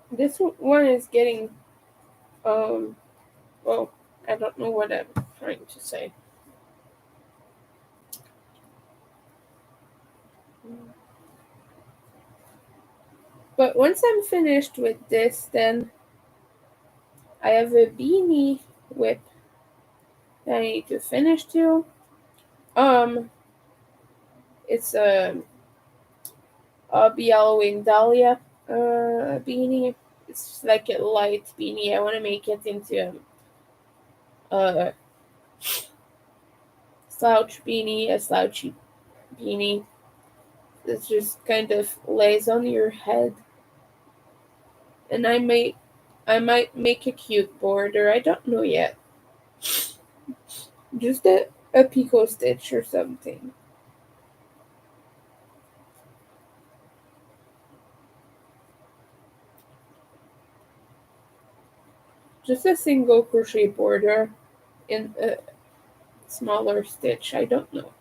This one is getting well, I don't know what I'm trying to say. But once I'm finished with this, then I have a beanie whip that I need to finish too. Um, it's a Yellowing Dahlia beanie. It's like a light beanie. I want to make it into a slouch beanie, a slouchy beanie that just kind of lays on your head. And I might make a cute border. I don't know yet. Just a pico stitch or something. Just a single crochet border in a smaller stitch. I don't know.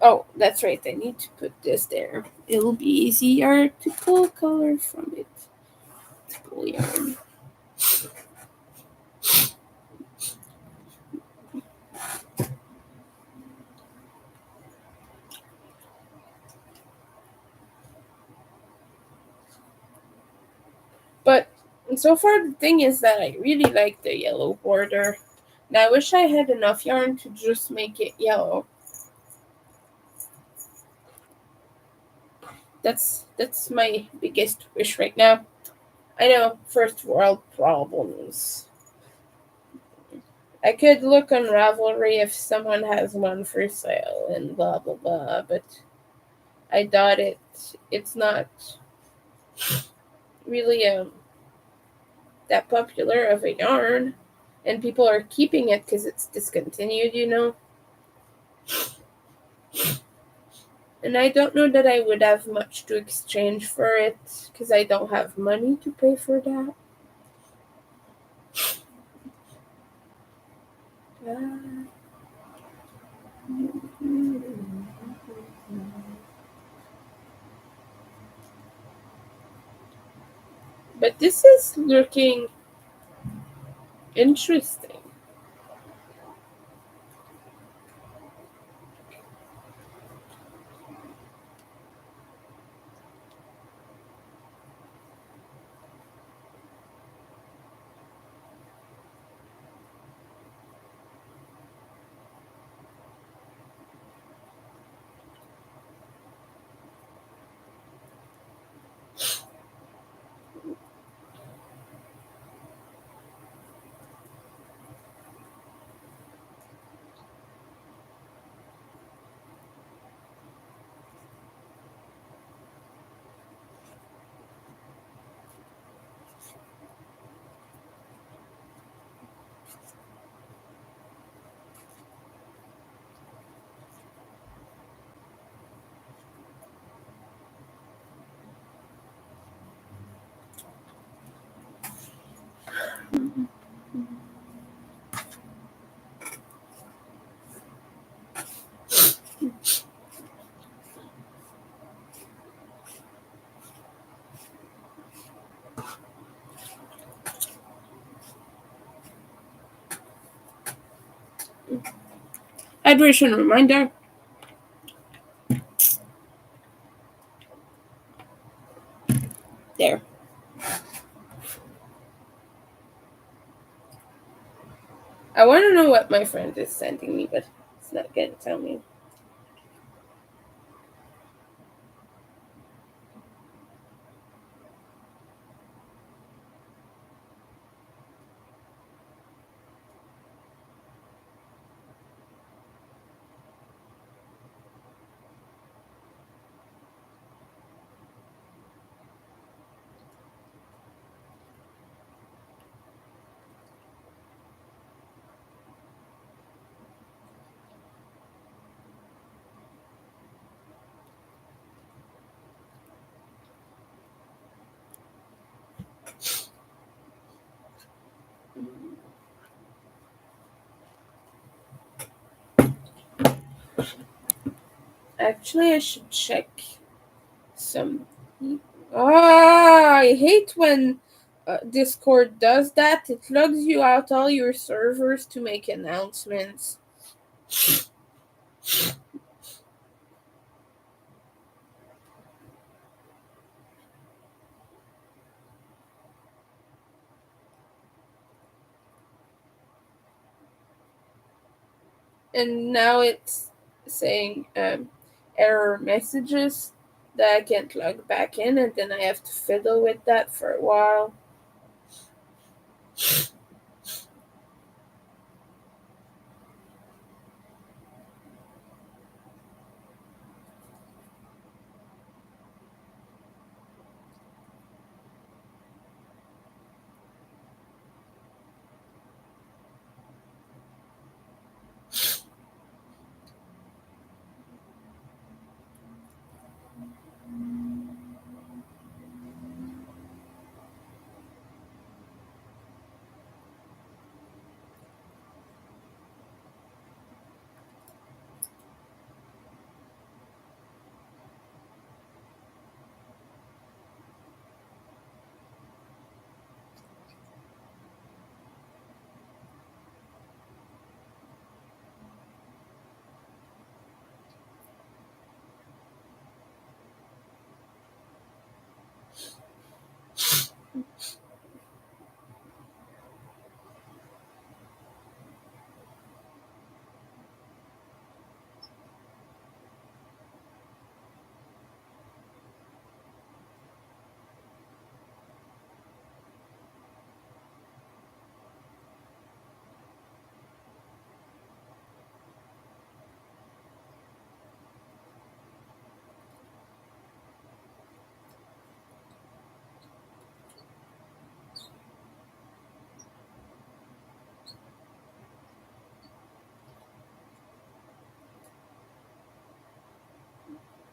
Oh, that's right. I need to put this there. It'll be easier to pull color from it. To pull yarn. But So far, the thing is that I really like the yellow border. And I wish I had enough yarn to just make it yellow. That's my biggest wish right now. I know, first world problems. I could look on Ravelry if someone has one for sale and blah blah blah, but I doubt it. It's not really that popular of a yarn, and people are keeping it because it's discontinued, you know. And I don't know that I would have much to exchange for it because I don't have money to pay for that. But this is looking interesting. Hydration reminder. There. I want to know what my friend is sending me, but it's not going to tell me. Actually, I should check some. I hate when Discord does that. It logs you out all your servers to make announcements. And now it's saying error messages that I can't log back in, and then I have to fiddle with that for a while.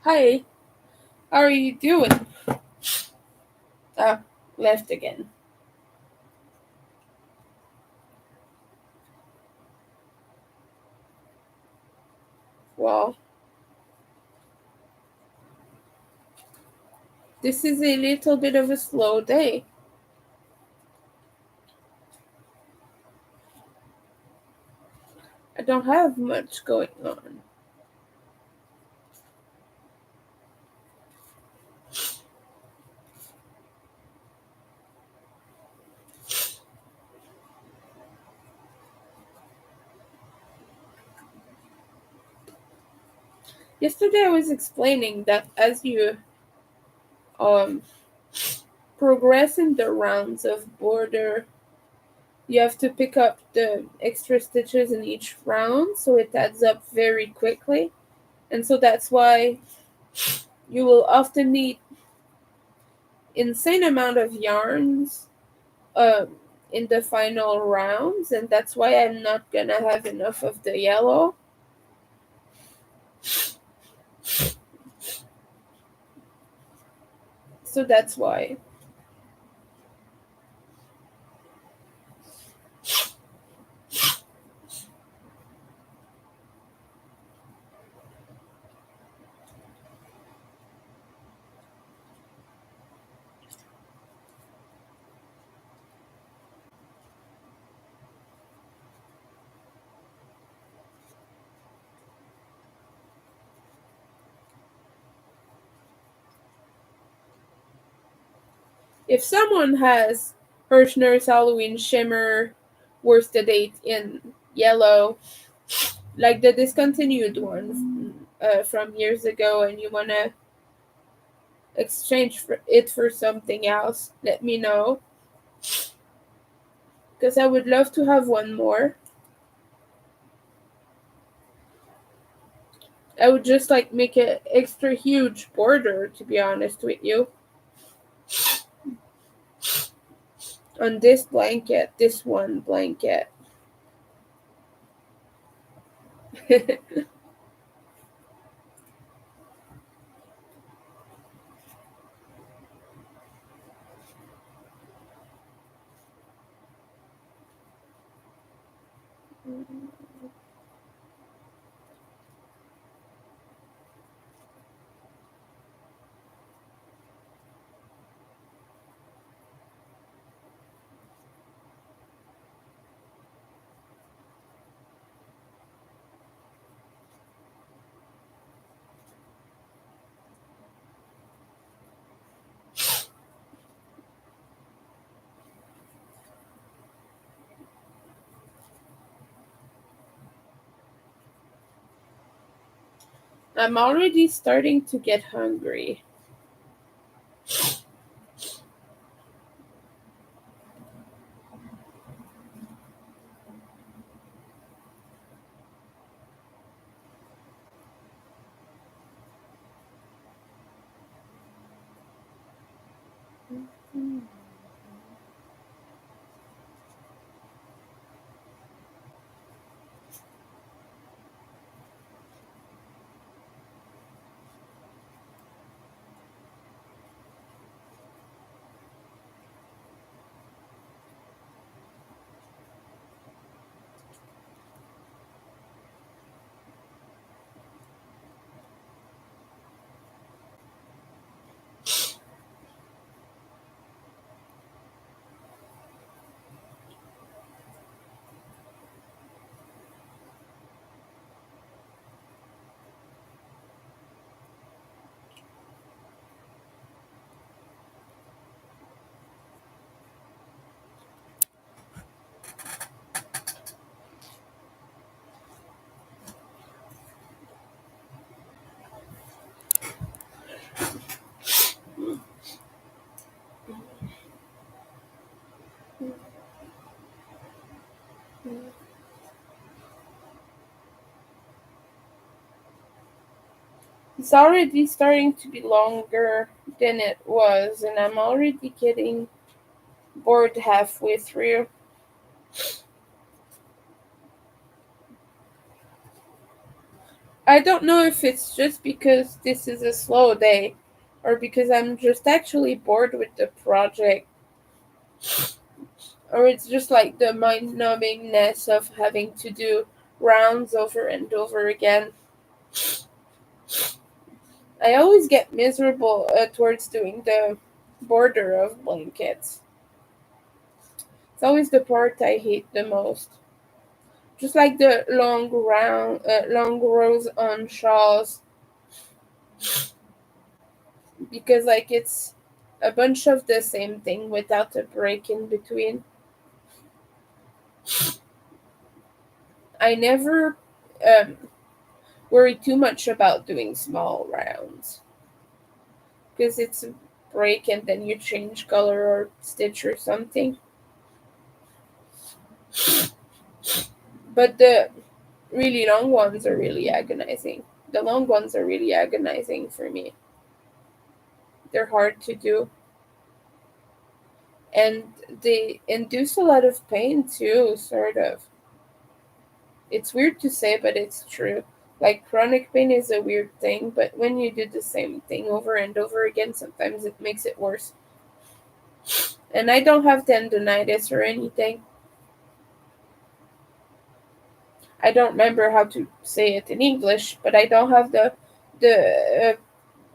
Hi, how are you doing? Ah, left again. Well, this is a little bit of a slow day. I don't have much going on. Yesterday I was explaining that as you um progress in the rounds of border, you have to pick up the extra stitches in each round so it adds up very quickly. And so that's why you will often need insane amount of yarns um, in the final rounds, and that's why I'm not gonna have enough of the yellow. So that's why. If someone has Hirschner's Halloween Shimmer worsted date in yellow, like the discontinued one from years ago, and you wanna exchange it for something else, let me know. Because I would love to have one more. I would just like make an extra huge border, to be honest with you, on this blanket, this one blanket. I'm already starting to get hungry. It's already starting to be longer than it was, and I'm already getting bored halfway through. I don't know if it's just because this is a slow day or because I'm just actually bored with the project, or it's just like the mind numbingness of having to do rounds over and over again. I always get miserable towards doing the border of blankets. It's always the part I hate the most. Just like the long rows on shawls, because like it's a bunch of the same thing without a break in between. I never um, worry too much about doing small rounds because it's a break and then you change color or stitch or something. But the really long ones are really agonizing. The long ones are really agonizing for me. They're hard to do and they induce a lot of pain too, sort of. It's weird to say, but it's true. Like chronic pain is a weird thing, but when you do the same thing over and over again, sometimes it makes it worse. And I don't have tendonitis or anything. I don't remember how to say it in English, but I don't have the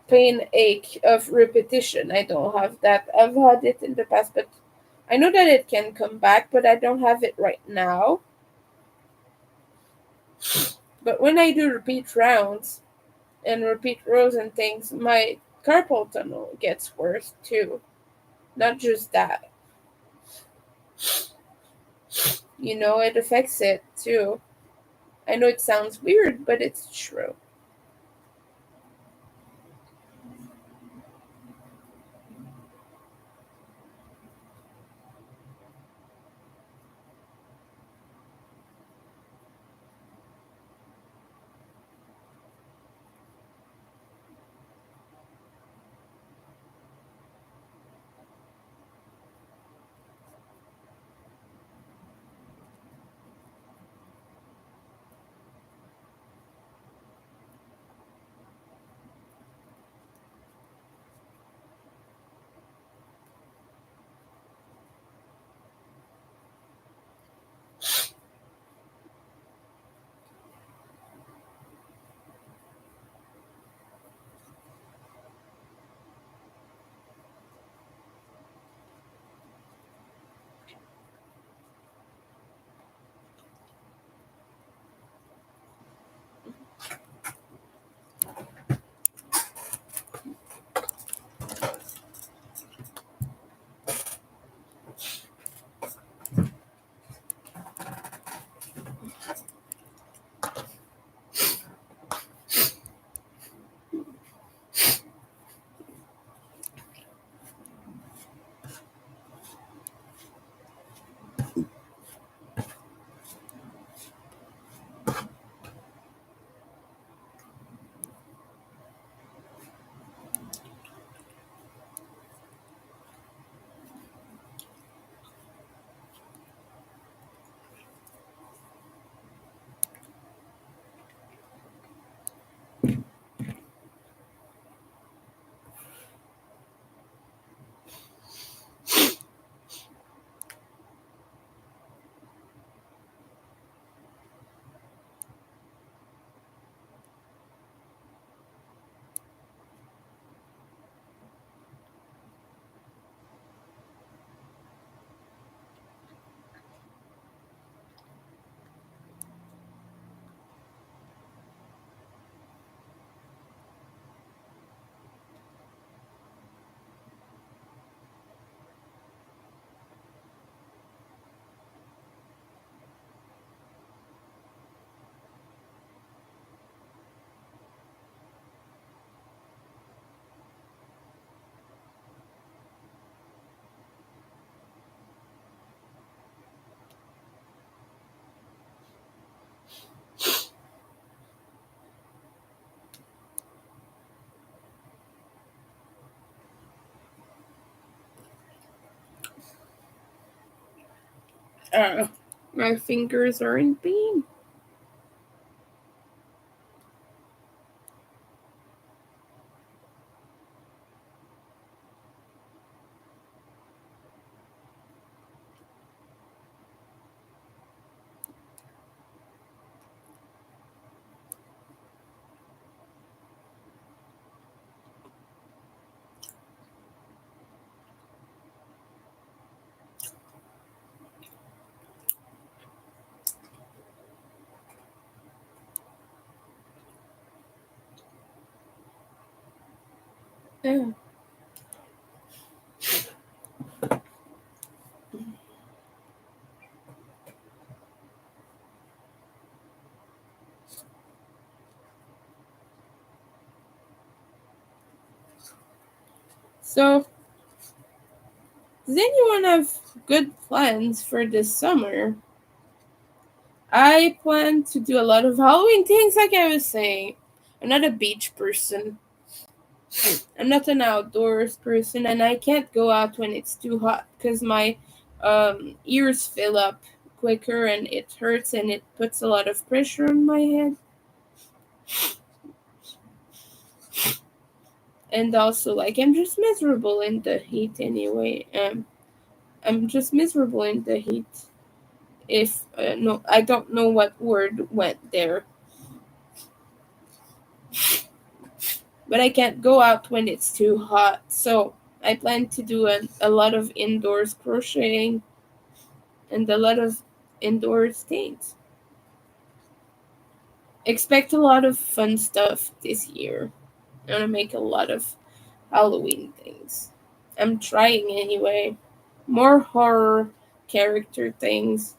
pain ache of repetition. I don't have that. I've had it in the past, but I know that it can come back, but I don't have it right now. But when I do repeat rounds and repeat rows and things, my carpal tunnel gets worse too. Not just that. It affects it too. I know it sounds weird, but it's true. My fingers are in pain. Yeah. So, does anyone have good plans for this summer? I plan to do a lot of Halloween things, like I was saying. I'm not a beach person. I'm not an outdoors person, and I can't go out when it's too hot because my ears fill up quicker and it hurts and it puts a lot of pressure on my head. And also, like, I'm just miserable in the heat anyway. I'm just miserable in the heat. If no, I don't know what word went there, but I can't go out when it's too hot. So I plan to do a lot of indoors crocheting and a lot of indoors things. Expect a lot of fun stuff this year. I'm gonna make a lot of Halloween things. I'm trying anyway. More horror character things.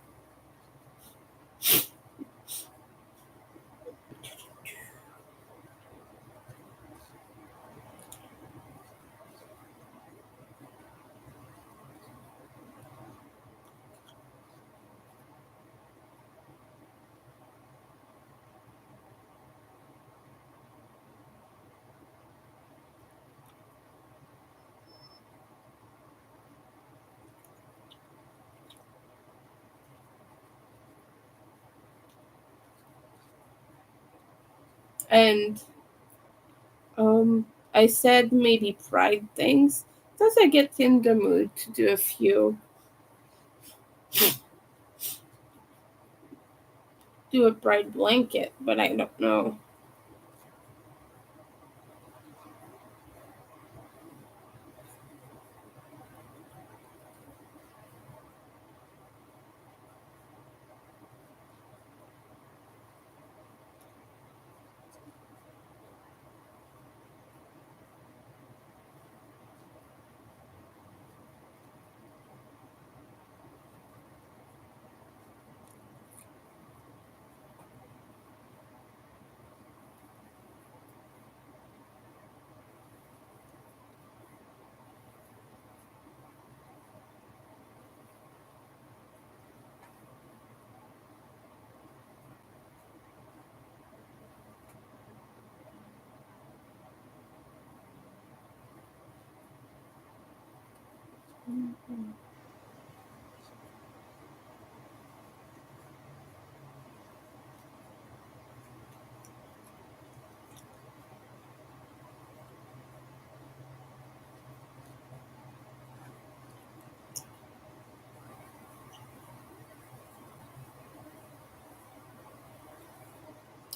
And I said maybe pride things. Does I get in the mood to do a few? Do a pride blanket, but I don't know.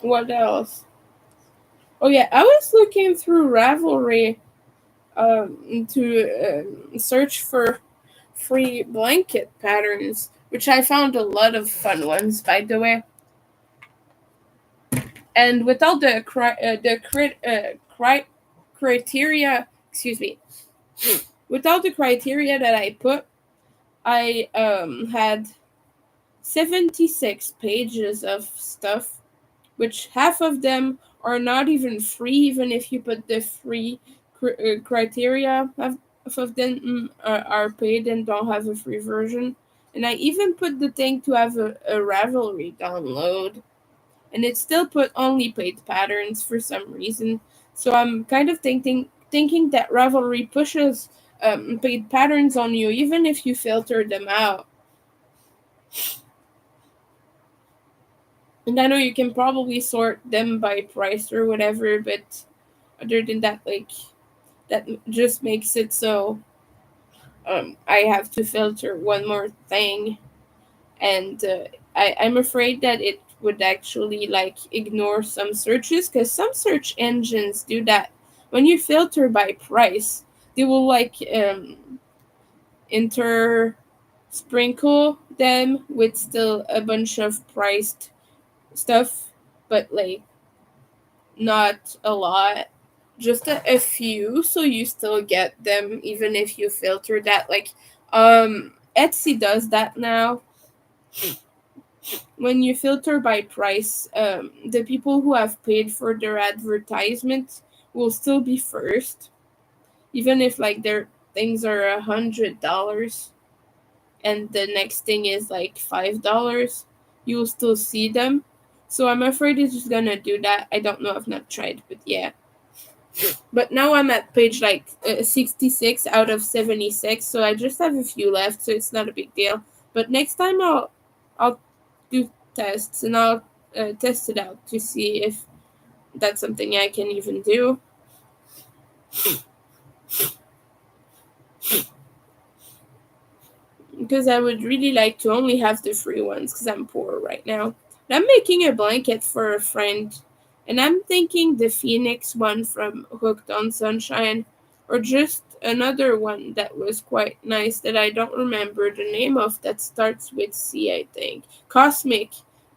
What else? Oh yeah, I was looking through Ravelry to search for free blanket patterns, which I found a lot of fun ones, by the way. And without criteria, excuse me, without the criteria that I put, I had 76 pages of stuff, which half of them are not even free, even if you put the free criteria. Half of them are paid and don't have a free version. And I even put the thing to have a Ravelry download, and it still put only paid patterns for some reason. So I'm kind of thinking that Ravelry pushes paid patterns on you, even if you filter them out. And I know you can probably sort them by price or whatever, but other than that, like, that just makes it so I have to filter one more thing, and I'm afraid that it would actually like ignore some searches because some search engines do that. When you filter by price, they will like inter sprinkle them with still a bunch of priced stuff, but like not a lot. just a few, so you still get them even if you filter that. Like, Etsy does that now. When you filter by price, the people who have paid for their advertisement will still be first, even if like their things are $100 and the next thing is like $5, you will still see them. So I'm afraid it's just gonna do that. I don't know. I've not tried, but yeah. But now I'm at page like 66 out of 76, so I just have a few left, so it's not a big deal. But next time I'll do tests and I'll test it out to see if that's something I can even do. Because I would really like to only have the free ones because I'm poor right now. And I'm making a blanket for a friend, and I'm thinking the Phoenix one from Hooked on Sunshine, or just another one that was quite nice that I don't remember the name of that starts with C, I think.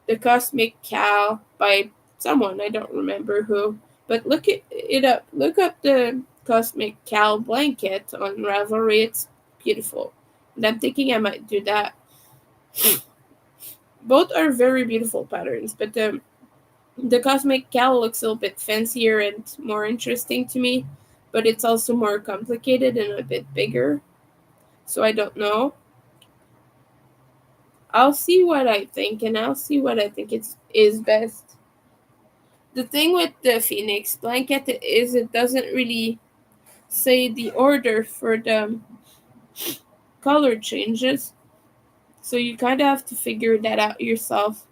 The Cosmic Cow by someone, I don't remember who. But it up. Look up the Cosmic Cow blanket on Ravelry. It's beautiful. And I'm thinking I might do that. Both are very beautiful patterns, but the Cosmic Cow looks a little bit fancier and more interesting to me, but it's also more complicated and a bit bigger. So I don't know. I'll see what I think, and I'll see what I think is best. The thing with the Phoenix blanket is it doesn't really say the order for the color changes, so you kind of have to figure that out yourself.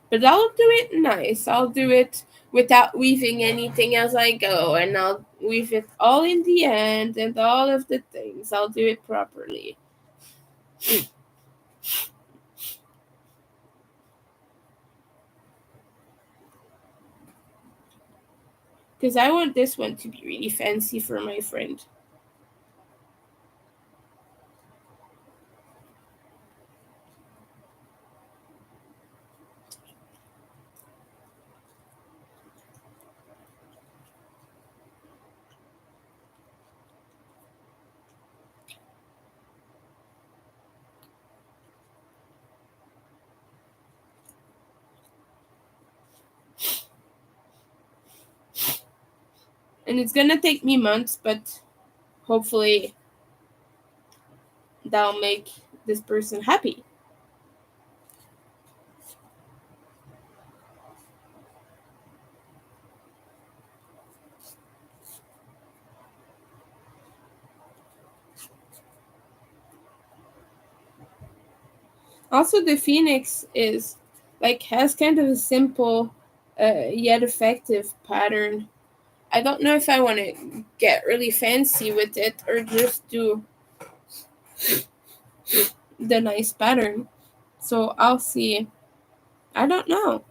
But I'll do it nice. I'll do it without weaving anything as I go, and I'll weave it all in the end and all of the things. I'll do it properly. Because I want this one to be really fancy for my friend. And it's gonna take me months, but hopefully that'll make this person happy. Also, the Phoenix is like has kind of a simple yet effective pattern. I don't know if I want to get really fancy with it or just do the nice pattern. So I'll see. I don't know.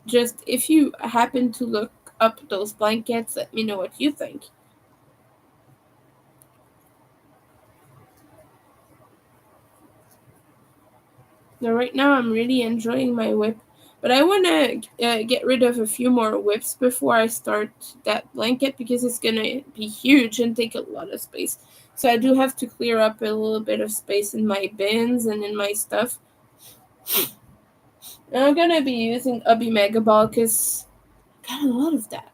Just if you happen to look up those blankets, let me know what you think. Now, right now, I'm really enjoying my whip, but I want to get rid of a few more whips before I start that blanket because it's going to be huge and take a lot of space. So I do have to clear up a little bit of space in my bins and in my stuff. And I'm going to be using Ubby Mega Ball because I got a lot of that.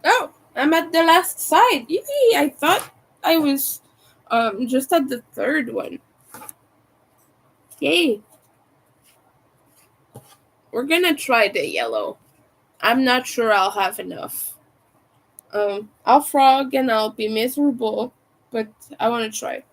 Oh, I'm at the last side. Yippee! I thought I was Just at the third one. Yay. We're gonna try the yellow. I'm not sure I'll have enough. I'll frog and I'll be miserable, but I want to try.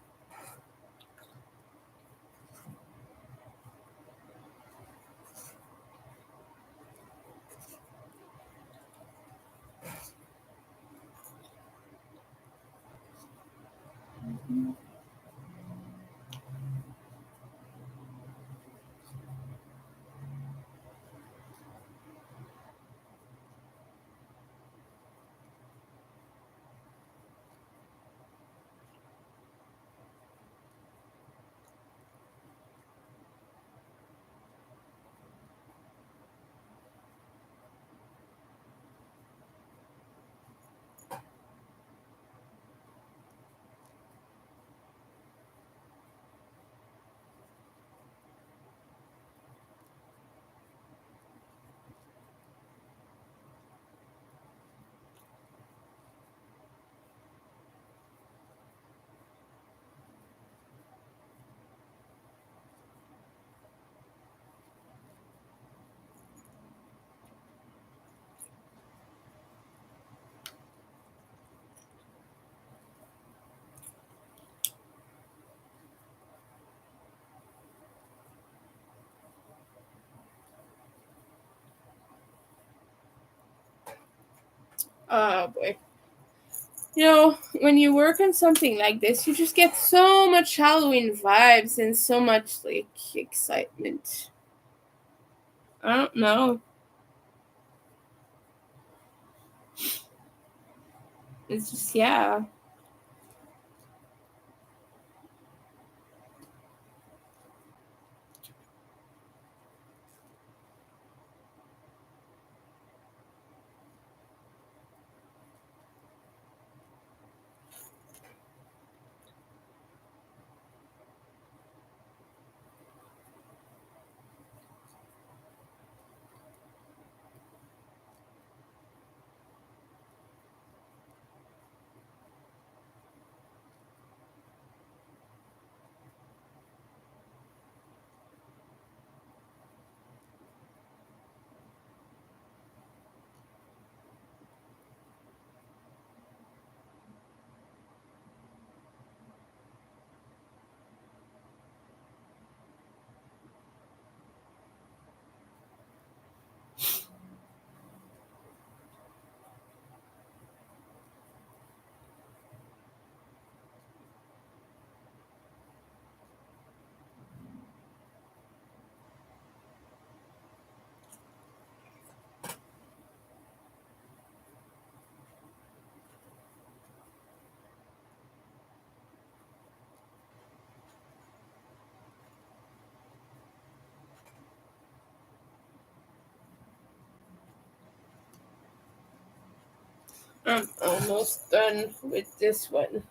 Oh boy. When you work on something like this, you just get so much Halloween vibes and so much like excitement. I don't know. It's just yeah. I'm almost done with this one.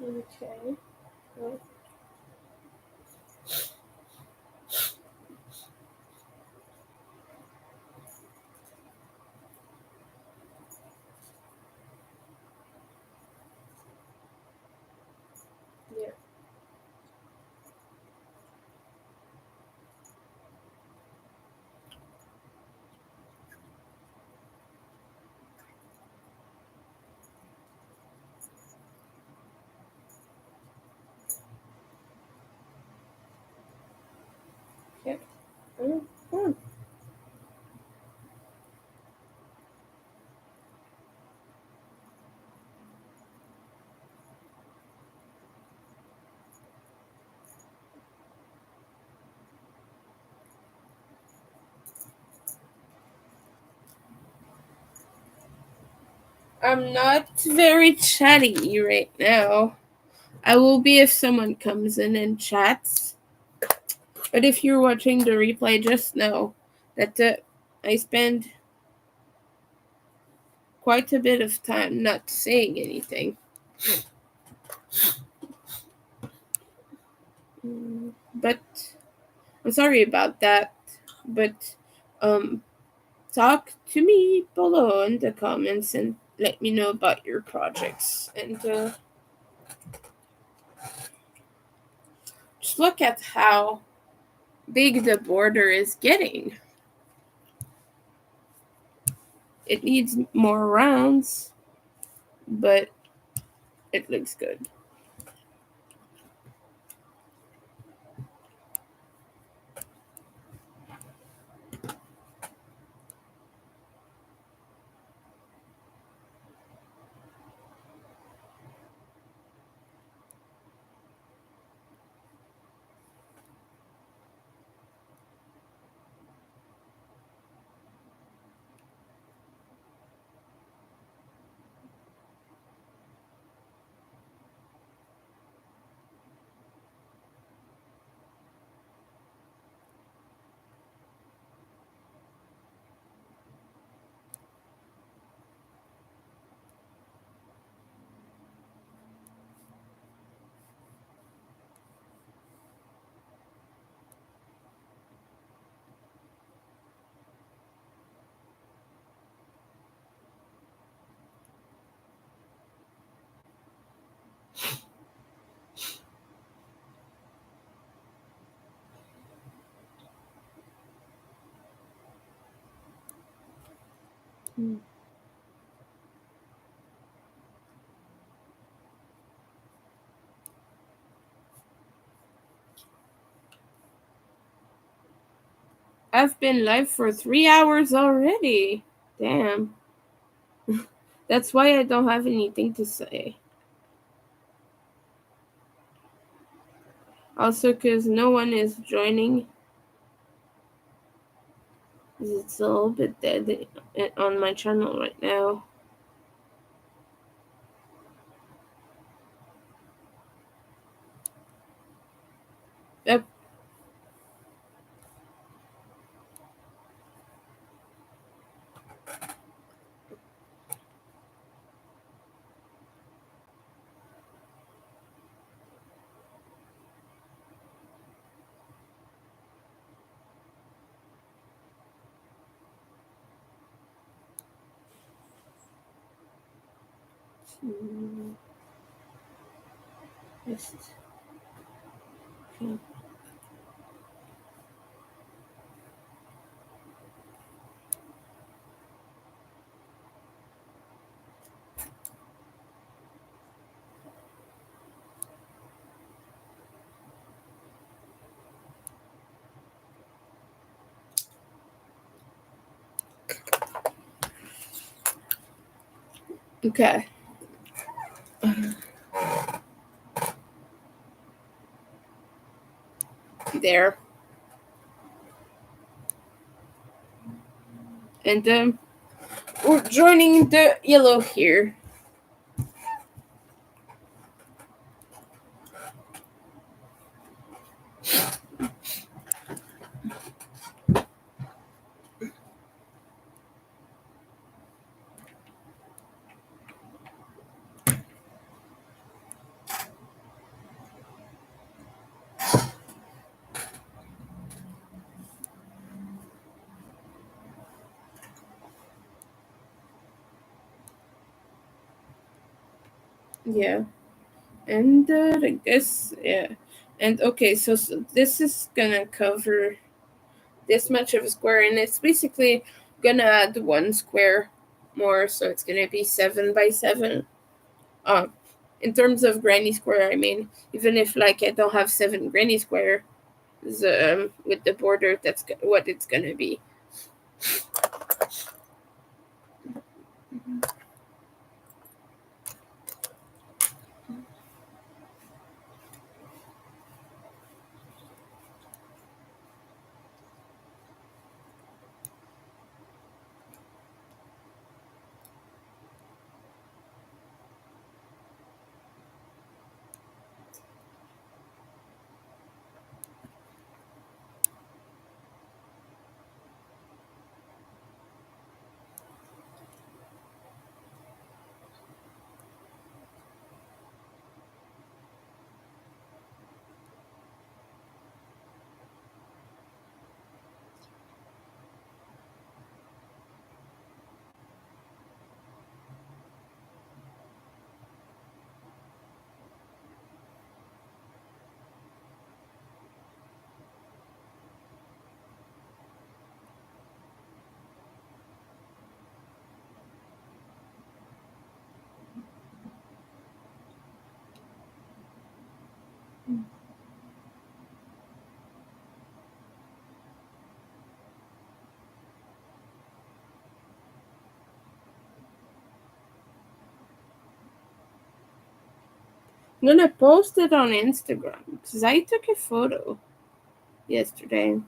Okay. Well, yeah. Yeah. Oh, oh, I'm not very chatty right now. I will be if someone comes in and chats. But if you're watching the replay, just know that I spend quite a bit of time not saying anything. But I'm sorry about that. But um, talk to me below in the comments and let me know about your projects. And just look at how big the border is getting. It needs more rounds, but it looks good. I've been live for 3 hours already. Damn. That's why I don't have anything to say. Also, because no one is joining. It's a little bit dead on my channel right now. Yep. Okay. There. And we're joining the yellow here. Yeah. And I guess, yeah. And okay, so this is gonna cover this much of a square, and it's basically gonna add one square more, so it's gonna be 7 by 7. Um, in terms of granny square, I mean, even if like I don't have 7 granny square, with the border, that's what it's gonna be. I'm gonna post it on Instagram because I took a photo yesterday.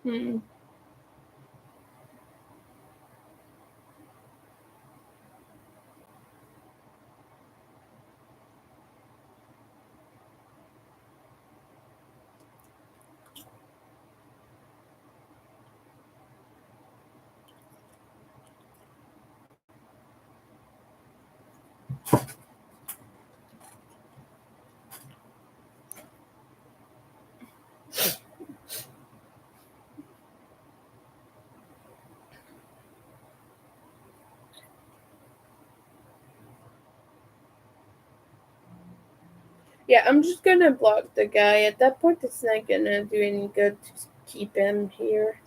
Hmm. Yeah, I'm just gonna block the guy. At that point, it's not gonna do any good to keep him here.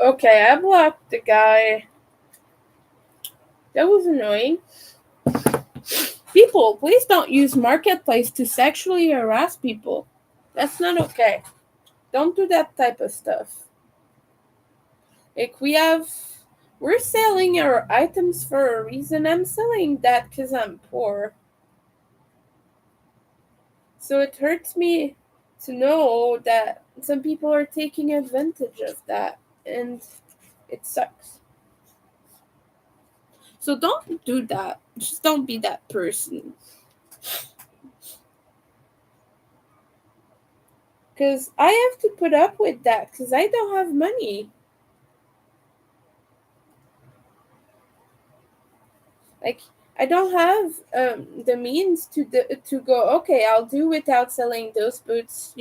Okay, I blocked the guy. That was annoying. People, please don't use Marketplace to sexually harass people. That's not okay. Don't do that type of stuff. Like, we're selling our items for a reason. I'm selling that because I'm poor. So it hurts me to know that some people are taking advantage of that. And it sucks. So don't do that. Just don't be that person. Because I have to put up with that because I don't have money. Like, I don't have the means to go, okay, I'll do without selling those boots.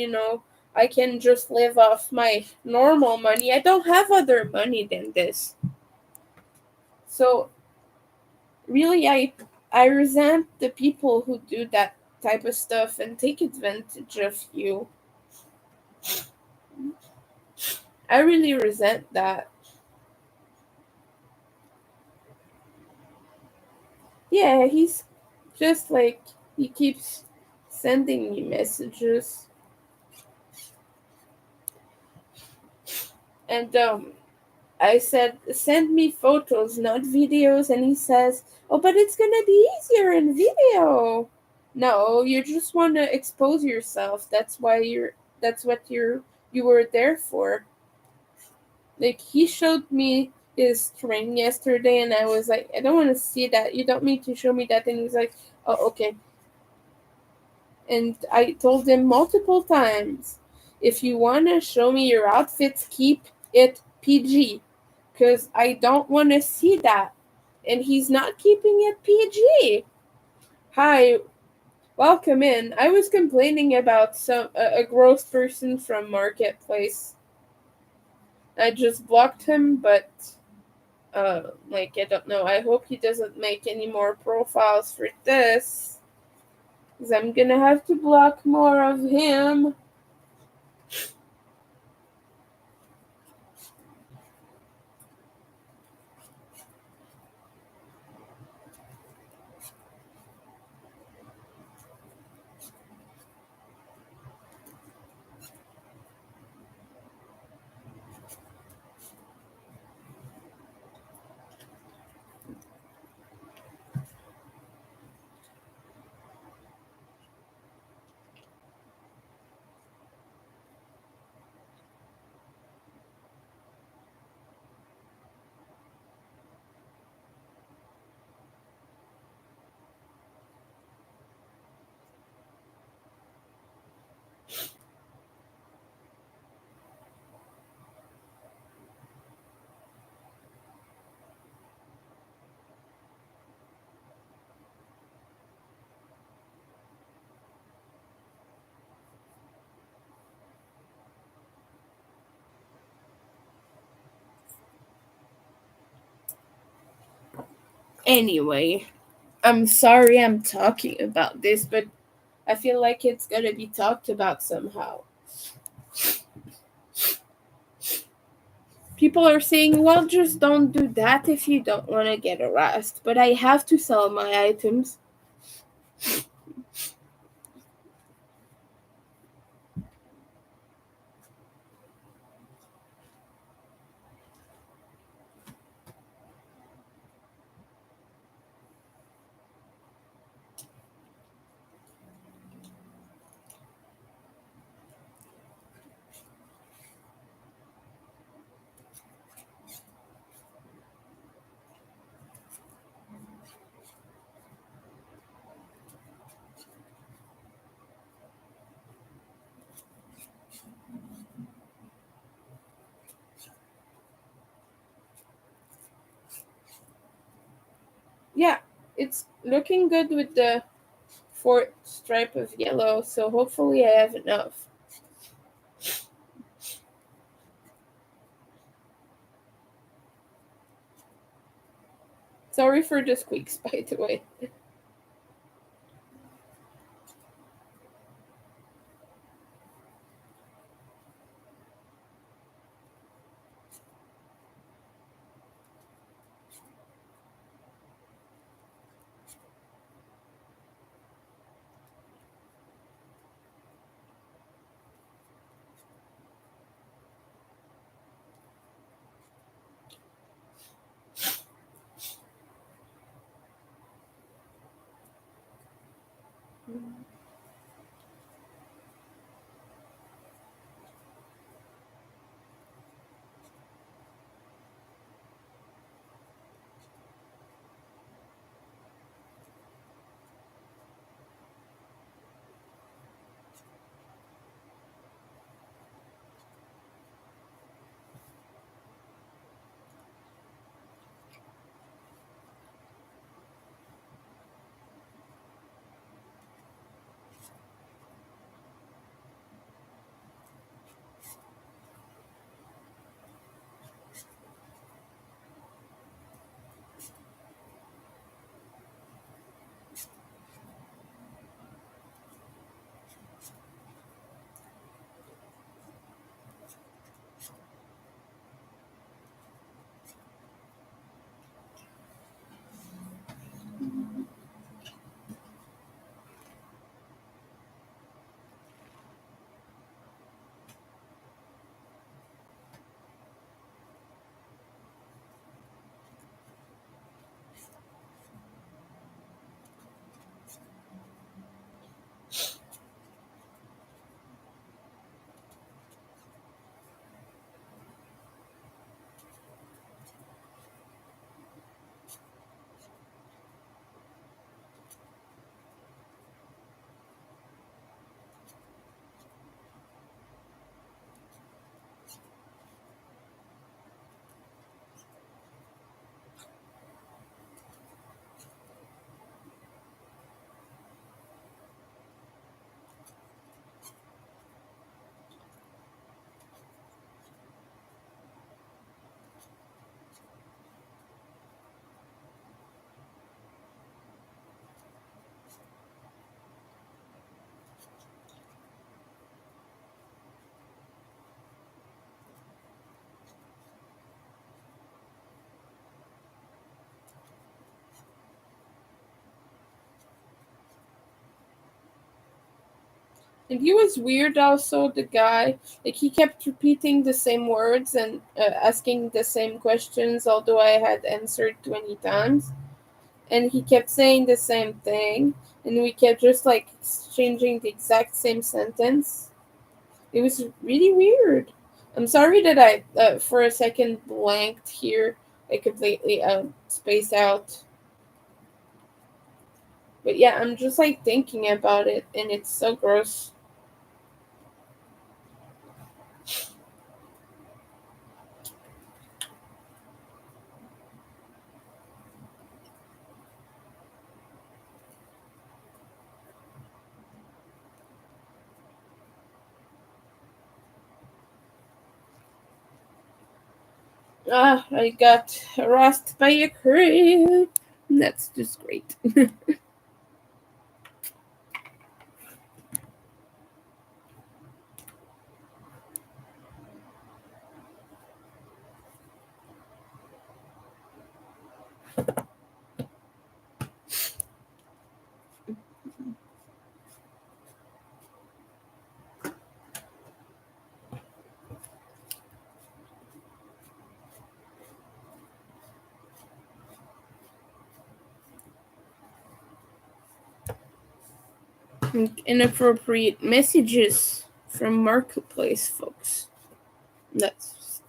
I can just live off my normal money. I don't have other money than this. So, really, I resent the people who do that type of stuff and take advantage of you. I really resent that. Yeah, he's just like, he keeps sending me messages. And I said, send me photos, not videos. And he says, oh, but it's going to be easier in video. No, you just want to expose yourself. That's what you were there for. Like, he showed me his string yesterday, and I was like, I don't want to see that. You don't need to show me that. And he's like, oh, okay. And I told him multiple times, if you want to show me your outfits, keep it PG. Because I don't want to see that. And he's not keeping it PG. Hi, welcome in. I was complaining about a gross person from Marketplace. I just blocked him, but I don't know. I hope he doesn't make any more profiles for this. Because I'm gonna have to block more of him. Anyway, I'm sorry I'm talking about this, but I feel like it's gonna be talked about somehow. People are saying, well, just don't do that if you don't want to get harassed. But I have to sell my items. Yeah, it's looking good with the fourth stripe of yellow, so hopefully I have enough. Sorry for the squeaks, by the way. And he was weird also, the guy. Like, he kept repeating the same words and asking the same questions, although I had answered 20 times. And he kept saying the same thing. And we kept just like exchanging the exact same sentence. It was really weird. I'm sorry that I, for a second, blanked here. I completely spaced out. But yeah, I'm just like thinking about it, and it's so gross. Ah, I got harassed by a crick. That's just great. Inappropriate messages from marketplace folks. That's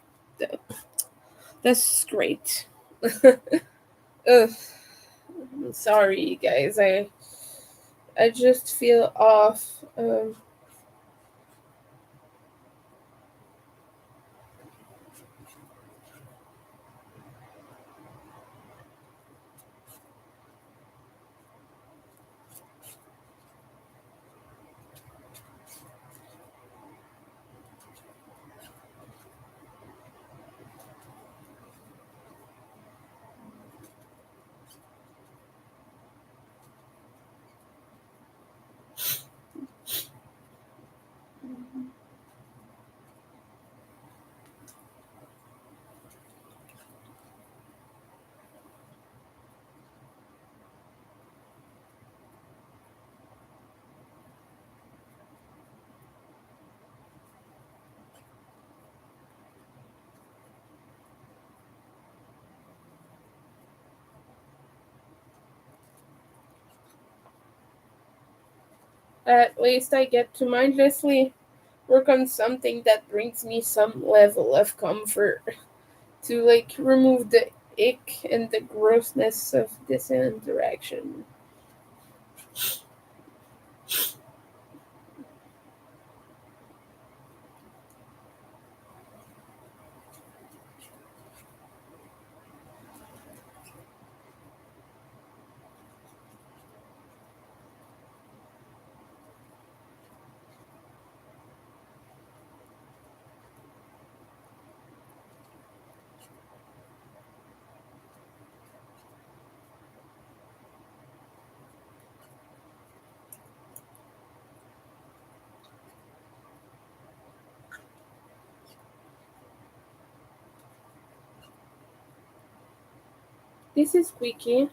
that's great. Ugh, I'm sorry, you guys. I just feel off. At least I get to mindlessly work on something that brings me some level of comfort to like remove the ick and the grossness of this interaction. This is squeaky.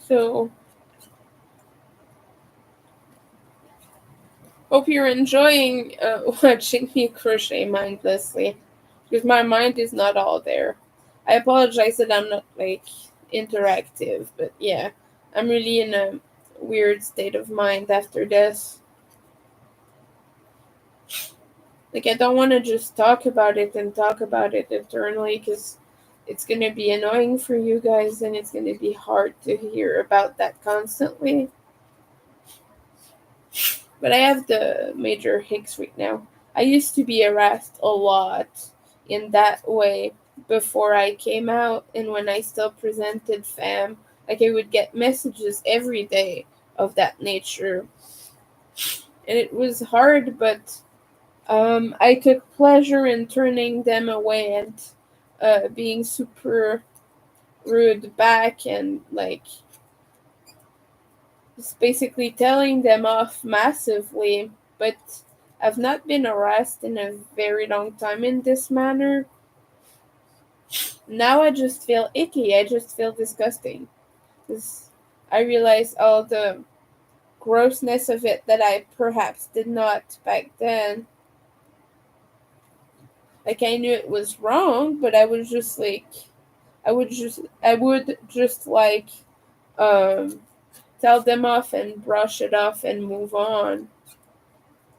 So, hope you're enjoying watching me crochet mindlessly, because my mind is not all there. I apologize that I'm not like interactive, but yeah, I'm really in a weird state of mind after this. Like, I don't want to just talk about it and talk about it eternally because it's going to be annoying for you guys and it's going to be hard to hear about that constantly. But I have the major hicks right now. I used to be harassed a lot in that way before I came out and when I still presented fam. Like, I would get messages every day of that nature. And it was hard, but I took pleasure in turning them away and being super rude back and like just basically telling them off massively. But I've not been harassed in a very long time in this manner. Now I just feel icky. I just feel disgusting. 'Cause I realize all the grossness of it that I perhaps did not back then. Like, I knew it was wrong, but I was just like, I would just like um tell them off and brush it off and move on.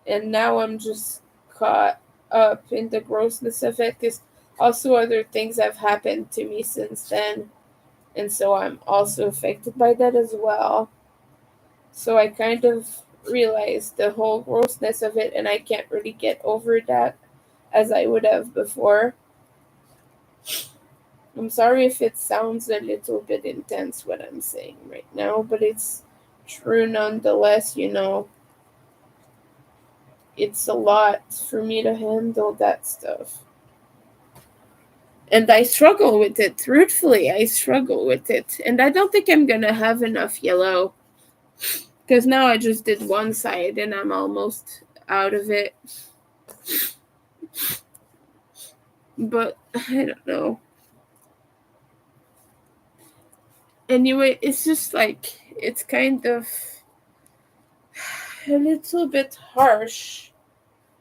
And now I'm just caught up in the grossness of it because also other things have happened to me since then, and so I'm also affected by that as well. So I kind of realized the whole grossness of it, and I can't really get over that as I would have before. I'm sorry if it sounds a little bit intense what I'm saying right now, but it's true nonetheless. It's a lot for me to handle that stuff. And I struggle with it, truthfully. I struggle with it. And I don't think I'm gonna have enough yellow. Because now I just did one side and I'm almost out of it. But I don't know. Anyway, it's just like, it's kind of a little bit harsh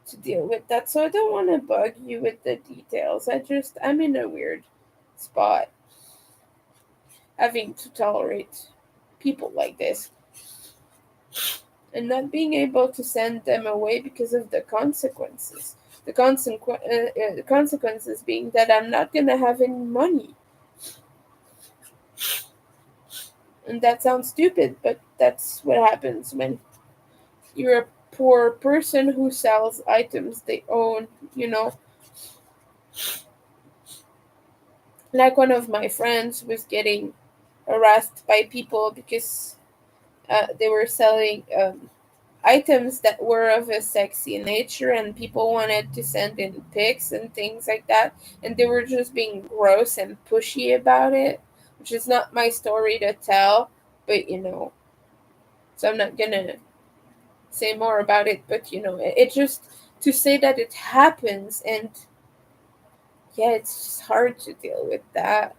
to deal with that. So I don't want to bug you with the details. I'm in a weird spot having to tolerate people like this and not being able to send them away because of the consequences. The consequences being that I'm not going to have any money. And that sounds stupid, but that's what happens when you're a poor person who sells items they own, you know. Like one of my friends was getting harassed by people because they were selling items that were of a sexy nature and people wanted to send in pics and things like that, and they were just being gross and pushy about it, which is not my story to tell, but so I'm not gonna say more about it, but it just to say that it happens, and yeah, it's just hard to deal with that.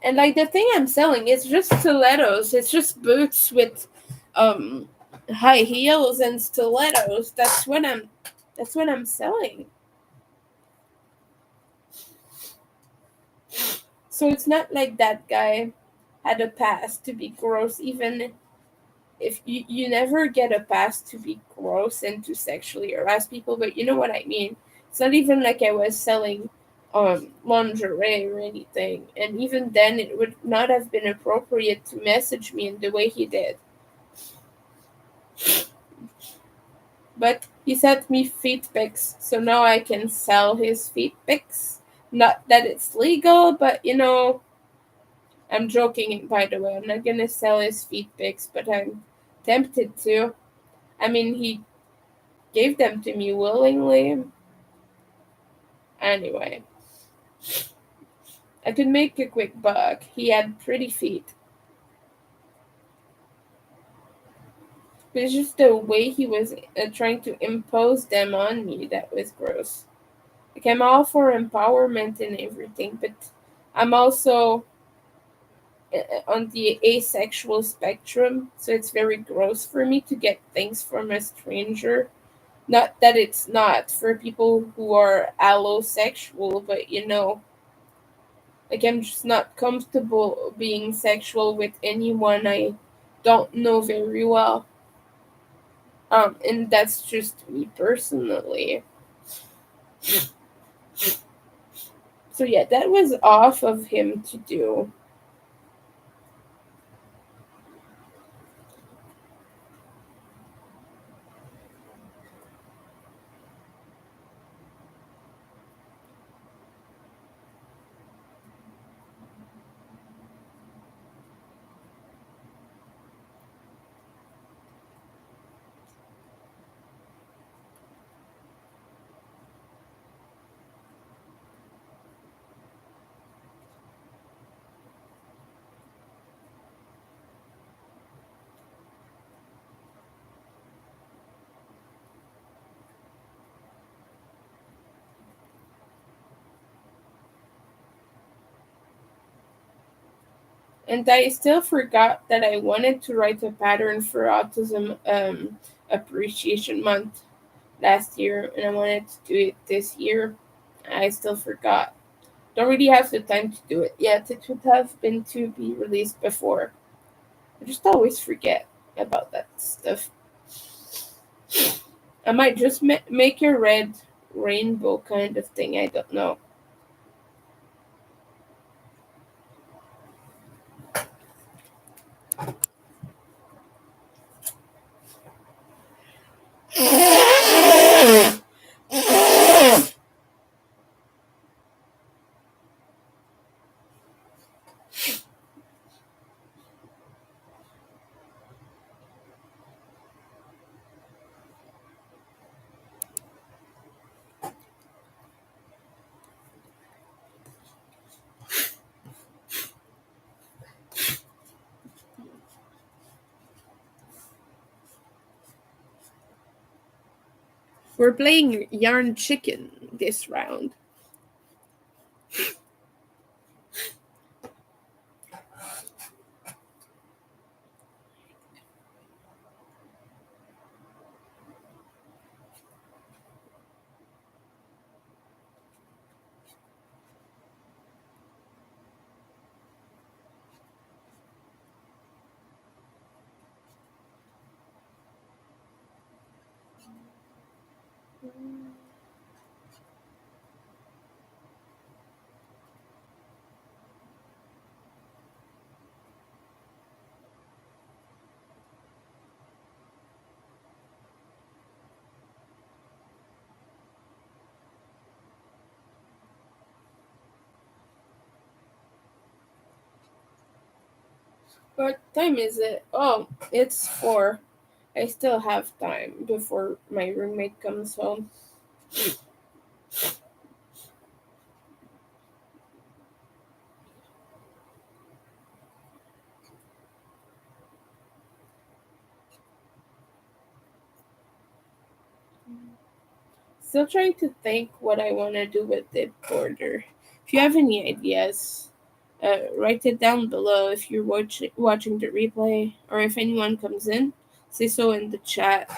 And like the thing I'm selling is just stilettos. It's just boots with um high heels and stilettos. That's what I'm selling. So it's not like that guy had a pass to be gross, even if you never get a pass to be gross and to sexually harass people, but you know what I mean. It's not even like I was selling lingerie or anything, and even then it would not have been appropriate to message me in the way he did. But he sent me feet pics, so now I can sell his feet pics. Not that it's legal, but I'm joking, by the way. I'm not gonna sell his feet pics, but I'm tempted to. I mean, he gave them to me willingly. Anyway, I could make a quick buck. He had pretty feet. But it's just the way he was trying to impose them on me that was gross. Like, I'm all for empowerment and everything, but I'm also on the asexual spectrum, so it's very gross for me to get things from a stranger Not that it's not for people who are allosexual, but like I'm just not comfortable being sexual with anyone I don't know very well. And that's just me personally. So yeah, that was off of him to do. And I still forgot that I wanted to write a pattern for Autism Appreciation Month last year, and I wanted to do it this year. I still forgot. Don't really have the time to do it yet. It would have been to be released before. I just always forget about that stuff. I might just make a red rainbow kind of thing. I don't know. We're playing Yarn Chicken this round. What time is it? Oh, it's 4. I still have time before my roommate comes home. Still trying to think what I want to do with the border. If you have any ideas, write it down below if you're watching the replay or if anyone comes in. Say so in the chat.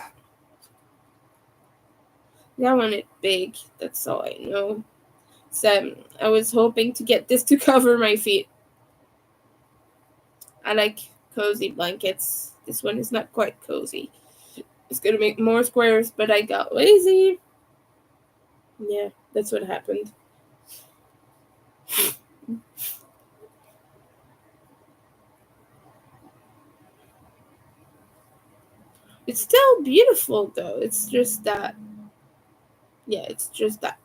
I want it big. That's all I know. So I was hoping to get this to cover my feet. I like cozy blankets. This one is not quite cozy. It's gonna make more squares, but I got lazy. Yeah, that's what happened. It's still beautiful though. It's just that. Yeah, it's just that.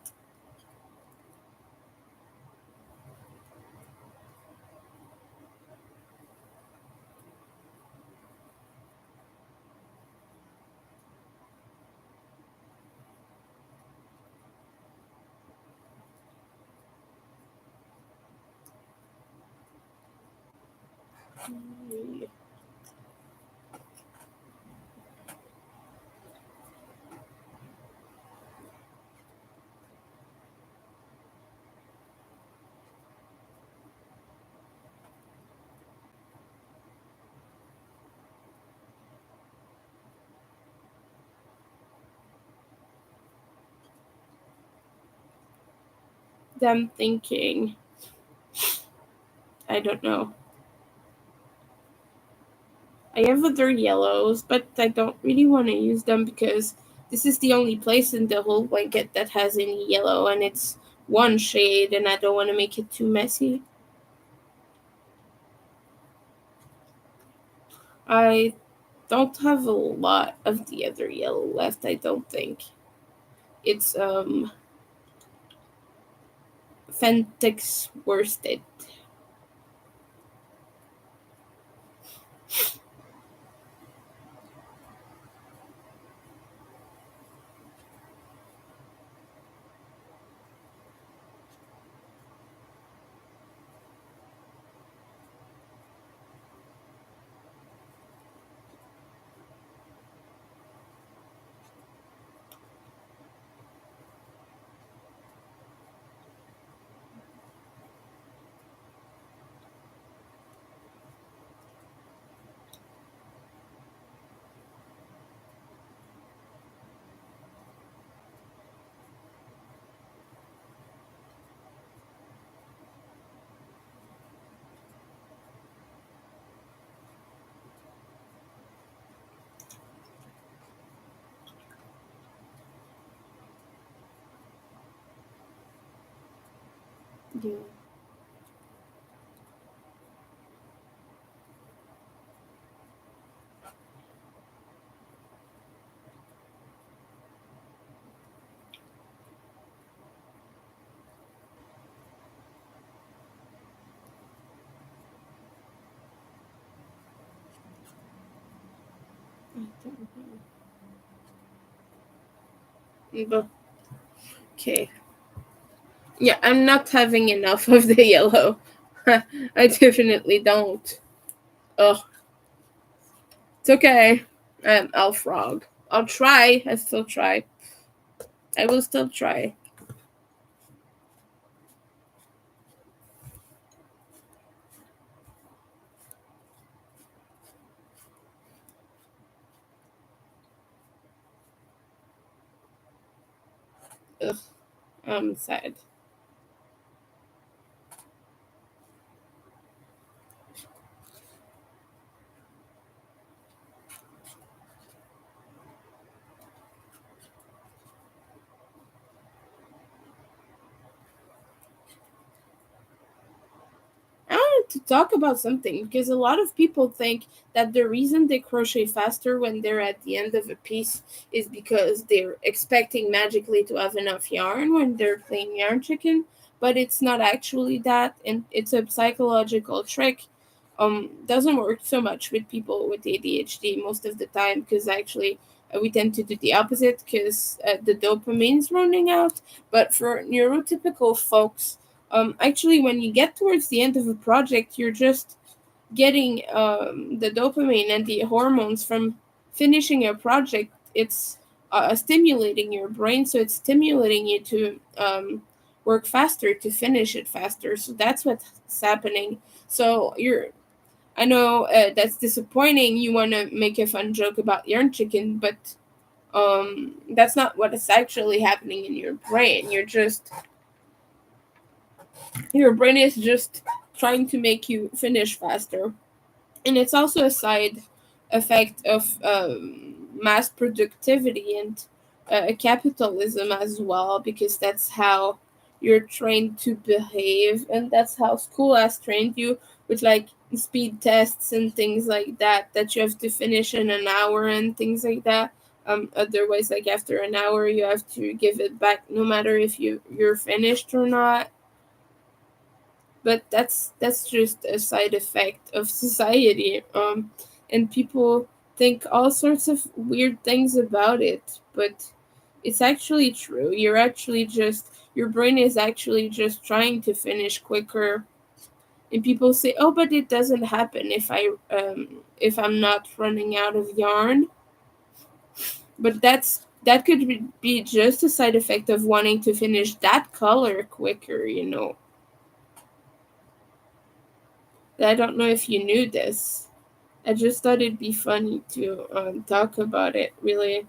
them thinking. I don't know. I have other yellows, but I don't really want to use them because this is the only place in the whole blanket that has any yellow, and it's one shade, and I don't want to make it too messy. I don't have a lot of the other yellow left, I don't think. It's Fentix worsted. Yeah. I don't know. But, okay. Yeah, I'm not having enough of the yellow. I definitely don't. Oh, it's okay. I'll frog. I'll try. I still try. I will still try. Ugh, I'm sad. I wanted to talk about something because a lot of people think that the reason they crochet faster when they're at the end of a piece is because they're expecting magically to have enough yarn when they're playing yarn chicken, but it's not actually that, and it's a psychological trick. Doesn't work so much with people with ADHD most of the time because actually we tend to do the opposite because the dopamine's running out. But for neurotypical folks, actually, when you get towards the end of a project, you're just getting the dopamine and the hormones from finishing a project. It's stimulating your brain, so it's stimulating you to work faster, to finish it faster. So that's what's happening. So I know that's disappointing. You want to make a fun joke about yarn chicken, but that's not what is actually happening in your brain. Your brain is just trying to make you finish faster, and it's also a side effect of mass productivity and capitalism as well, because that's how you're trained to behave, and that's how school has trained you with like speed tests and things like that that you have to finish in an hour and things like that. Otherwise, like after an hour you have to give it back no matter if you're finished or not. But that's just a side effect of society, and people think all sorts of weird things about it, but it's actually true. Your brain is actually just trying to finish quicker, and people say, oh, but it doesn't happen if I'm not running out of yarn. But that could be just a side effect of wanting to finish that color quicker. I don't know if you knew this. I just thought it'd be funny to talk about it, really.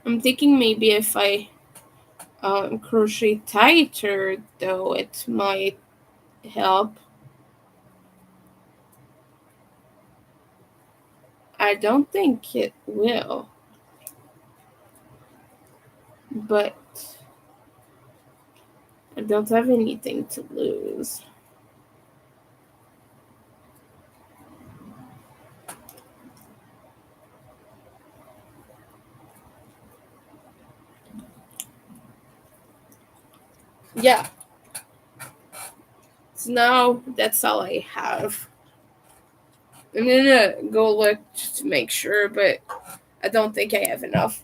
I'm thinking maybe if I crochet tighter, though, it might help. I don't think it will, but I don't have anything to lose. Yeah, so now that's all I have. I'm gonna go look just to make sure, but I don't think I have enough.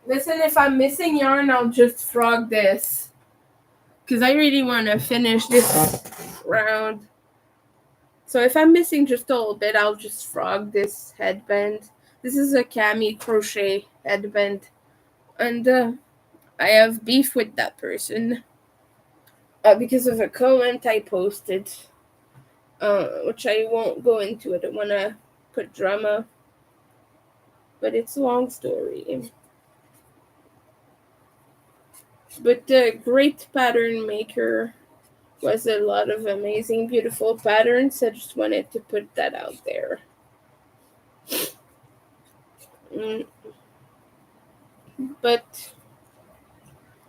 Listen, if I'm missing yarn, I'll just frog this. Because I really want to finish this round. So if I'm missing just a little bit, I'll just frog this headband. This is a cami crochet headband. And I have beef with that person. Because of a comment I posted. Which I won't go into. I don't want to put drama. But it's a long story. But the great pattern maker was a lot of amazing, beautiful patterns. I just wanted to put that out there. But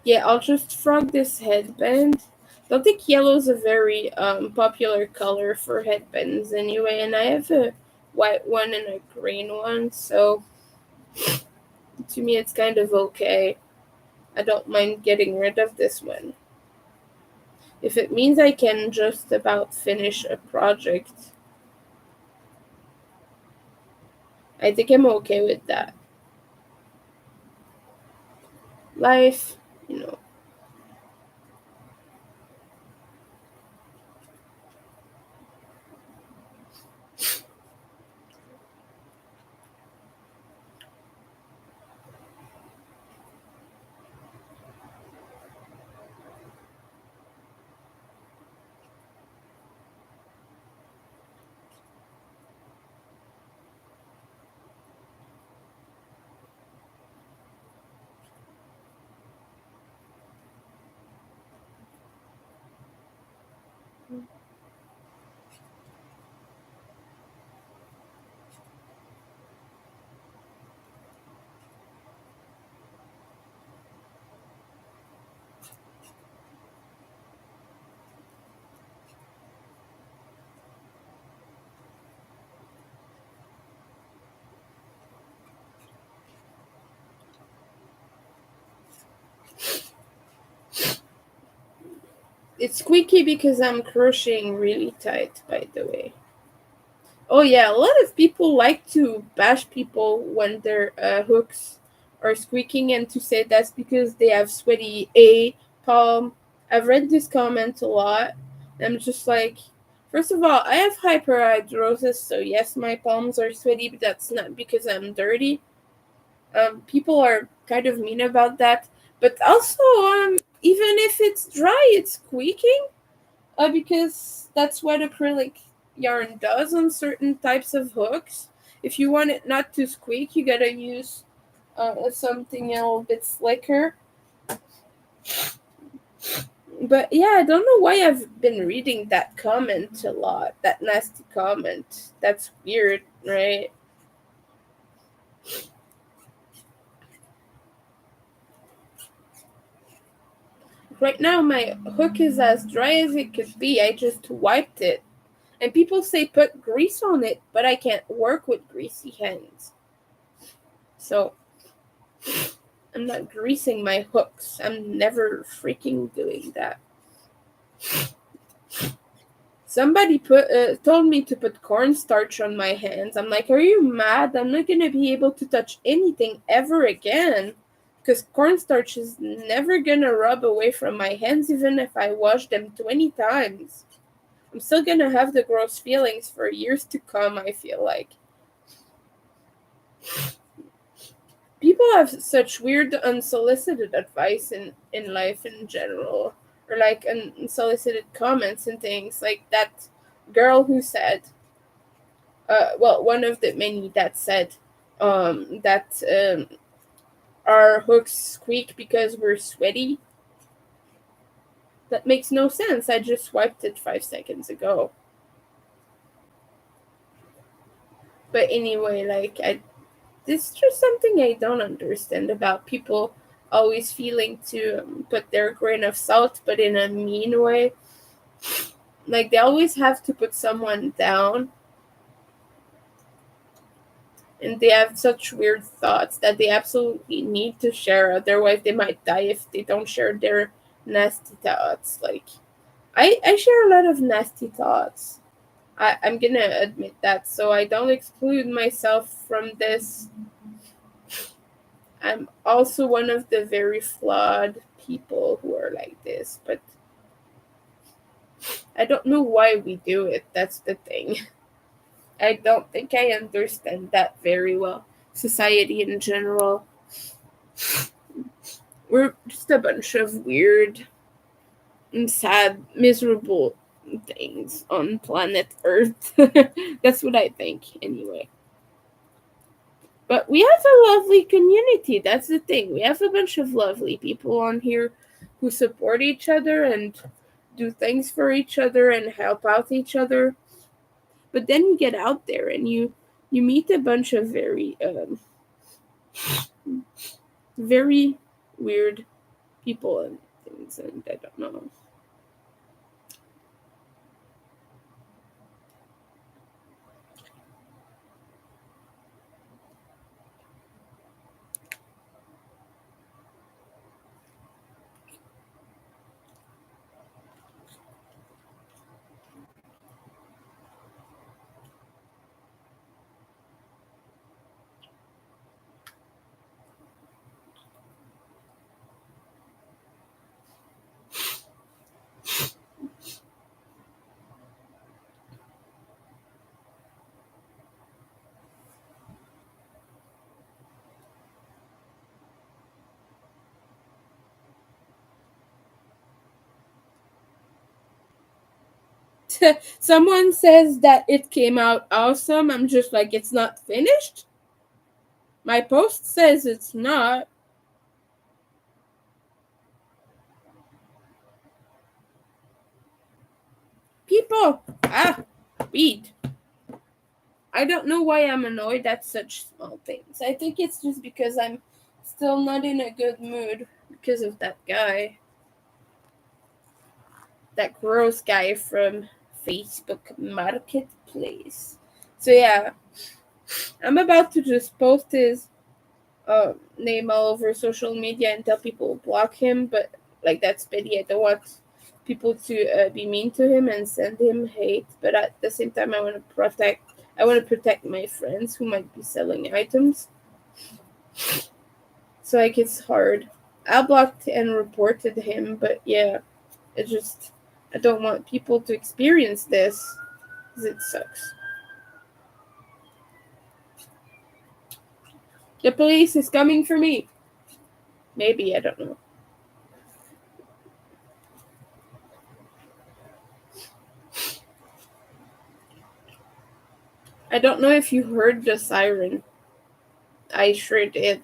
yeah, I'll just frog this headband. I don't think yellow is a very popular color for headbands anyway, and I have a white one and a green one, so to me it's kind of okay. I don't mind getting rid of this one. If it means I can just about finish a project, I think I'm okay with that. Life, you know. It's squeaky because I'm crocheting really tight, by the way. Oh yeah, a lot of people like to bash people when their hooks are squeaking and to say that's because they have sweaty palm. I've read this comment a lot. I'm just like, first of all, I have hyperhidrosis, so yes, my palms are sweaty, but that's not because I'm dirty. People are kind of mean about that, but also, even if it's dry, it's squeaking. Because that's what acrylic yarn does on certain types of hooks. If you want it not to squeak, you gotta use something a little bit slicker. But yeah, I don't know why I've been reading that comment a lot. That nasty comment. That's weird, right? Right now, my hook is as dry as it could be. I just wiped it. And people say put grease on it, but I can't work with greasy hands. So I'm not greasing my hooks. I'm never freaking doing that. Somebody told me to put cornstarch on my hands. I'm like, are you mad? I'm not gonna be able to touch anything ever again. Because cornstarch is never gonna rub away from my hands even if I wash them 20 times. I'm still gonna have the gross feelings for years to come, I feel like. People have such weird unsolicited advice in life in general. Or like unsolicited comments and things. Like that girl who said, well, one of the many that said that our hooks squeak because we're sweaty. That makes no sense. I just wiped it 5 seconds ago. But anyway, this is just something I don't understand about people always feeling to put their grain of salt, but in a mean way. Like they always have to put someone down, and they have such weird thoughts that they absolutely need to share. Otherwise, they might die if they don't share their nasty thoughts. Like I share a lot of nasty thoughts. I'm gonna admit that, so I don't exclude myself from this. I'm also one of the very flawed people who are like this, but I don't know why we do it. That's the thing. I don't think I understand that very well. Society in general. We're just a bunch of weird and sad, miserable things on planet Earth. That's what I think, anyway. But we have a lovely community. That's the thing. We have a bunch of lovely people on here who support each other and do things for each other and help out each other. But then you get out there and you meet a bunch of very weird people and things, and I don't know. Someone says that it came out awesome. I'm just like, it's not finished. My post says it's not. People, weed. I don't know why I'm annoyed at such small things. I think it's just because I'm still not in a good mood because of that guy. That gross guy from Facebook Marketplace. So yeah, I'm about to just post his name all over social media and tell people to block him, but like that's pity. I don't want people to be mean to him and send him hate, but at the same time, I want to protect my friends who might be selling items. So like it's hard. I blocked and reported him, but yeah, it just I don't want people to experience this because it sucks. The police is coming for me. Maybe, I don't know. I don't know if you heard the siren. I sure did.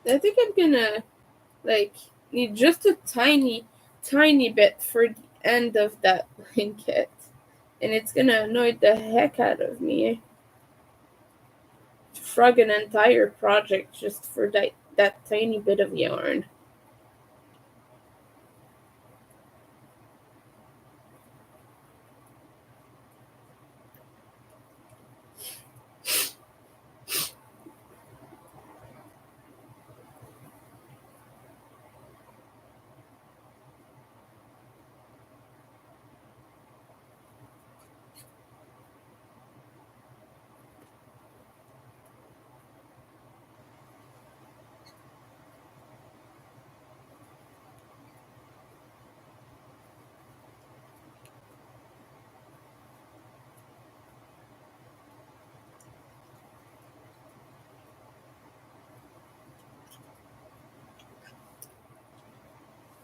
I think I'm gonna like need just a tiny bit for the end of that blanket, and it's gonna annoy the heck out of me to frog an entire project just for that tiny bit of yarn.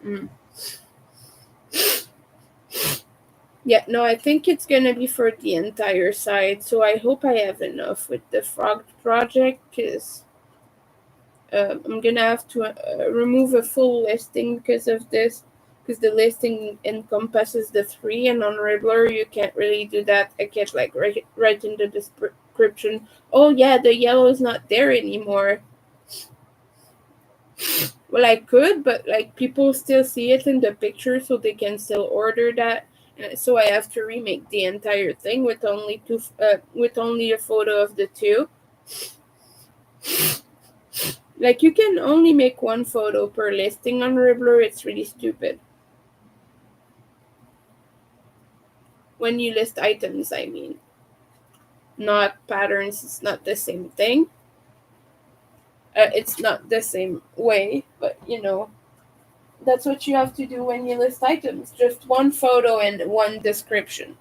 Mm. Yeah, no, I think it's gonna be for the entire side, so I hope I have enough with the frog project, because I'm gonna have to remove a full listing because of this, because the listing encompasses the three, and on Ribbler you can't really do that. I can't like write in the description, oh yeah, the yellow is not there anymore. Well, I could, but like people still see it in the picture, so they can still order that. And so I have to remake the entire thing with only with only a photo of the two. Like you can only make one photo per listing on Ribbler. It's really stupid. When you list items, I mean, not patterns. It's not the same thing. It's not the same way, but that's what you have to do when you list items. Just one photo and one description.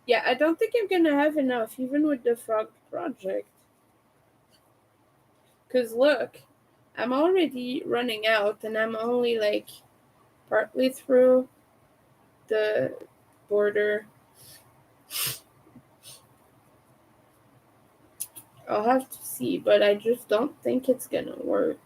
Yeah, I don't think I'm gonna have enough, even with the frog project. Cause look, I'm already running out, and I'm only like partly through the border. I'll have to see, but I just don't think it's gonna work.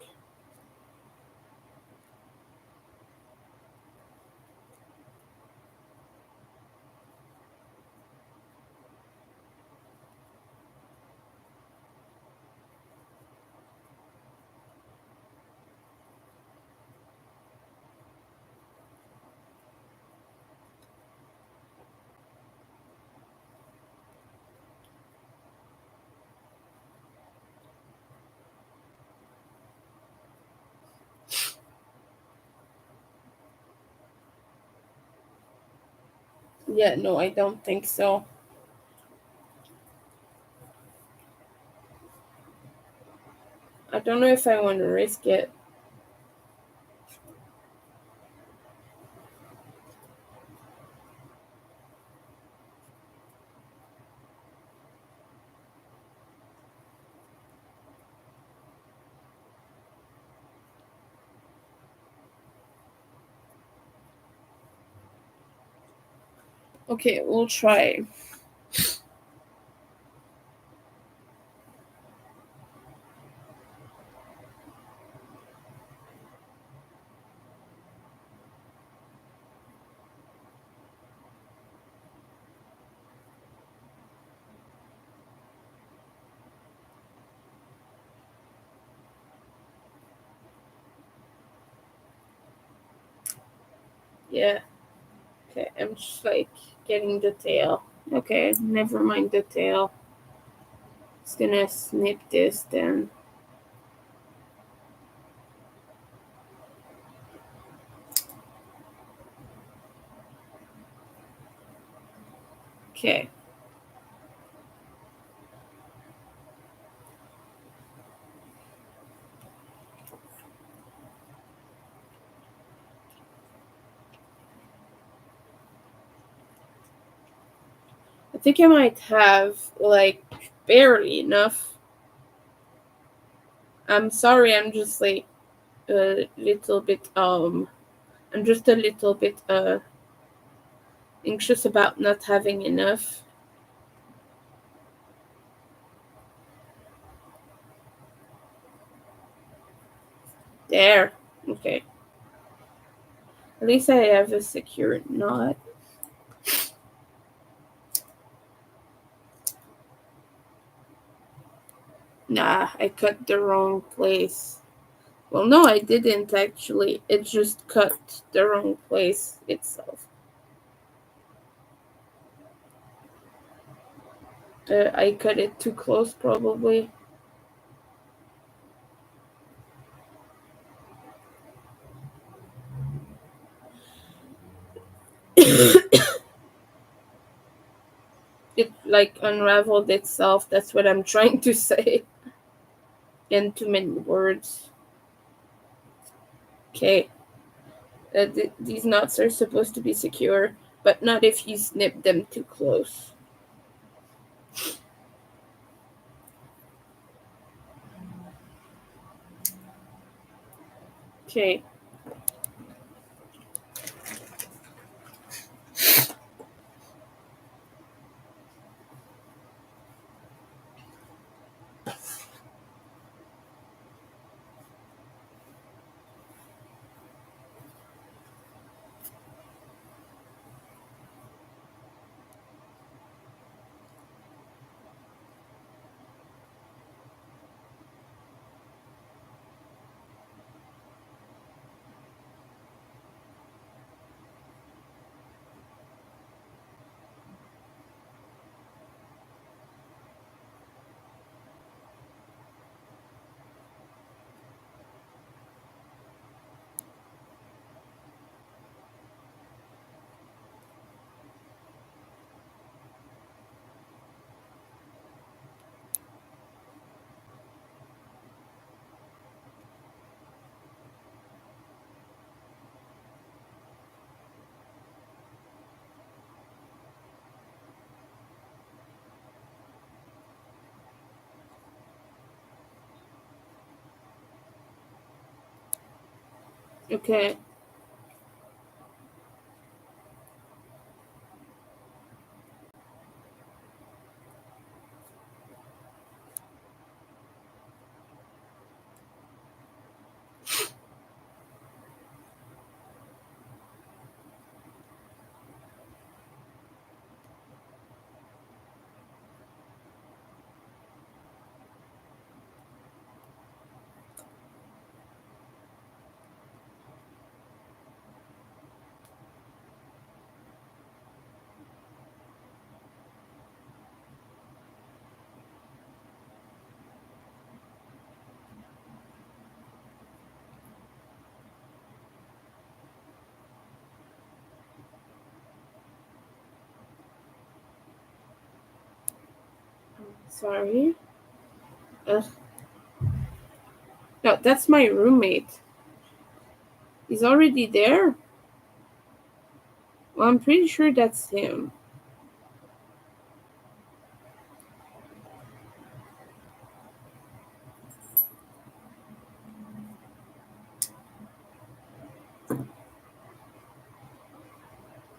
Yeah, no, I don't think so. I don't know if I want to risk it. Okay, we'll try. Yeah. Okay, I'm just like getting the tail. Okay, never mind the tail. It's gonna snip this then. Okay. I think I might have like barely enough. I'm sorry, I'm just like a little bit I'm just a little bit anxious about not having enough. There. Okay. At least I have a secure knot. Nah, I cut the wrong place. Well, no, I didn't actually. It just cut the wrong place itself. I cut it too close, probably. It like unraveled itself. That's what I'm trying to say. In too many words. Okay. These knots are supposed to be secure, but not if you snip them too close. Okay. Okay. Sorry. Ugh. No, that's my roommate. He's already there. Well, I'm pretty sure that's him.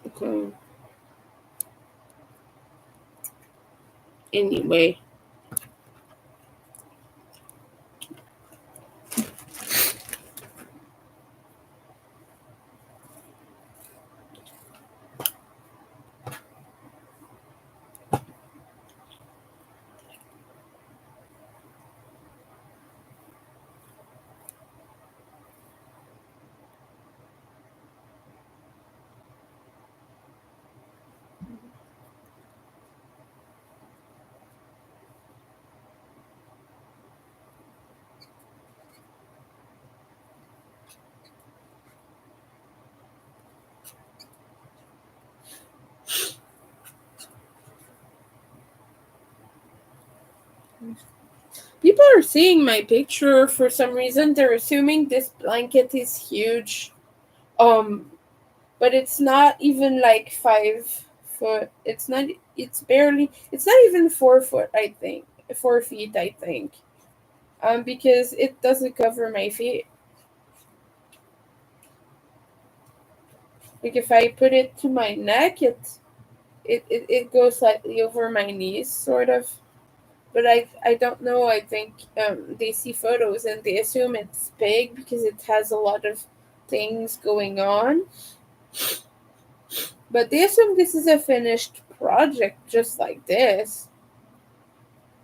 Okay. Anyway. People are seeing my picture for some reason. They're assuming this blanket is huge. Um, but it's not even like 5 foot. It's not. It's barely. It's not even 4 foot. I think 4 feet. I think. Because it doesn't cover my feet. Like if I put it to my neck, it goes slightly over my knees, sort of. But I don't know. I think they see photos and they assume it's big because it has a lot of things going on. But they assume this is a finished project, just like this.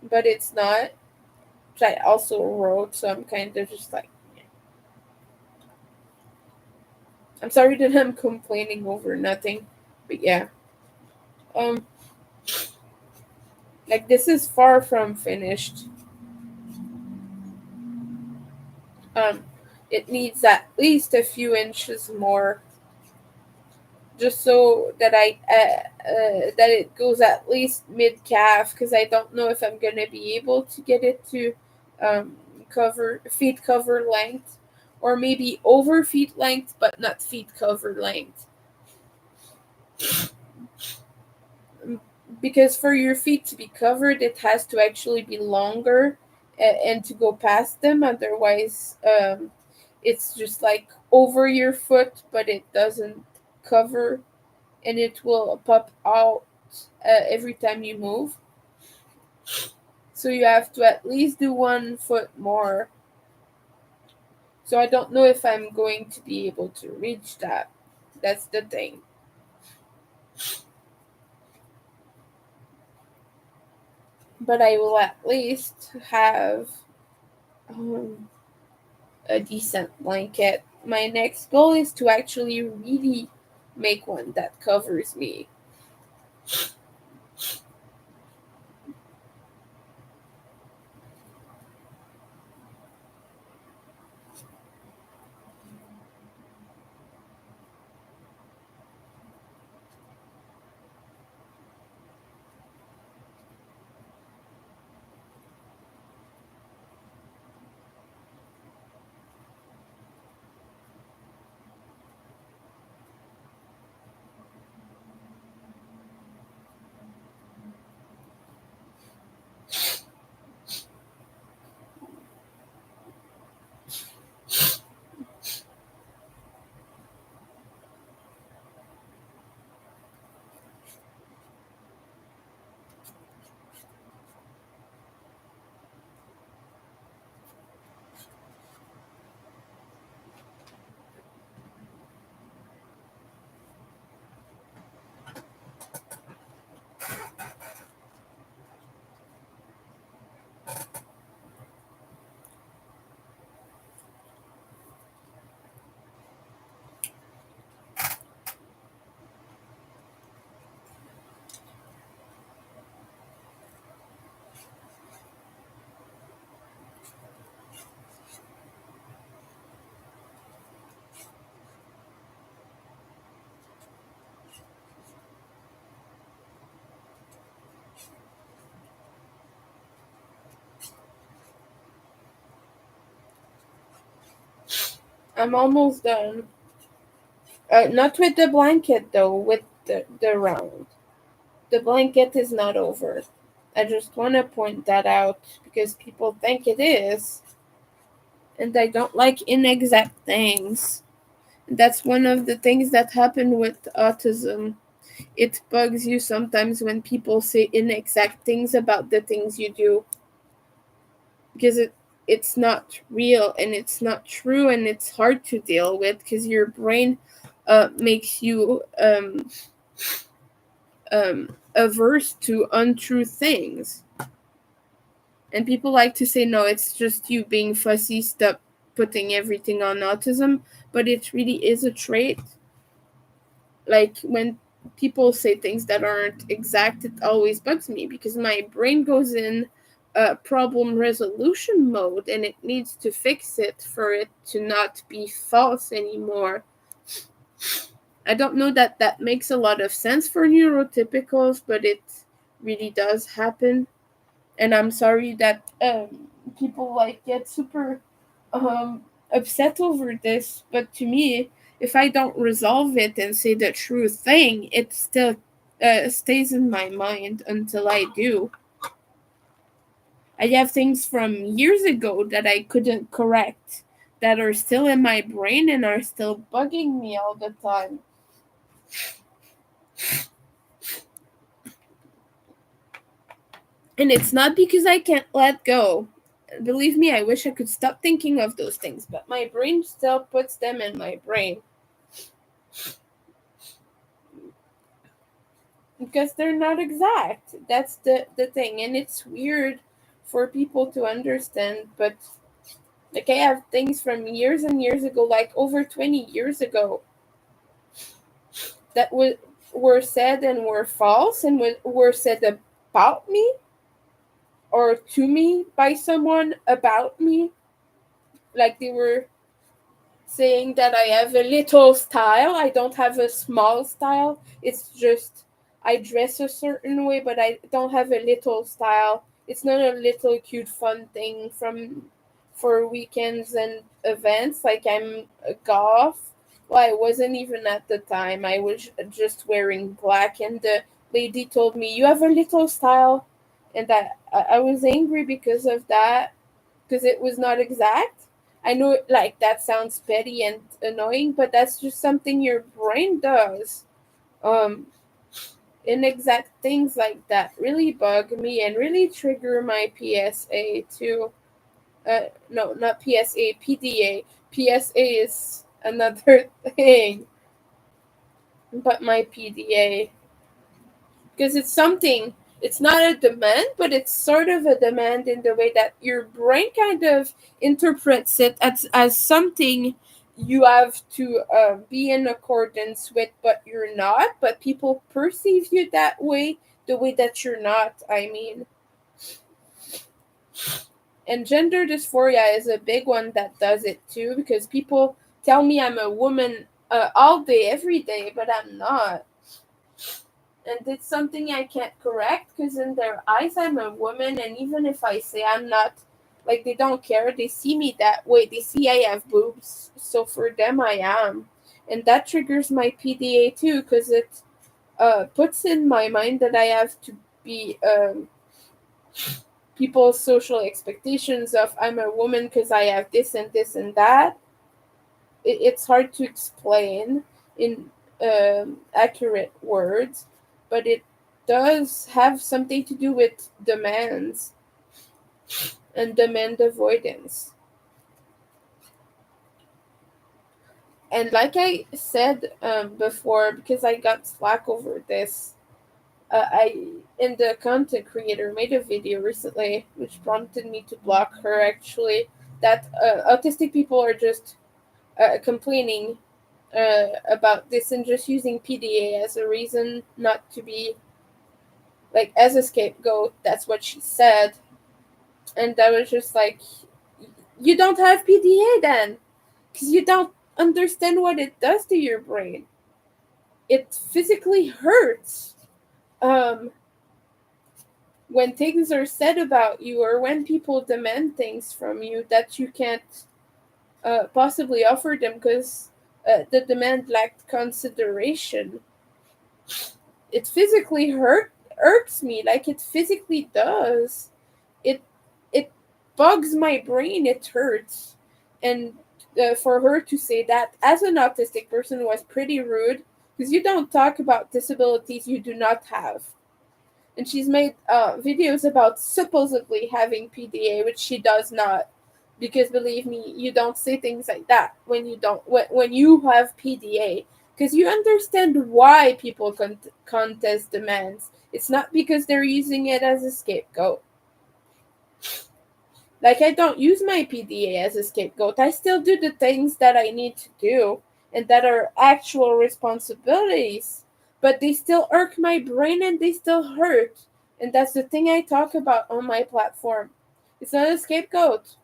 But it's not. Which I also wrote, so I'm kind of just like, I'm sorry that I'm complaining over nothing. But yeah, um, like this is far from finished. Um, it needs at least a few inches more, just so that that it goes at least mid calf, because I don't know if I'm gonna be able to get it to um, cover feet cover length, or maybe over feet length but not feet cover length. Because for your feet to be covered, it has to actually be longer and to go past them. Otherwise, it's just like over your foot, but it doesn't cover, and it will pop out every time you move. So you have to at least do 1 foot more. So I don't know if I'm going to be able to reach that. That's the thing. But I will at least have um, a decent blanket. My next goal is to actually really make one that covers me. I'm almost done. Not with the blanket though, with the round. The blanket is not over. I just want to point that out because people think it is, and I don't like inexact things. That's one of the things that happen with autism. It bugs you sometimes when people say inexact things about the things you do because it's not real and it's not true and it's hard to deal with because your brain makes you averse to untrue things. And people like to say, no, it's just you being fussy, stop putting everything on autism. But it really is a trait. Like when people say things that aren't exact, it always bugs me because my brain goes in problem resolution mode and it needs to fix it for it to not be false anymore. I don't know that that makes a lot of sense for neurotypicals, but it really does happen. And I'm sorry that people like get super upset over this, but to me, if I don't resolve it and say the true thing, it still stays in my mind until I do. I have things from years ago that I couldn't correct that are still in my brain and are still bugging me all the time. And it's not because I can't let go. Believe me, I wish I could stop thinking of those things, but my brain still puts them in my brain because they're not exact. That's the thing. And it's weird for people to understand, but like I have things from years and years ago, like over 20 years ago, that were said and were false and were said about me or to me by someone about me. Like they were saying that I have a little style. I don't have a small style. It's just I dress a certain way, but I don't have a little style. It's not a little cute fun thing from for weekends and events. Like I'm a goth. Well, I wasn't even at the time. I was just wearing black, and the lady told me you have a little style, and I was angry because of that because it was not exact. I know like that sounds petty and annoying, but that's just something your brain does. Um Inexact things like that really bug me and really trigger my PSA too. No, not PSA, PDA. PSA is another thing, but my PDA because it's something, it's not a demand but it's sort of a demand in the way that your brain kind of interprets it as something you have to be in accordance with but you're not, but people perceive you that way, the way that you're not, I mean. And gender dysphoria is a big one that does it too because people tell me I'm a woman all day every day but I'm not, and it's something I can't correct because in their eyes I'm a woman, and even if I say I'm not, like they don't care. They see me that way. They see I have boobs, so for them I am, and that triggers my PDA too because it puts in my mind that I have to be people's social expectations of I'm a woman because I have this and this and that. It's hard to explain in accurate words, but it does have something to do with demands and demand avoidance. And like I said before, because I got slack over this, I and the content creator made a video recently, which prompted me to block her. Actually, that autistic people are just complaining about this and just using PDA as a reason not to be like as a scapegoat. That's what she said, and I was just like, you don't have PDA then, because you don't understand what it does to your brain. It physically hurts um, when things are said about you or when people demand things from you that you can't possibly offered them because the demand lacked consideration. It physically irks me, like it physically does. It it bugs my brain. It hurts, and for her to say that as an autistic person was pretty rude because you don't talk about disabilities you do not have. And she's made videos about supposedly having PDA, which she does not. Because believe me, you don't say things like that when you have PDA, because you understand why people contest demands. It's not because they're using it as a scapegoat. Like, I don't use my PDA as a scapegoat. I still do the things that I need to do and that are actual responsibilities. But they still irk my brain and they still hurt. And that's the thing I talk about on my platform. It's not a scapegoat.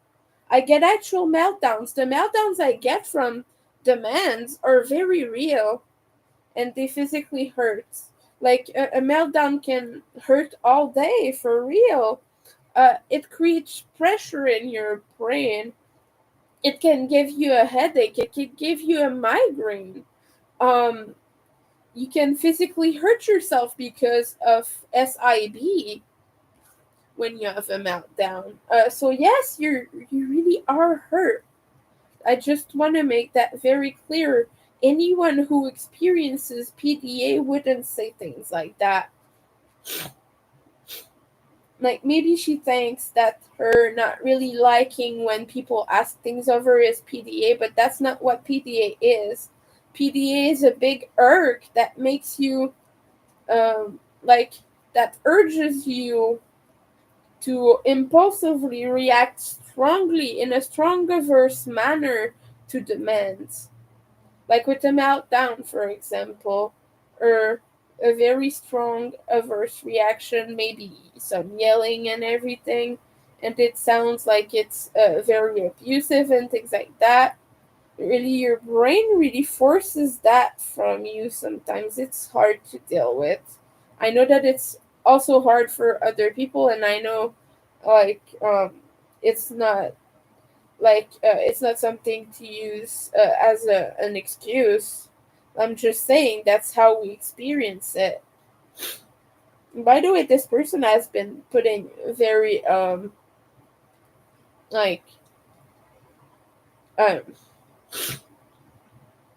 I get actual meltdowns. The meltdowns I get from demands are very real and they physically hurt. Like, a meltdown can hurt all day for real. It creates pressure in your brain. It can give you a headache. It can give you a migraine. Um, you can physically hurt yourself because of SIB when you have a meltdown. So yes, you really are hurt. I just want to make that very clear. Anyone who experiences PDA wouldn't say things like that. Like, maybe she thinks that her not really liking when people ask things of her is PDA, but that's not what PDA is. PDA is a big irk that makes you, like, that urges you to impulsively react strongly in a strong averse manner to demands. Like with a meltdown, for example, or a very strong averse reaction, maybe some yelling and everything, and it sounds like it's very abusive and things like that. Really, your brain really forces that from you sometimes. It's hard to deal with. I know that it's also hard for other people, and I know, like, it's not it's not something to use as an excuse. I'm just saying that's how we experience it. By the way, this person has been putting very like um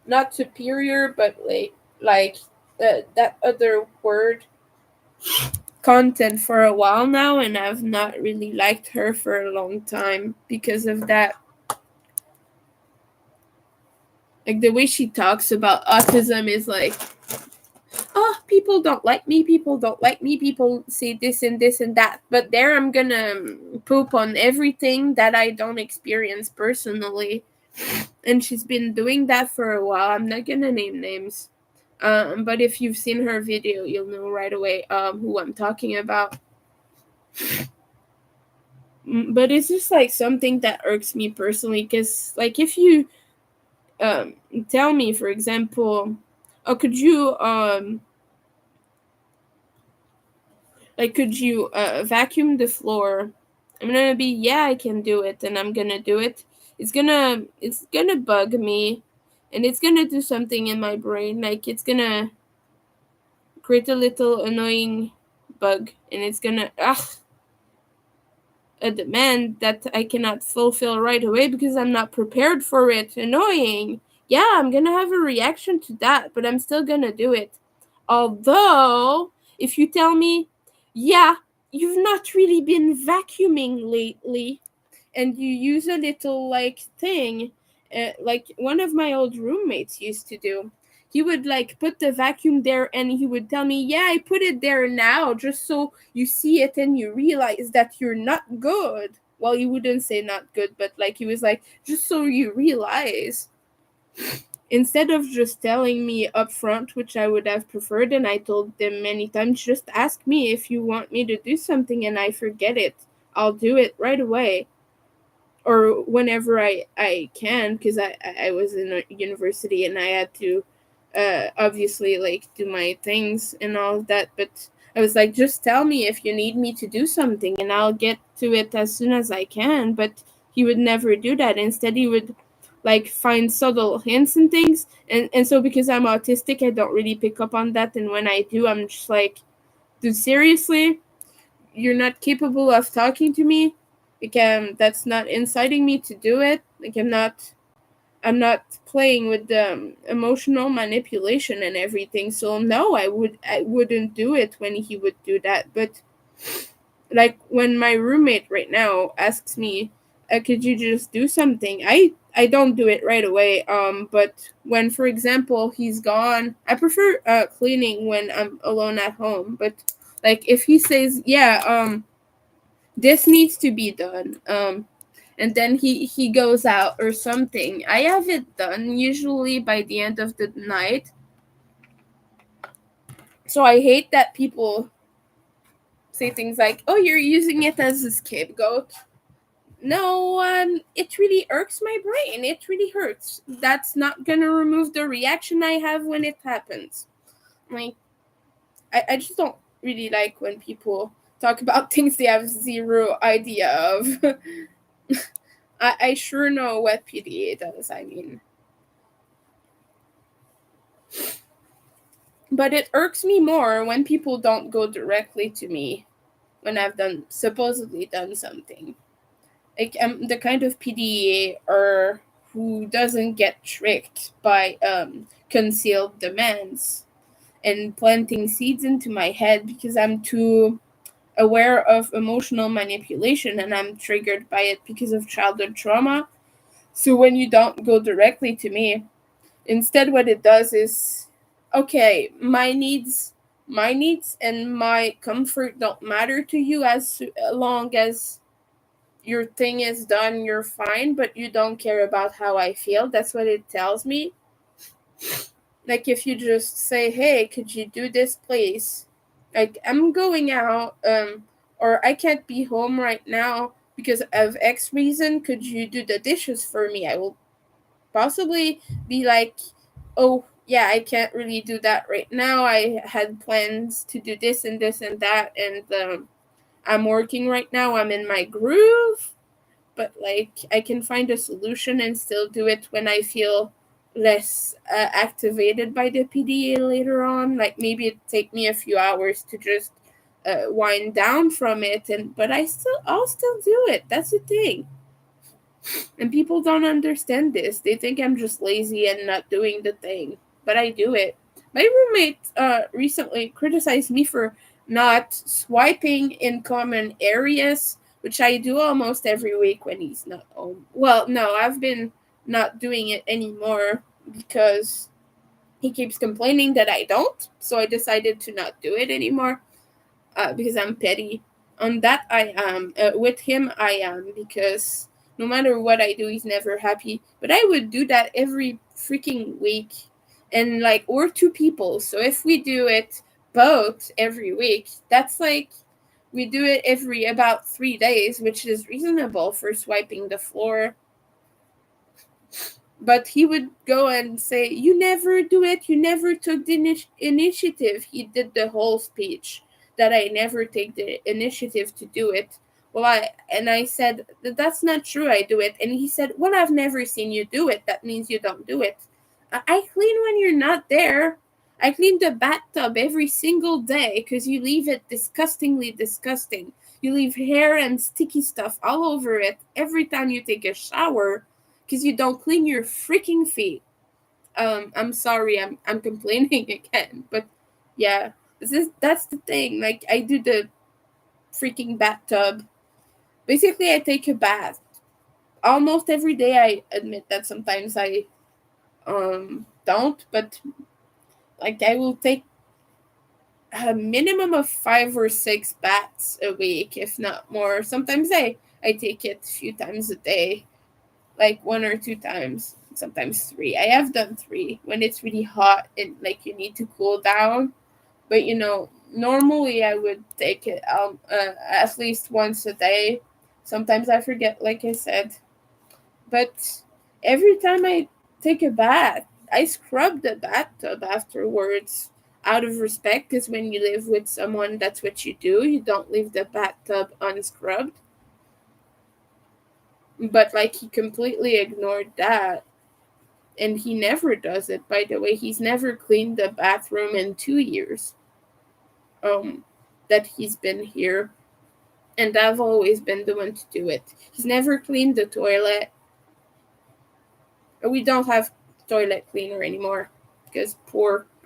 not superior, but like that other word content for a while now, and I've not really liked her for a long time because of that. Like, the way she talks about autism is like, oh, people don't like me, people don't like me, people say this and this and that, but there I'm gonna poop on everything that I don't experience personally. And she's been doing that for a while. I'm not gonna name names, but if you've seen her video, you'll know right away who I'm talking about. But it's just like something that irks me personally, because like, if you tell me, for example, oh, could you vacuum the floor? I'm gonna be, yeah, I can do it, and I'm gonna do it. It's gonna bug me, and it's gonna do something in my brain. Like, it's gonna create a little annoying bug, and it's gonna a demand that I cannot fulfill right away because I'm not prepared for it. Annoying. Yeah, I'm gonna have a reaction to that, but I'm still gonna do it. Although, if you tell me, yeah, you've not really been vacuuming lately, and you use a little like thing, like one of my old roommates used to do. He would like put the vacuum there and he would tell me, yeah, I put it there now just so you see it and you realize that you're not good. Well, he wouldn't say not good, but like, he was like, just so you realize. Instead of just telling me up front, which I would have preferred, and I told them many times, just ask me if you want me to do something and I forget it. I'll do it right away. Or whenever I can, because I was in a university and I had to obviously like do my things and all of that. But I was like, just tell me if you need me to do something and I'll get to it as soon as I can. But he would never do that. Instead, he would like find subtle hints and things, and so because I'm autistic, I don't really pick up on that, and when I do, I'm just like, dude, seriously, you're not capable of talking to me? Like, that's not inciting me to do it. Like, I'm not playing with the emotional manipulation and everything. So no, I wouldn't do it when he would do that. But like when my roommate right now asks me, could you just do something? I don't do it right away. But when, for example, he's gone, I prefer cleaning when I'm alone at home. But like if he says, yeah, this needs to be done, and then he goes out or something, I have it done usually by the end of the night. So I hate that people say things like, oh, you're using it as a scapegoat. No, it really irks my brain. It really hurts. That's not gonna remove the reaction I have when it happens. Like, I just don't really like when people talk about things they have zero idea of. I sure know what PDA does, I mean. But it irks me more when people don't go directly to me when I've supposedly done something. Like, I'm the kind of PDA or who doesn't get tricked by concealed demands and planting seeds into my head because I'm too aware of emotional manipulation and I'm triggered by it because of childhood trauma. So when you don't go directly to me, instead what it does is, okay, my needs and my comfort don't matter to you as long as your thing is done, you're fine, but you don't care about how I feel. That's what it tells me. Like if you just say, hey, could you do this please? Like I'm going out, or I can't be home right now because of X reason, could you do the dishes for me? I will possibly be like, oh yeah, I can't really do that right now. I had plans to do this and this and that, and I'm working right now. I'm in my groove, but like I can find a solution and still do it when I feel less activated by the PDA later on. Like maybe it take me a few hours to just wind down from it, and but I'll still do it. That's the thing. And people don't understand this. They think I'm just lazy and not doing the thing, but I do it. My roommate recently criticized me for not swiping in common areas, which I do almost every week when he's not home. Well, no, I've been not doing it anymore because he keeps complaining that I don't. So I decided to not do it anymore because I'm petty. On that, I am. With him, I am because no matter what I do, he's never happy. But I would do that every freaking week, and like we're two people, so if we do it both every week, that's like we do it every about 3 days, which is reasonable for swiping the floor. But he would go and say, you never do it, you never took the initiative. He did the whole speech that I never take the initiative to do it. Well, I said, that's not true, I do it. And he said, well, I've never seen you do it, that means you don't do it. I clean when you're not there. I clean the bathtub every single day because you leave it disgustingly disgusting. You leave hair and sticky stuff all over it every time you take a shower because you don't clean your freaking feet. I'm sorry, I'm complaining again, but yeah, that's the thing. Like I do the freaking bathtub. Basically, I take a bath almost every day. I admit that sometimes I don't, but like I will take a minimum of 5 or 6 baths a week, if not more. Sometimes I take it a few times a day, like 1 or 2 times, sometimes 3. I have done 3 when it's really hot and like you need to cool down. But normally I would take it at least once a day. Sometimes I forget, like I said. But every time I take a bath, I scrub the bathtub afterwards out of respect because when you live with someone, that's what you do. You don't leave the bathtub unscrubbed. But like he completely ignored that. And he never does it, by the way. He's never cleaned the bathroom in 2 years that he's been here. And I've always been the one to do it. He's never cleaned the toilet. We don't have toilet cleaner anymore because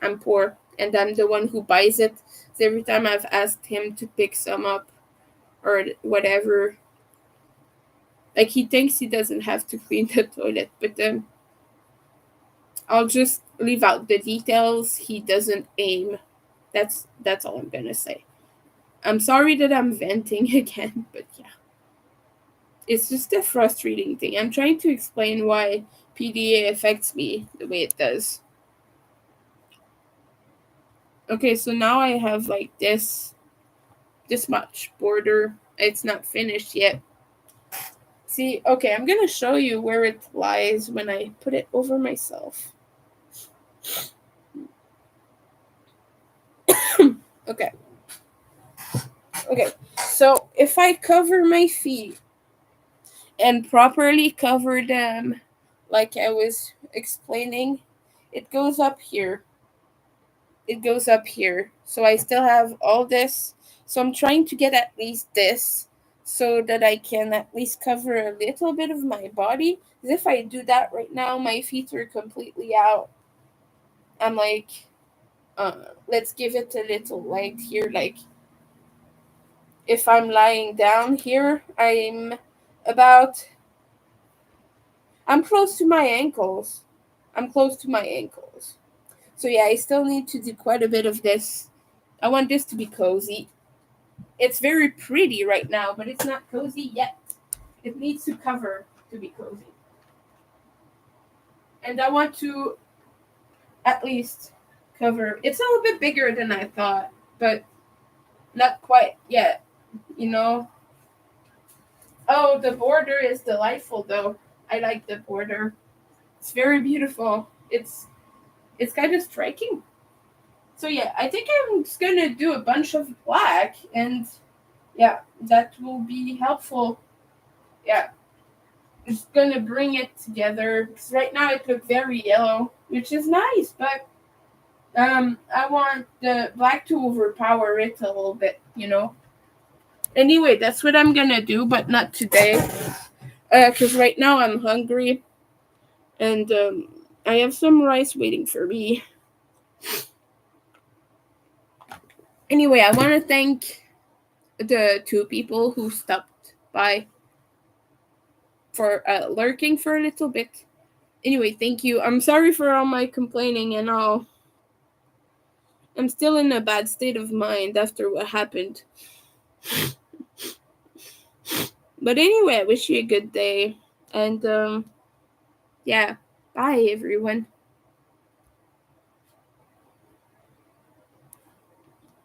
I'm poor, and I'm the one who buys it. So every time I've asked him to pick some up or whatever, like he thinks he doesn't have to clean the toilet, but I'll just leave out the details. He doesn't aim. That's all I'm gonna say. I'm sorry that I'm venting again, but yeah. It's just a frustrating thing. I'm trying to explain why PDA affects me the way it does. Okay, so now I have like this much border. It's not finished yet. See, okay, I'm gonna show you where it lies when I put it over myself. Okay. Okay, so if I cover my feet and properly cover them, like I was explaining, it goes up here. It goes up here. So I still have all this. So I'm trying to get at least this so that I can at least cover a little bit of my body. Because if I do that right now, my feet are completely out. I'm like, let's give it a little light here. Like, if I'm lying down here, about, I'm close to my ankles. I'm close to my ankles. So yeah, I still need to do quite a bit of this. I want this to be cozy. It's very pretty right now, but it's not cozy yet. It needs to cover to be cozy. And I want to at least cover. It's a little bit bigger than I thought, but not quite yet, you know? Oh, the border is delightful though. I like the border. It's very beautiful. It's kind of striking. So yeah, I think I'm just gonna do a bunch of black, and yeah, that will be helpful. Yeah, just gonna bring it together because right now it looks very yellow, which is nice, but I want the black to overpower it a little bit, you know. Anyway, that's what I'm gonna do, but not today, because right now I'm hungry, and I have some rice waiting for me. Anyway, I want to thank the two people who stopped by for lurking for a little bit. Anyway, thank you. I'm sorry for all my complaining and all. I'm still in a bad state of mind after what happened. But anyway, I wish you a good day. And yeah, bye everyone.